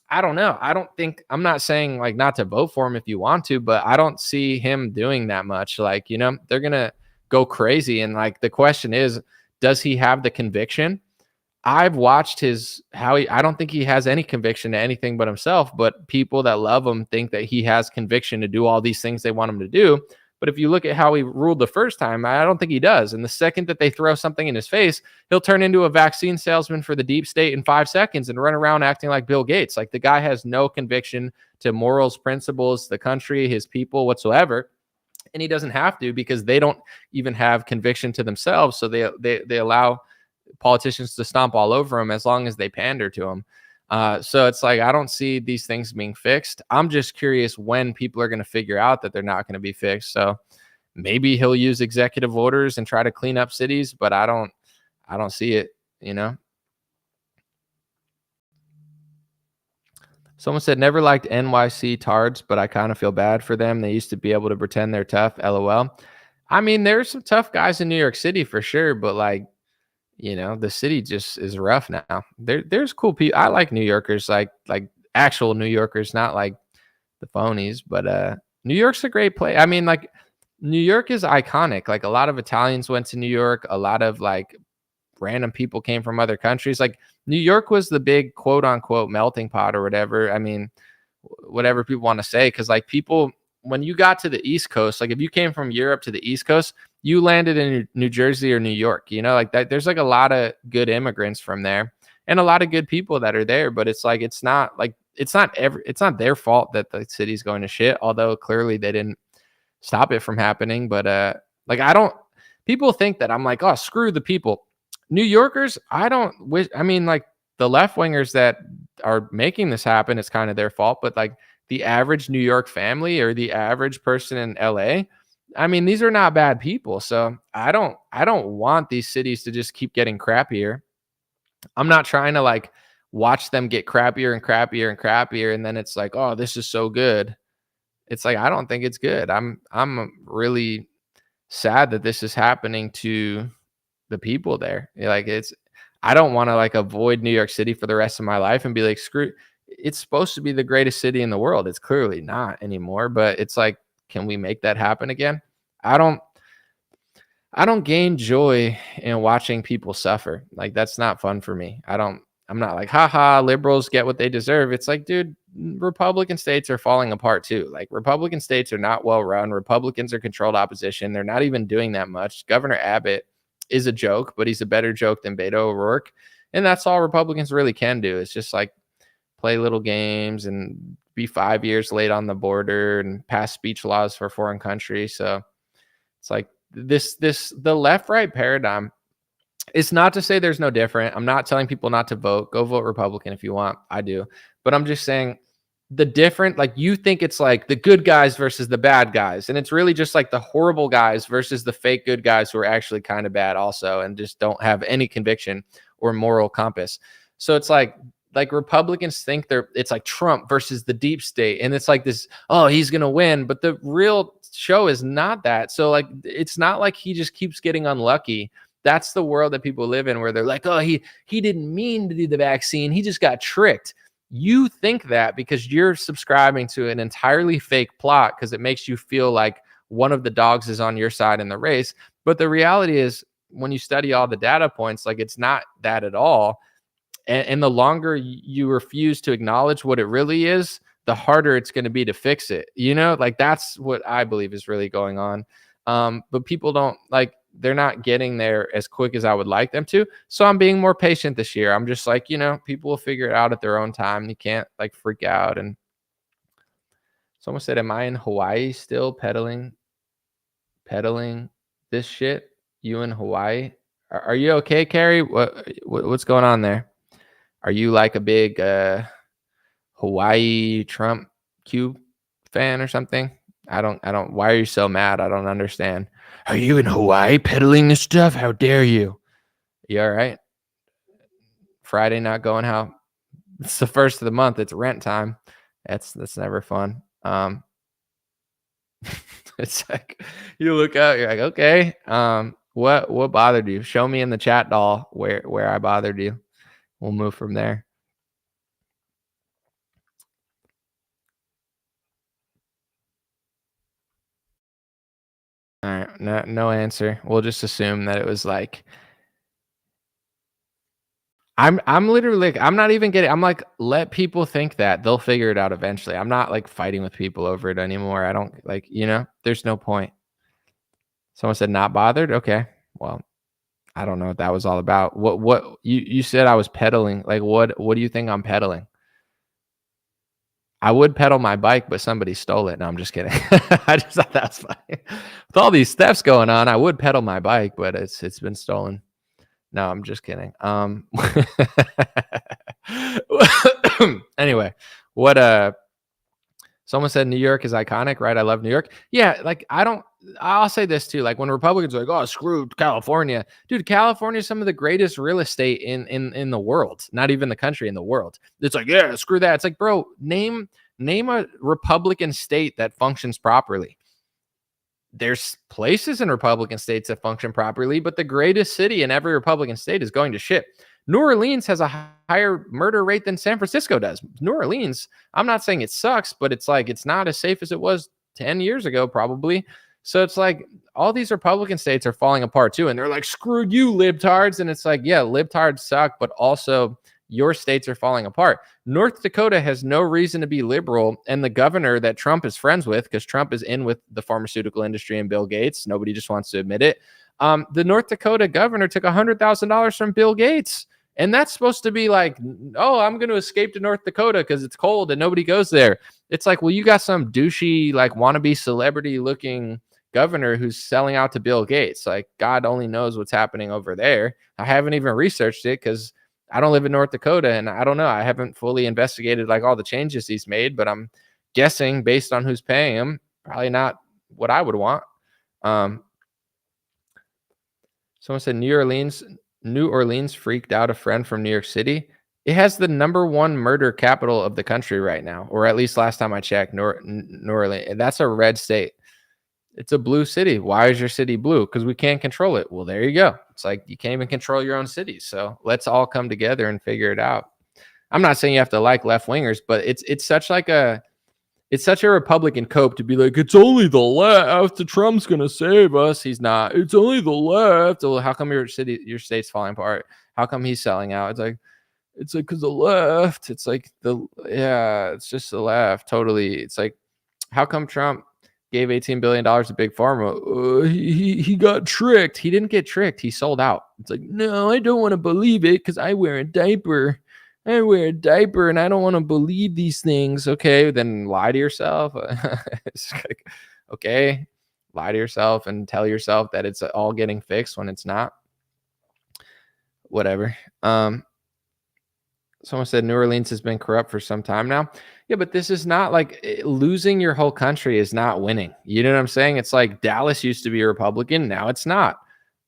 I don't know. I'm not saying like not to vote for him if you want to, but I don't see him doing that much. Like, they're going to go crazy. And like, the question is, does he have the conviction? I've watched I don't think he has any conviction to anything but himself, but people that love him think that he has conviction to do all these things they want him to do. But if you look at how he ruled the first time, I don't think he does. And the second that they throw something in his face, he'll turn into a vaccine salesman for the deep state in 5 seconds and run around acting like Bill Gates. Like, the guy has no conviction to morals, principles, the country, his people whatsoever. And he doesn't have to, because they don't even have conviction to themselves. So they allow politicians to stomp all over him as long as they pander to him. So it's like, I don't see these things being fixed. I'm just curious when people are going to figure out that they're not going to be fixed. So maybe he'll use executive orders and try to clean up cities, but I don't see it, you know? Someone said, never liked NYC tards, but I kind of feel bad for them. They used to be able to pretend they're tough. LOL. I mean, there's some tough guys in New York City for sure, but like, you know, the city just is rough now. There's cool people. I like New Yorkers, like actual New Yorkers, not like the phonies, but New York's a great place. I mean, like, New York is iconic. Like, a lot of Italians went to New York. A lot of like random people came from other countries. Like, New York was the big quote unquote melting pot or whatever. I mean, whatever people want to say. Cause like, people, when you got to the East Coast, like if you came from Europe to the East Coast, you landed in New Jersey or New York, you know, like that. There's like a lot of good immigrants from there and a lot of good people that are there, but it's like, it's not their fault that the city's going to shit. Although clearly they didn't stop it from happening. But like, people think that I'm like, oh, screw the people. New Yorkers, I mean, like, the left wingers that are making this happen, it's kind of their fault. But like, the average New York family or the average person in LA, I mean, these are not bad people. So I don't want these cities to just keep getting crappier. I'm not trying to like watch them get crappier and crappier and crappier. And then it's like, oh, this is so good. It's like, I don't think it's good. I'm really sad that this is happening to the people there. Like, I don't want to like avoid New York City for the rest of my life and be like, screw, it's supposed to be the greatest city in the world. It's clearly not anymore, but it's like, can we make that happen again? I don't gain joy in watching people suffer. Like, that's not fun for me. I'm not like, haha, liberals get what they deserve. It's like, dude, Republican states are falling apart too. Like, Republican states are not well run. Republicans are controlled opposition. They're not even doing that much. Governor Abbott is a joke, but he's a better joke than Beto O'Rourke. And that's all Republicans really can do. It's just like play little games and be 5 years late on the border and pass speech laws for foreign countries. So it's like the left-right paradigm. It's not to say there's no different. I'm not telling people not to vote. Go vote Republican if you want. I do. But I'm just saying the different, like, you think it's like the good guys versus the bad guys. And it's really just like the horrible guys versus the fake good guys who are actually kind of bad also and just don't have any conviction or moral compass. So it's like Republicans think it's like Trump versus the deep state. And it's like this, oh, he's going to win. But the real show is not that. So like, it's not like he just keeps getting unlucky. That's the world that people live in, where they're like, oh, he didn't mean to do the vaccine. He just got tricked. You think that because you're subscribing to an entirely fake plot because it makes you feel like one of the dogs is on your side in the race. But the reality is, when you study all the data points, like, it's not that at all. And the longer you refuse to acknowledge what it really is, the harder it's going to be to fix it. You know, like, that's what I believe is really going on. But people don't like, they're not getting there as quick as I would like them to. So I'm being more patient this year. I'm just like, you know, people will figure it out at their own time. You can't like freak out. And someone said, am I in Hawaii still peddling this shit? You in Hawaii? Are you okay, Carrie? What's going on there? Are you like a big Hawaii Trump Q fan or something? I don't. Why are you so mad? I don't understand. Are you in Hawaii peddling this stuff? How dare you? You all right? Friday not going how? It's the first of the month. It's rent time. That's never fun. It's like you look out, you're like, okay. What bothered you? Show me in the chat doll where I bothered you. We'll move from there. All right, no answer. We'll just assume that it was like, I'm literally like, I'm not even getting, I'm like, let people think that they'll figure it out eventually. I'm not like fighting with people over it anymore. I don't like, you know, there's no point. Someone said not bothered. Okay. Well, I don't know what that was all about. What you said I was pedaling. Like what do you think I'm pedaling? I would pedal my bike, but somebody stole it. No, I'm just kidding. I just thought that was funny. With all these thefts going on, I would pedal my bike, but it's been stolen. No, I'm just kidding. Anyway, what someone said New York is iconic, right? I love New York. Yeah, like I'll say this too. Like when Republicans are like, "Oh, screw California." Dude, California is some of the greatest real estate in the world, not even the country, in the world. It's like, "Yeah, screw that." It's like, "Bro, name a Republican state that functions properly." There's places in Republican states that function properly, but the greatest city in every Republican state is going to shit. New Orleans has a higher murder rate than San Francisco does. New Orleans, I'm not saying it sucks, but it's like it's not as safe as it was 10 years ago, probably. So it's like all these Republican states are falling apart too. And they're like, screw you, libtards. And it's like, yeah, libtards suck, but also your states are falling apart. North Dakota has no reason to be liberal. And the governor that Trump is friends with, because Trump is in with the pharmaceutical industry and Bill Gates, nobody just wants to admit it. The North Dakota governor took $100,000 from Bill Gates. And that's supposed to be like, oh, I'm going to escape to North Dakota because it's cold and nobody goes there. It's like, well, you got some douchey, like wannabe celebrity looking governor who's selling out to Bill Gates. Like God only knows what's happening over there. I haven't even researched it because I don't live in North Dakota and I don't know. I haven't fully investigated like all the changes he's made, but I'm guessing based on who's paying him, probably not what I would want. Someone said New Orleans freaked out a friend from New York City. It has the #1 murder capital of the country right now, or at least last time I checked. New Orleans. That's a red state. It's a blue city. Why is your city blue? Because we can't control it. Well, there you go. It's like you can't even control your own city. So let's all come together and figure it out. I'm not saying you have to like left wingers, but it's such a Republican cope to be like, it's only the left. Trump's gonna save us. He's not. It's only the left. Well, how come your state's falling apart? How come he's selling out? It's like because the left. It's like it's just the left. Totally. It's like, how come Trump gave $18 billion to Big Pharma? He got tricked. He didn't get tricked. He sold out. It's like, no, I don't want to believe it because I wear a diaper. I wear a diaper and I don't want to believe these things. Okay, then lie to yourself. It's like, okay, lie to yourself and tell yourself that it's all getting fixed when it's not. Whatever. Someone said New Orleans has been corrupt for some time now. Yeah, but this is not like losing your whole country is not winning. You know what I'm saying? It's like Dallas used to be a Republican. Now it's not.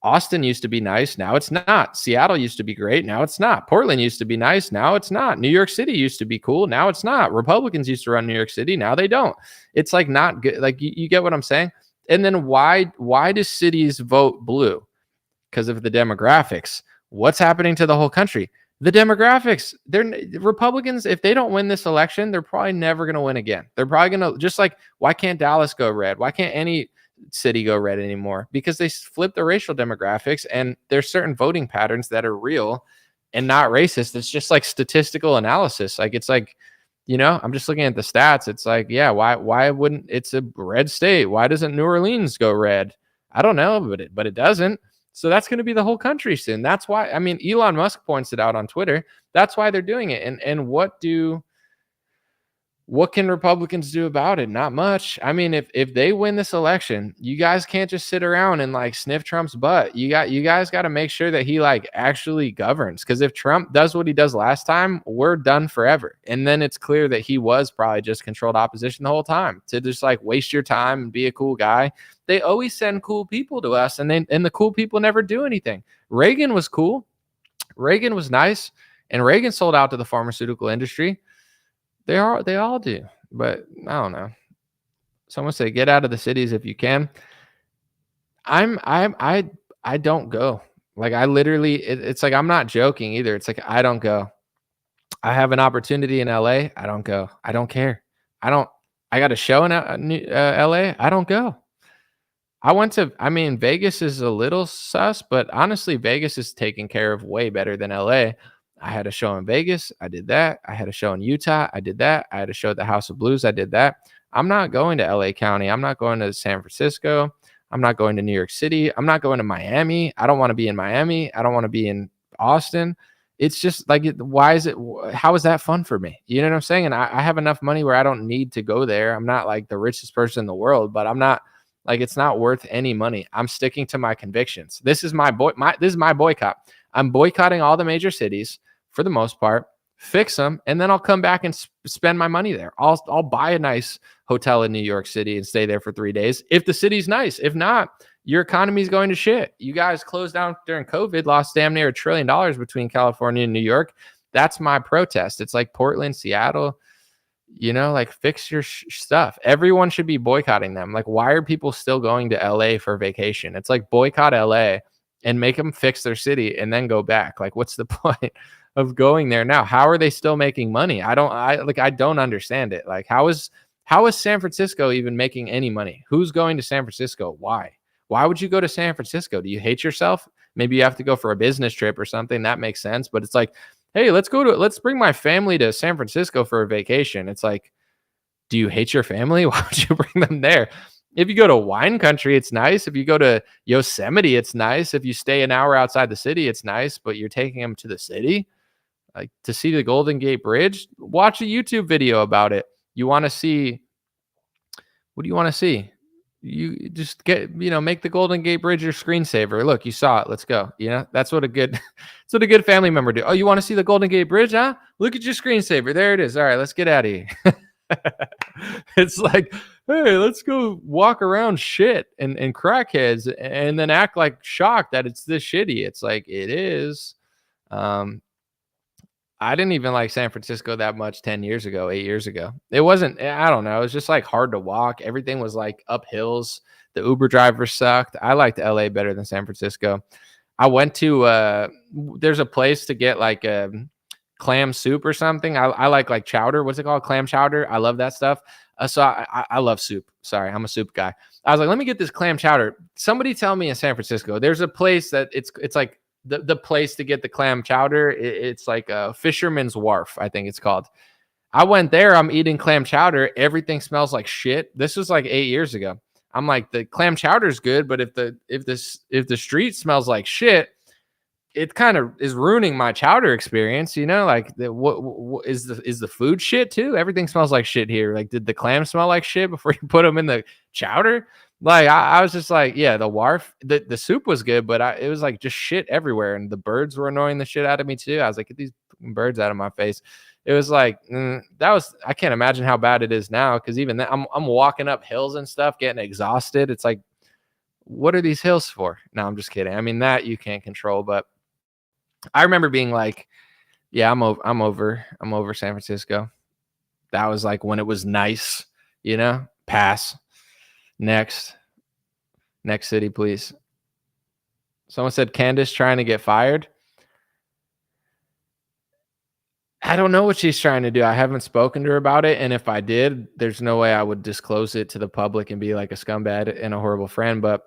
Austin used to be nice. Now it's not. Seattle used to be great. Now it's not. Portland used to be nice. Now it's not. New York City used to be cool. Now it's not. Republicans used to run New York City. Now they don't. It's like not good. Like you get what I'm saying? And then why do cities vote blue? Because of the demographics. What's happening to the whole country? The demographics. Republicans, if they don't win this election, they're probably never going to win again. They're probably going to, just like, why can't Dallas go red? Why can't any city go red anymore? Because they flip the racial demographics and there's certain voting patterns that are real and not racist. It's just like statistical analysis. Like, it's like, I'm just looking at the stats. It's like, yeah, why wouldn't, it's a red state. Why doesn't New Orleans go red? I don't know, but it doesn't. So that's going to be the whole country soon. That's why, I mean, Elon Musk points it out on Twitter. That's why they're doing it. And what can Republicans do about it? Not much. I mean, if they win this election, you guys can't just sit around and like sniff Trump's butt. You guys got to make sure that he like actually governs. Because if Trump does what he does last time, we're done forever. And then it's clear that he was probably just controlled opposition the whole time to just like waste your time and be a cool guy. They always send cool people to us, and the cool people never do anything. Reagan was cool. Reagan was nice, and Reagan sold out to the pharmaceutical industry. They all do, but I don't know. Someone say get out of the cities if you can. I don't go. Like I literally, it's like I'm not joking either. It's like I don't go. I have an opportunity in LA. I don't go. I don't care. I got a show in LA. I don't go. Vegas is a little sus, but honestly, Vegas is taken care of way better than LA. I had a show in Vegas. I did that. I had a show in Utah. I did that. I had a show at the House of Blues. I did that. I'm not going to LA County. I'm not going to San Francisco. I'm not going to New York City. I'm not going to Miami. I don't want to be in Miami. I don't want to be in Austin. It's just like, how is that fun for me? You know what I'm saying? And I have enough money where I don't need to go there. I'm not like the richest person in the world, but I'm not like, it's not worth any money. I'm sticking to my convictions. This is my boycott. I'm boycotting all the major cities for the most part, fix them, and then I'll come back and spend my money there. I'll buy a nice hotel in New York City and stay there for 3 days if the city's nice. If not, your economy is going to shit. You guys closed down during COVID, lost damn near $1 trillion between California and New York. That's my protest. It's like Portland, Seattle, like fix your stuff. Everyone should be boycotting them. Like, why are people still going to LA for vacation? It's like boycott LA and make them fix their city and then go back. Like, what's the point of going there now? How are they still making money? I don't understand it. Like, how is San Francisco even making any money? Who's going to San Francisco? Why would you go to San Francisco? Do you hate yourself? Maybe you have to go for a business trip or something. That makes sense. But it's like, hey, let's bring my family to San Francisco for a vacation. It's like, do you hate your family? Why would you bring them there? If you go to wine country, it's nice. If you go to Yosemite, it's nice. If you stay an hour outside the city, it's nice. But you're taking them to the city, like to see the Golden Gate Bridge. Watch a YouTube video about it. You want to see? What do you want to see? You just make the Golden Gate Bridge your screensaver. Look, you saw it. Let's go. That's what a good family member do. Oh, you want to see the Golden Gate Bridge? Huh? Look at your screensaver. There it is. All right, let's get out of here. It's like, hey, let's go walk around shit and crackheads and then act like shocked that it's this shitty. It's like, it is. I didn't even like San Francisco that much 10 years ago, 8 years ago. It wasn't, I don't know. It was just like hard to walk. Everything was like up hills. The Uber drivers sucked. I liked LA better than San Francisco. I went to, there's a place to get like clam soup or something. I like chowder. What's it called? Clam chowder. I love that stuff. So I love soup. Sorry, I'm a soup guy. I was like, let me get this clam chowder. Somebody tell me in San Francisco, there's a place that it's like, the place to get the clam chowder, it's like a Fisherman's Wharf, I think it's called. I went there. I'm eating clam chowder. Everything smells like shit. This was like 8 years ago. I'm like, the clam chowder's good, but if the street smells like shit, it kind of is ruining my chowder experience. Like what is the food shit too? Everything smells like shit here. Like, did the clam smell like shit before you put them in the chowder? Like, I was just like, yeah, the wharf, the soup was good, but it was like just shit everywhere. And the birds were annoying the shit out of me too. I was like, get these birds out of my face. It was like, I can't imagine how bad it is now. Cause even then I'm walking up hills and stuff, getting exhausted. It's like, what are these hills for? No, I'm just kidding. I mean, that you can't control, but I remember being like, yeah, I'm over San Francisco. That was like when it was nice, pass. Next city, please. Someone said Candace trying to get fired. I don't know what she's trying to do. I haven't spoken to her about it. And if I did, there's no way I would disclose it to the public and be like a scumbag and a horrible friend. But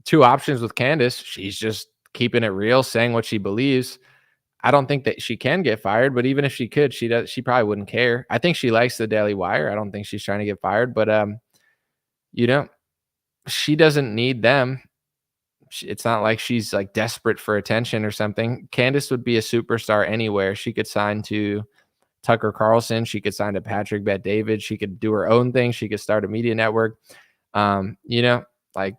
two options with Candace. She's just keeping it real, saying what she believes. I don't think that she can get fired, but even if she could, she probably wouldn't care. I think she likes the Daily Wire. I don't think she's trying to get fired, but she doesn't need them. It's not like she's like desperate for attention or something. Candace would be a superstar anywhere. She could sign to Tucker Carlson. She could sign to Patrick Bet-David. She could do her own thing. She could start a media network. Like,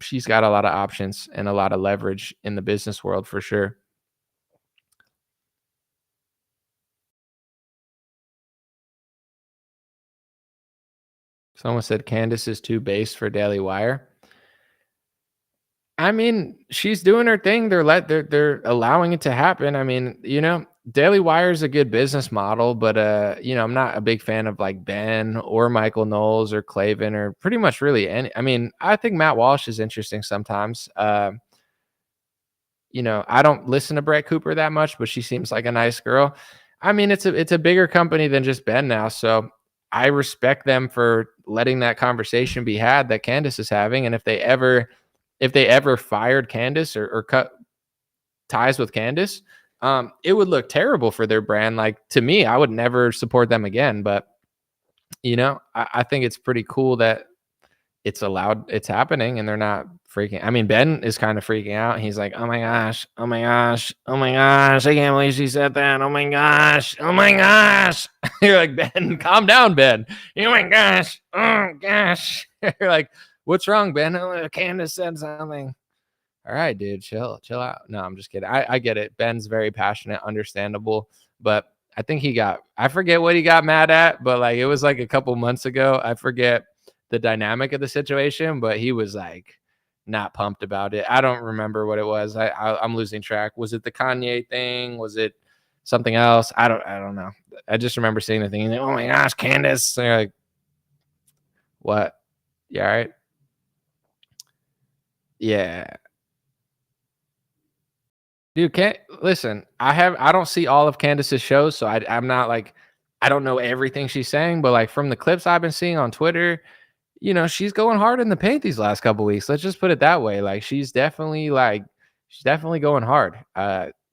she's got a lot of options and a lot of leverage in the business world for sure. Someone said Candace is too base for Daily Wire. I mean, she's doing her thing. They're allowing it to happen. I mean, Daily Wire is a good business model, but I'm not a big fan of like Ben or Michael Knowles or Clavin or pretty much really any. I mean, I think Matt Walsh is interesting sometimes. I don't listen to Brett Cooper that much, but she seems like a nice girl. I mean, it's a bigger company than just Ben now, so I respect them for letting that conversation be had that Candace is having. And if they ever fired Candace or cut ties with Candace, it would look terrible for their brand. Like, to me, I would never support them again. But, I think it's pretty cool that it's allowed, it's happening, and they're not freaking. I mean, Ben is kind of freaking out. He's like, oh my gosh, oh my gosh, oh my gosh, I can't believe she said that. Oh my gosh, oh my gosh. You're like, Ben, calm down, Ben. Oh my gosh, oh gosh. You're like, what's wrong, Ben? Oh, Candace said something. All right, dude, chill out. No, I'm just kidding. I get it. Ben's very passionate, understandable, but I think I forget what he got mad at, but like, it was like a couple months ago. I forget the dynamic of the situation, but he was like not pumped about it. I don't remember what it was. I'm losing track. Was it the Kanye thing? Was it something else? I don't know. I just remember seeing the thing. Like, oh my gosh, Candace. And you're like, what? Yeah, all right. Yeah. Dude, can't listen. I don't see all of Candace's shows, so I'm not like, I don't know everything she's saying, but like from the clips I've been seeing on Twitter, she's going hard in the paint these last couple weeks. Let's just put it that way. Like she's definitely going hard.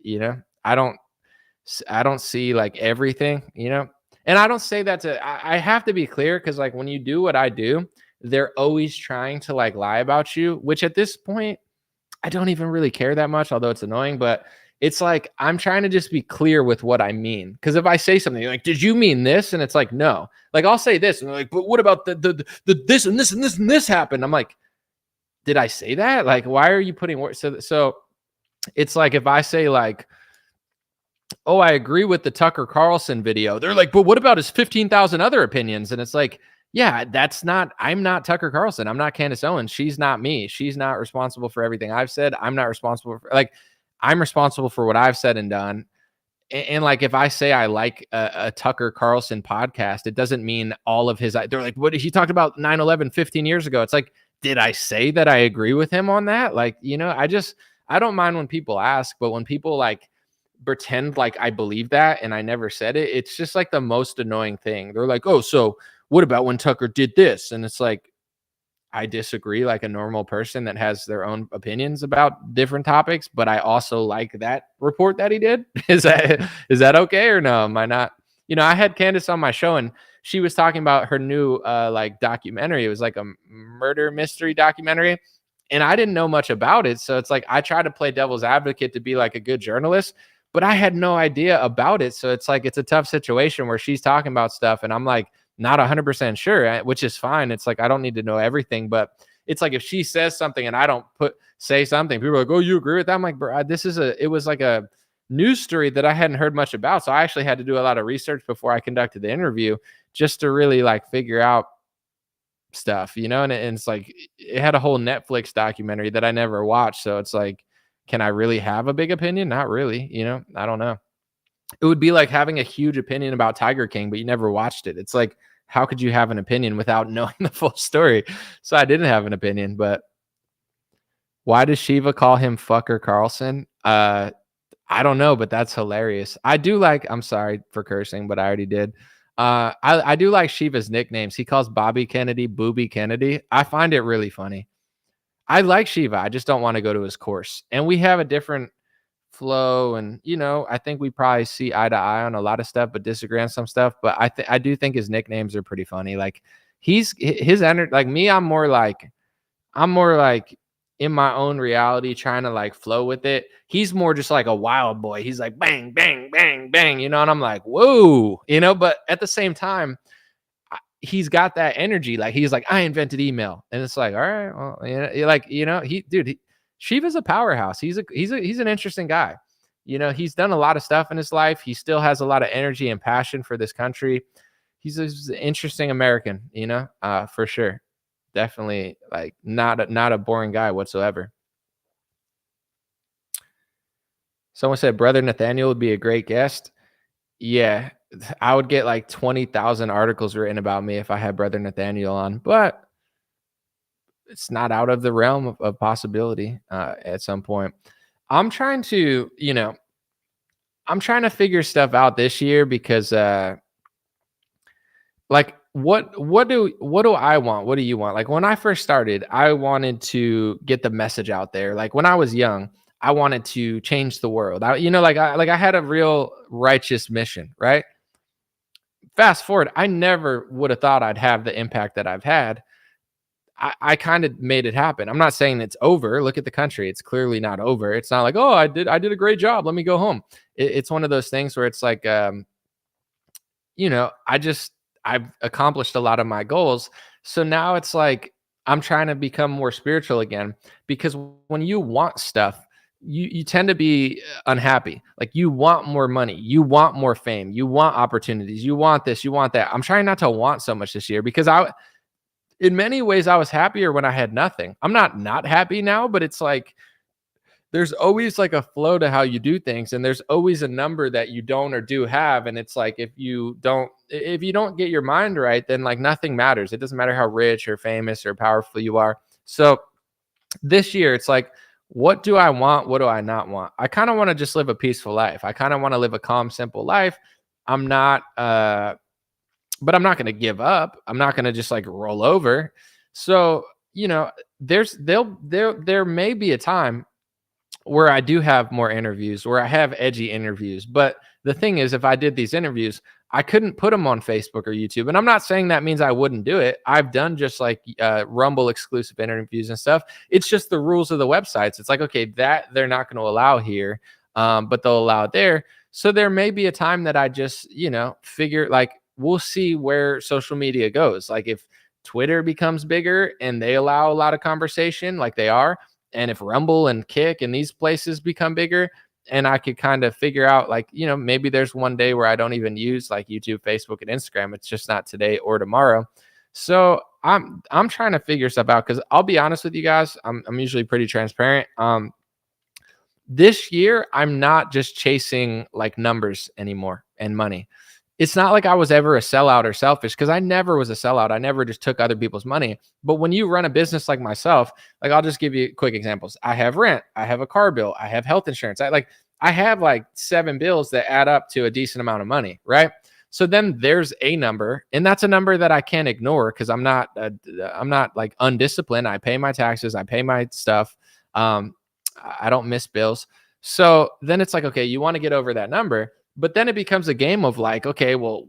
You know, I don't see like everything, and I don't say that I have to be clear, because like when you do what I do, they're always trying to like lie about you, which at this point I don't even really care that much, although it's annoying. But it's like I'm trying to just be clear with what I mean. Because if I say something like, did you mean this? And it's like, no. Like I'll say this, and they're like, but what about the this and this and this and this happened? I'm like, did I say that? Like, why are you putting words? So it's like if I say like, oh, I agree with the Tucker Carlson video, they're like, but what about his 15,000 other opinions? And it's like, yeah, I'm not Tucker Carlson. I'm not Candace Owens. She's not me. She's not responsible for everything I've said. I'm not responsible for, like, I'm responsible for what I've said and done. And like, if I say I like a Tucker Carlson podcast, it doesn't mean all of his, they're like, what he talked about 9/11 15 years ago. It's like, did I say that I agree with him on that? Like, I don't mind when people ask, but when people like pretend like I believe that and I never said it, it's just like the most annoying thing. They're like, oh, so what about when Tucker did this? And it's like, I disagree like a normal person that has their own opinions about different topics, but I also like that report that he did. Is that okay or no? Am I not? I had Candace on my show, and she was talking about her new like documentary. It was like a murder mystery documentary, and I didn't know much about it. So it's like I try to play devil's advocate to be like a good journalist, but I had no idea about it. So it's like it's a tough situation where she's talking about stuff, and I'm like, not 100% sure, which is fine. It's like I don't need to know everything, but it's like if she says something and I don't say something, people are like, oh, you agree with that? I'm like, bro, it was like a news story that I hadn't heard much about. So I actually had to do a lot of research before I conducted the interview just to really like figure out stuff, and it's like it had a whole Netflix documentary that I never watched. So it's like, can I really have a big opinion? Not really, I don't know. It would be like having a huge opinion about Tiger King, but you never watched it. It's like, how could you have an opinion without knowing the full story? So I didn't have an opinion, but why does Shiva call him Fucker Carlson? I don't know, but that's hilarious. I'm sorry for cursing, but I already did. I do like Shiva's nicknames. He calls Bobby Kennedy Booby Kennedy. I find it really funny. I like Shiva. I just don't want to go to his course. And we have a different flow, and I think we probably see eye to eye on a lot of stuff but disagree on some stuff. But I do think his nicknames are pretty funny. Like his energy, like me, I'm more like in my own reality trying to like flow with it. He's more just like a wild boy. He's like bang bang bang bang, and I'm like, whoa, but at the same time he's got that energy. Like he's like, I invented email, and it's like, all right, well, Shiva's a powerhouse. He's an interesting guy. He's done a lot of stuff in his life. He still has a lot of energy and passion for this country. He's an interesting American, for sure. Definitely like not a boring guy whatsoever. Someone said Brother Nathaniel would be a great guest. Yeah, I would get like 20,000 articles written about me if I had Brother Nathaniel on, but it's not out of the realm of possibility at some point. I'm trying to figure stuff out this year because like what do I want? What do you want? Like when I first started, I wanted to get the message out there. Like when I was young, I wanted to change the world. I had a real righteous mission, right? Fast forward, I never would have thought I'd have the impact that I've had. I kind of made it happen. I'm not saying it's over. Look at the country. It's clearly not over. It's not like, oh, I did a great job. Let me go home. It's one of those things where it's like, I've accomplished a lot of my goals. So now it's like I'm trying to become more spiritual again, because when you want stuff, you tend to be unhappy. Like you want more money, you want more fame, you want opportunities, you want this, you want that. I'm trying not to want so much this year, because in many ways I was happier when I had nothing. I'm not happy now, but it's like there's always like a flow to how you do things, and there's always a number that you don't or do have, and it's like if you don't get your mind right, then like nothing matters. It doesn't matter how rich or famous or powerful you are. So this year it's like, what do I want, what do I not want? I kind of want to just live a peaceful life. I kind of want to live a calm, simple life. I'm not but I'm not going to give up. I'm not going to just like roll over. So there may be a time where I do have more interviews, where I have edgy interviews. But the thing is, if I did these interviews, I couldn't put them on Facebook or YouTube. And I'm not saying that means I wouldn't do it. I've done just like Rumble exclusive interviews and stuff. It's just the rules of the websites. It's like, okay, that they're not going to allow here, but they'll allow it there. So there may be a time that I just, figure like, we'll see where social media goes. Like if Twitter becomes bigger and they allow a lot of conversation like they are, and if Rumble and Kick and these places become bigger, and I could kind of figure out like, maybe there's one day where I don't even use like YouTube, Facebook, and Instagram. It's just not today or tomorrow. So I'm trying to figure stuff out, because I'll be honest with you guys, I'm usually pretty transparent. This year, I'm not just chasing like numbers anymore and money. It's not like I was ever a sellout or selfish, because I never was a sellout. I never just took other people's money. But when you run a business like myself, like I'll just give you quick examples. I have rent, I have a car bill, I have health insurance. I have like 7 bills that add up to a decent amount of money, right? So then there's a number, and that's a number that I can't ignore, because I'm not like undisciplined. I pay my taxes, I pay my stuff. I don't miss bills. So then it's like, okay, you want to get over that number. But then it becomes a game of like, okay, well,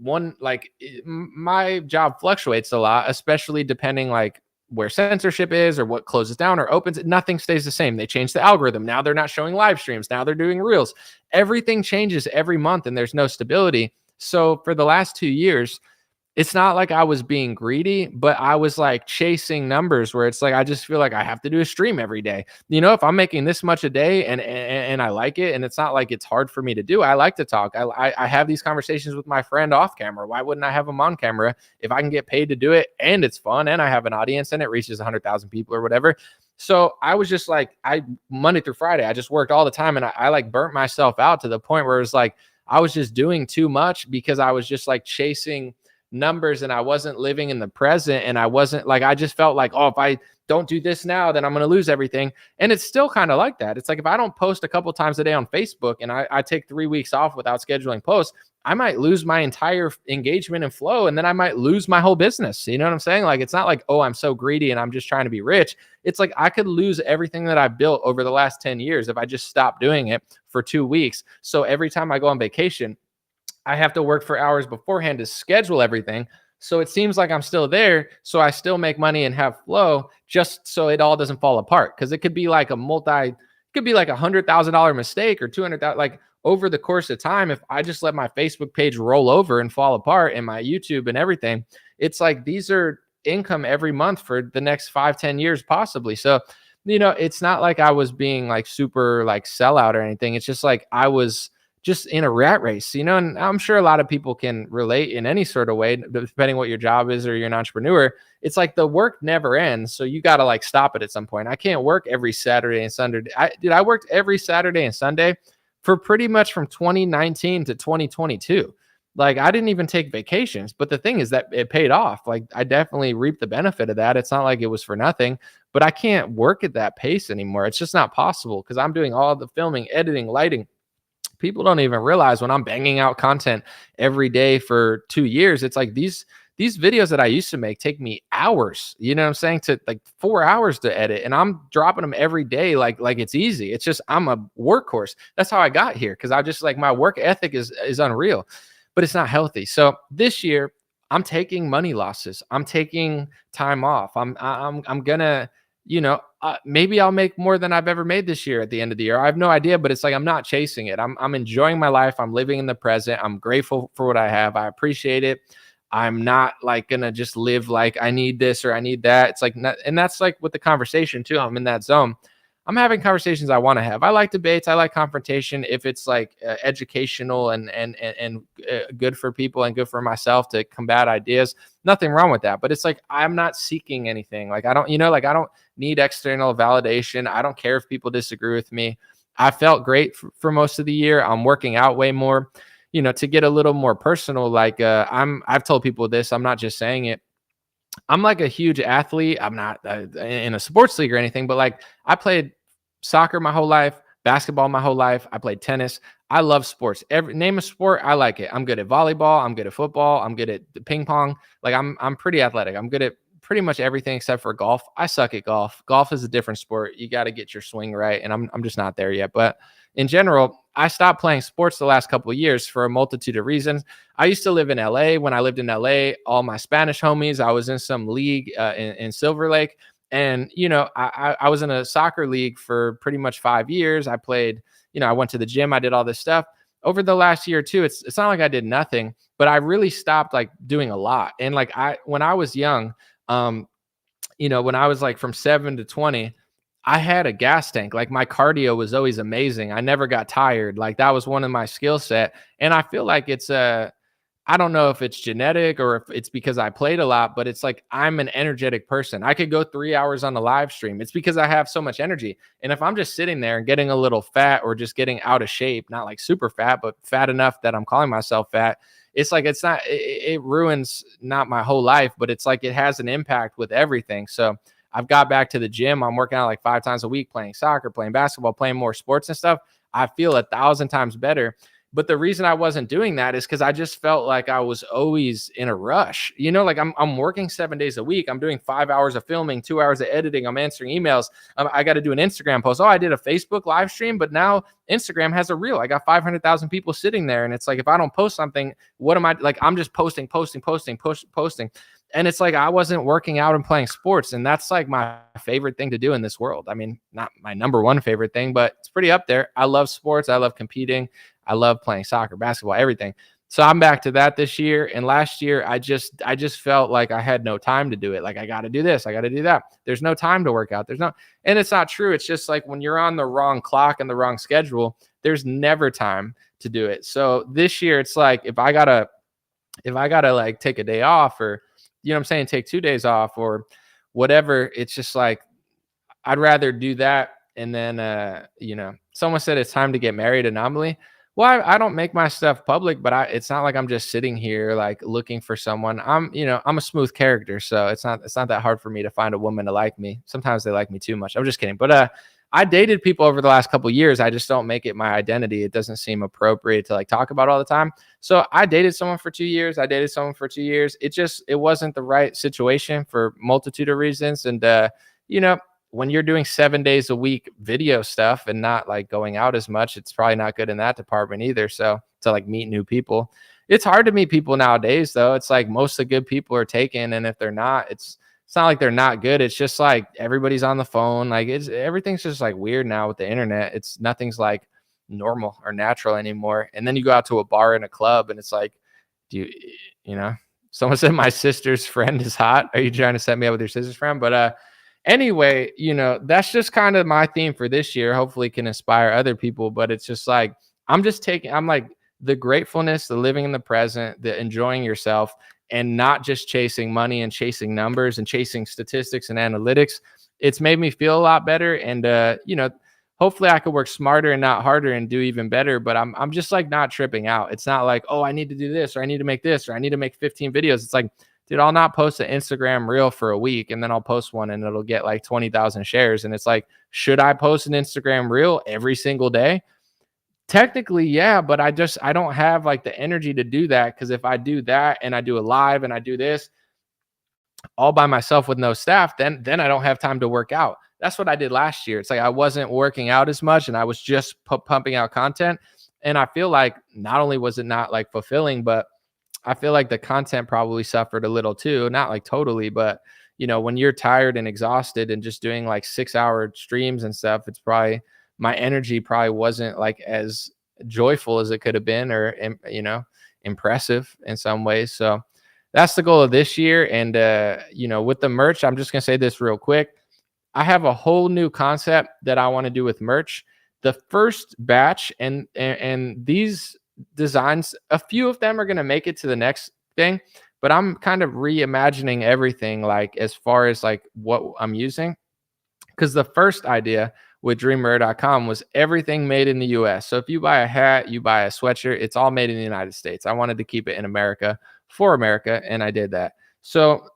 my job fluctuates a lot, especially depending like where censorship is or what closes down or opens. Nothing stays the same. They change the algorithm. Now they're not showing live streams. Now they're doing reels. Everything changes every month, and there's no stability. So for the last 2 years, it's not like I was being greedy, but I was like chasing numbers where it's like, I just feel like I have to do a stream every day. If I'm making this much a day and I like it, and it's not like it's hard for me to do, I like to talk. I have these conversations with my friend off camera. Why wouldn't I have them on camera if I can get paid to do it, and it's fun, and I have an audience, and it reaches 100,000 people or whatever? So I was just like, Monday through Friday, I just worked all the time, and I like burnt myself out to the point where it was like, I was just doing too much, because I was just like chasing numbers, and I wasn't living in the present. And I wasn't like, I just felt like, oh, if I don't do this now, then I'm going to lose everything. And it's still kind of like that. It's like, if I don't post a couple times a day on Facebook, and I take 3 weeks off without scheduling posts, I might lose my entire engagement and flow. And then I might lose my whole business. You know what I'm saying? Like, it's not like, oh, I'm so greedy and I'm just trying to be rich. It's like, I could lose everything that I've built over the last 10 years if I just stop doing it for 2 weeks. So every time I go on vacation, I have to work for hours beforehand to schedule everything. So it seems like I'm still there. So I still make money and have flow, just so it all doesn't fall apart. Cause it could be like $100,000 mistake or 200,000, like over the course of time. If I just let my Facebook page roll over and fall apart, and my YouTube and everything, it's like, these are income every month for the next 5-10 years, possibly. So, it's not like I was being like super like sellout or anything. It's just like, I was just in a rat race, and I'm sure a lot of people can relate in any sort of way, depending what your job is, or you're an entrepreneur. It's like the work never ends. So you got to like stop it at some point. I can't work every Saturday and Sunday. I worked every Saturday and Sunday for pretty much from 2019 to 2022. Like, I didn't even take vacations, but the thing is that it paid off. Like, I definitely reaped the benefit of that. It's not like it was for nothing, but I can't work at that pace anymore. It's just not possible, because I'm doing all the filming, editing, lighting. People don't even realize when I'm banging out content every day for 2 years, it's like these videos that I used to make take me hours, you know what I'm saying, to like 4 hours to edit, and I'm dropping them every day like it's easy. It's just, I'm a workhorse. That's how I got here, because I just like, my work ethic is unreal, but it's not healthy. So this year, I'm taking money losses. I'm taking time off. I'm gonna, maybe I'll make more than I've ever made this year at the end of the year. I have no idea, but it's like I'm not chasing it. I'm enjoying my life. I'm living in the present. I'm grateful for what I have. I appreciate it. I'm not like gonna just live like I need this or I need that. It's like, and that's like with the conversation too. I'm in that zone. I'm having conversations I want to have. I like debates. I like confrontation if it's like educational and good for people and good for myself to combat ideas. Nothing wrong with that. But it's like I'm not seeking anything. Like I don't, like I don't need external validation. I don't care if people disagree with me. I felt great for most of the year. I'm working out way more. To get a little more personal, like I've told people this. I'm not just saying it. I'm like a huge athlete. I'm not in a sports league or anything, but like I played soccer my whole life, basketball my whole life. I played tennis. I love sports. Name a sport, I like it. I'm good at volleyball. I'm good at football. I'm good at ping pong. Like I'm pretty athletic. I'm good at pretty much everything except for golf. I suck at golf. Golf is a different sport. You got to get your swing right, and I'm just not there yet. But in general, I stopped playing sports the last couple of years for a multitude of reasons. I used to live in LA. When I lived in LA, all my Spanish homies, I was in some league in Silver Lake. And, I was in a soccer league for pretty much 5 years. I played, I went to the gym. I did all this stuff. Over the last year or two, it's not like I did nothing, but I really stopped like doing a lot. And like when I was young, when I was like from 7 to 20, I had a gas tank. Like my cardio was always amazing. I never got tired. Like that was one of my skill set. And I feel like it's I don't know if it's genetic or if it's because I played a lot, but it's like I'm an energetic person. I could go 3 hours on a live stream. It's because I have so much energy. And if I'm just sitting there and getting a little fat or just getting out of shape, not like super fat, but fat enough that I'm calling myself fat, it's like it ruins not my whole life, but it's like it has an impact with everything. So I've got back to the gym. I'm working out like 5 times a week, playing soccer, playing basketball, playing more sports and stuff. I feel 1,000 times better. But the reason I wasn't doing that is because I just felt like I was always in a rush. Like I'm working 7 days a week. I'm doing 5 hours of filming, 2 hours of editing. I'm answering emails. I got to do an Instagram post. Oh, I did a Facebook live stream, but now Instagram has a reel. I got 500,000 people sitting there. And it's like, if I don't post something, what am I like? I'm just posting. And it's like I wasn't working out and playing sports. And that's like my favorite thing to do in this world. I mean, not my number one favorite thing, but it's pretty up there. I love sports. I love competing. I love playing soccer, basketball, everything. So I'm back to that this year. And last year, I just felt like I had no time to do it. Like I got to do this. I got to do that. There's no time to work out. And it's not true. It's just like when you're on the wrong clock and the wrong schedule, there's never time to do it. So this year, it's like, if I gotta like take a day off or, take 2 days off or whatever, it's just like, I'd rather do that. And then, someone said it's time to get married anomaly. Well, I don't make my stuff public, but it's not like I'm just sitting here like looking for someone. I'm a smooth character, so it's not that hard for me to find a woman to like me. Sometimes they like me too much. I'm just kidding. But I dated people over the last couple of years. I just don't make it my identity. It doesn't seem appropriate to like talk about all the time. So I dated someone for 2 years. It wasn't the right situation for a multitude of reasons. And when you're doing 7 days a week video stuff and not like going out as much, it's probably not good in that department either. So to like meet new people, it's hard to meet people nowadays though. It's like most of the good people are taken. And if they're not, it's not like they're not good. It's just like everybody's on the phone. Like everything's just like weird now with the internet. Nothing's like normal or natural anymore. And then you go out to a bar in a club and it's like, someone said my sister's friend is hot. Are you trying to set me up with your sister's friend? But, anyway, that's just kind of my theme for this year. Hopefully it can inspire other people, but it's just like, I'm like the gratefulness, the living in the present, the enjoying yourself and not just chasing money and chasing numbers and chasing statistics and analytics. It's made me feel a lot better. And, hopefully I could work smarter and not harder and do even better, but I'm just like not tripping out. It's not like, oh, I need to do this, or I need to make this, or I need to make 15 videos. It's like, dude, I'll not post an Instagram reel for a week and then I'll post one and it'll get like 20,000 shares. And it's like, should I post an Instagram reel every single day? Technically, yeah, but I don't have like the energy to do that. Cause if I do that and I do a live and I do this all by myself with no staff, then I don't have time to work out. That's what I did last year. It's like I wasn't working out as much and I was just pumping out content. And I feel like not only was it not like fulfilling, but I feel like the content probably suffered a little too, not like totally, but when you're tired and exhausted and just doing like 6-hour streams and stuff, it's probably my energy probably wasn't like as joyful as it could have been, or impressive in some ways. So that's the goal of this year. And with the merch, I'm just gonna say this real quick. I have a whole new concept that I want to do with merch. The first batch and these designs, a few of them are going to make it to the next thing, but I'm kind of reimagining everything, like as far as like what I'm using. Because the first idea with dreamrare.com was everything made in the US. So if you buy a hat, you buy a sweatshirt, it's all made in the United States. I wanted to keep it in America for America, and I did that. So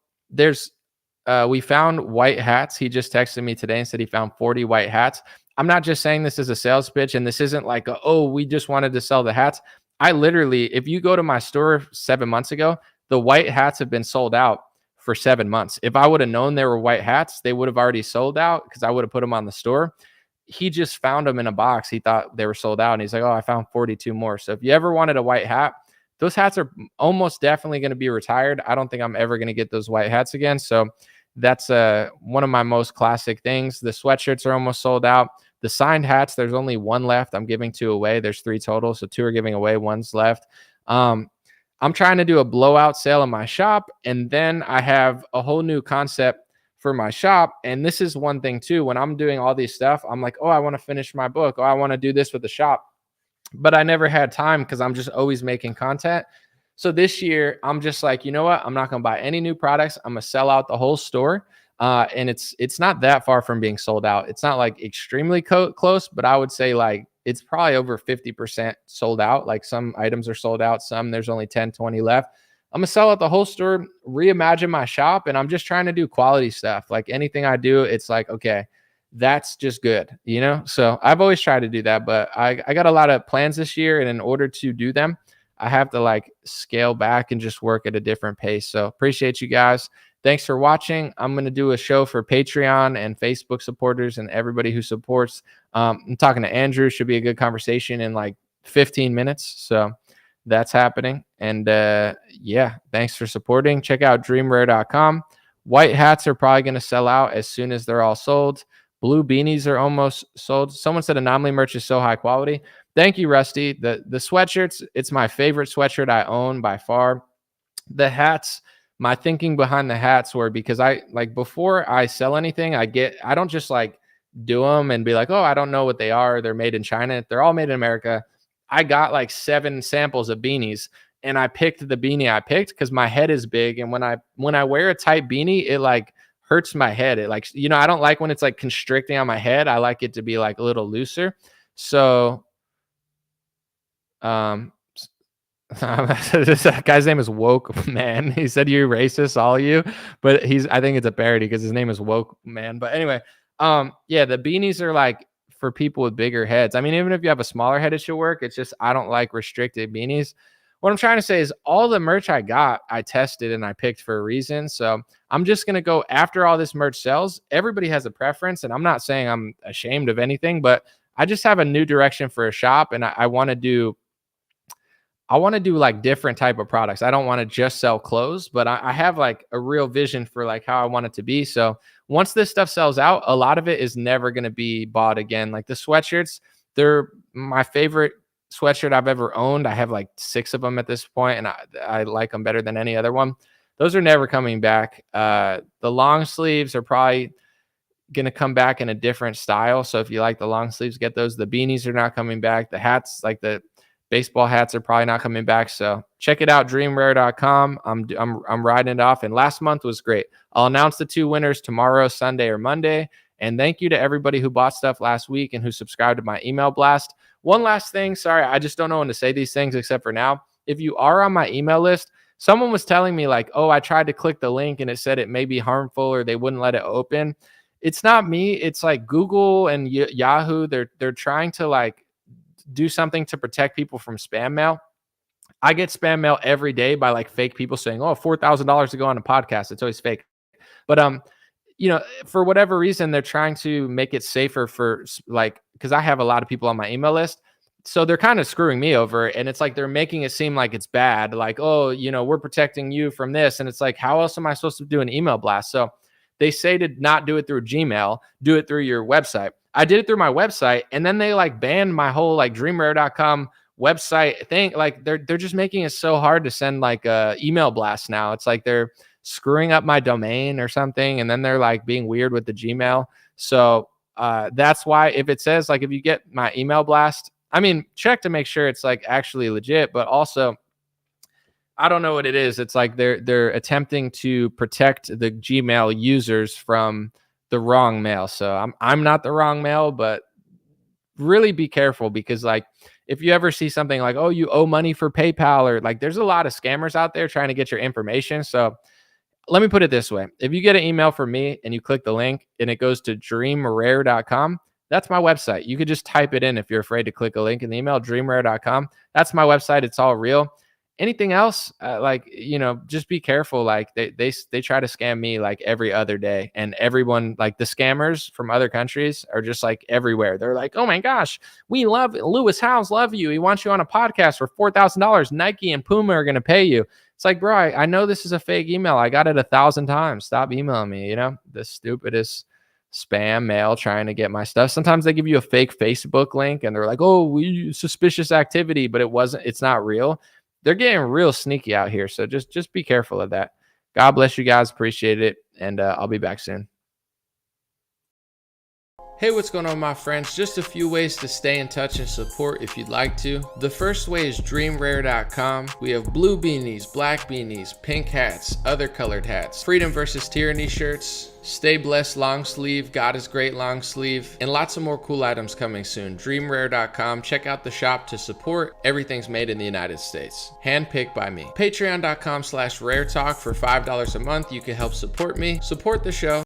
we found white hats. He just texted me today and said he found 40 white hats. I'm not just saying this as a sales pitch, and this isn't like, we just wanted to sell the hats. I literally, if you go to my store 7 months ago, the white hats have been sold out for 7 months. If I would have known there were white hats, they would have already sold out because I would have put them on the store. He just found them in a box. He thought they were sold out, and he's like, I found 42 more. So if you ever wanted a white hat, those hats are almost definitely going to be retired. I don't think I'm ever going to get those white hats again. So that's one of my most classic things. The sweatshirts are almost sold out. The signed hats, there's only one left. I'm giving 2 away. There's 3 total, so 2 are giving away, 1's left. I'm trying to do a blowout sale in my shop, and then I have a whole new concept for my shop. And this is one thing too. When I'm doing all these stuff, I'm like, I want to finish my book. I want to do this with the shop. But I never had time because I'm just always making content. So this year, I'm just like, you know what? I'm not going to buy any new products. I'm going to sell out the whole store. And it's not that far from being sold out. It's not like extremely close, but I would say like it's probably over 50% sold out. Like some items are sold out. Some there's only 10, 20 left. I'm going to sell out the whole store, reimagine my shop. And I'm just trying to do quality stuff. Like anything I do, it's like, okay, that's just good, So I've always tried to do that, but I got a lot of plans this year. And in order to do them, I have to like scale back and just work at a different pace. So appreciate you guys. Thanks for watching. I'm going to do a show for Patreon and Facebook supporters and everybody who supports. I'm talking to Andrew. Should be a good conversation in like 15 minutes. So that's happening. And thanks for supporting. Check out dreamrare.com. White hats are probably going to sell out as soon as they're all sold. Blue beanies are almost sold. Someone said Anomaly merch is so high quality. Thank you, Rusty. The sweatshirts, it's my favorite sweatshirt I own by far. The hats, my thinking behind the hats were because before I sell anything, I don't just like do them and be like, I don't know what they are. They're made in China. They're all made in America. I got like 7 samples of beanies, and I picked the beanie I picked because my head is big. And when I wear a tight beanie, it like hurts my head. It like, I don't like when it's like constricting on my head. I like it to be like a little looser. So this guy's name is Woke Man. He said you're racist, all of you, but I think it's a parody because his name is Woke Man. But anyway, the beanies are like for people with bigger heads. I mean, even if you have a smaller head, it should work. It's just I don't like restricted beanies. What I'm trying to say is all the merch I got, I tested and I picked for a reason. So I'm just going to go after all this merch sells. Everybody has a preference, and I'm not saying I'm ashamed of anything, but I just have a new direction for a shop, and I want to do like different type of products. I don't want to just sell clothes, but I have like a real vision for like how I want it to be. So once this stuff sells out, a lot of it is never going to be bought again. Like the sweatshirts, they're my favorite sweatshirt I've ever owned. I have like 6 of them at this point, and I like them better than any other one. Those are never coming back. The long sleeves are probably going to come back in a different style. So if you like the long sleeves, get those. The beanies are not coming back. The hats, like the baseball hats, are probably not coming back. So check it out, dreamrare.com. I'm riding it off, and last month was great. I'll announce the 2 winners tomorrow, Sunday or Monday. And thank you to everybody who bought stuff last week and who subscribed to my email blast. One last thing, sorry, I just don't know when to say these things except for now. If you are on my email list, someone was telling me like, I tried to click the link and it said it may be harmful or they wouldn't let it open. It's not me. It's like Google and Yahoo. They're trying to like do something to protect people from spam mail. I get spam mail every day by like fake people saying, $4,000 to go on a podcast. It's always fake. But for whatever reason, they're trying to make it safer for like, because I have a lot of people on my email list. So they're kind of screwing me over, and it's like they're making it seem like it's bad, like, oh, we're protecting you from this, and it's like, how else am I supposed to do an email blast? So they say to not do it through Gmail, do it through your website. I did it through my website, and then they like banned my whole like dreamrare.com website thing. Like they're just making it so hard to send like a email blast now. It's like they're screwing up my domain or something, and then they're like being weird with the Gmail. So that's why if it says like if you get my email blast, I mean, check to make sure it's like actually legit, but also I don't know what it is. It's like they're attempting to protect the Gmail users from the wrong mail. So I'm not the wrong mail, but really be careful, because like if you ever see something like, oh, you owe money for PayPal, or like there's a lot of scammers out there trying to get your information. So let me put it this way. If you get an email from me and you click the link and it goes to dreamrare.com, that's my website. You could just type it in if you're afraid to click a link in the email, dreamrare.com. That's my website. It's all real. Anything else, just be careful. Like they try to scam me like every other day, and everyone, like the scammers from other countries are just like everywhere. They're like, oh my gosh, we love Lewis Howes, love you. He wants you on a podcast for $4,000. Nike and Puma are going to pay you. It's like, bro, I know this is a fake email. I got it 1,000 times. Stop emailing me. The stupidest spam mail trying to get my stuff. Sometimes they give you a fake Facebook link and they're like, oh, we suspicious activity, but it's not real. They're getting real sneaky out here. So just be careful of that. God bless you guys. Appreciate it. And I'll be back soon. Hey, what's going on, my friends? Just a few ways to stay in touch and support if you'd like to. The first way is dreamrare.com. We have blue beanies, black beanies, pink hats, other colored hats, freedom versus tyranny shirts, stay blessed long sleeve, God is great long sleeve, and lots of more cool items coming soon. Dreamrare.com. Check out the shop to support. Everything's made in the United States. Handpicked by me. Patreon.com/raretalk for $5 a month. You can help support me, support the show,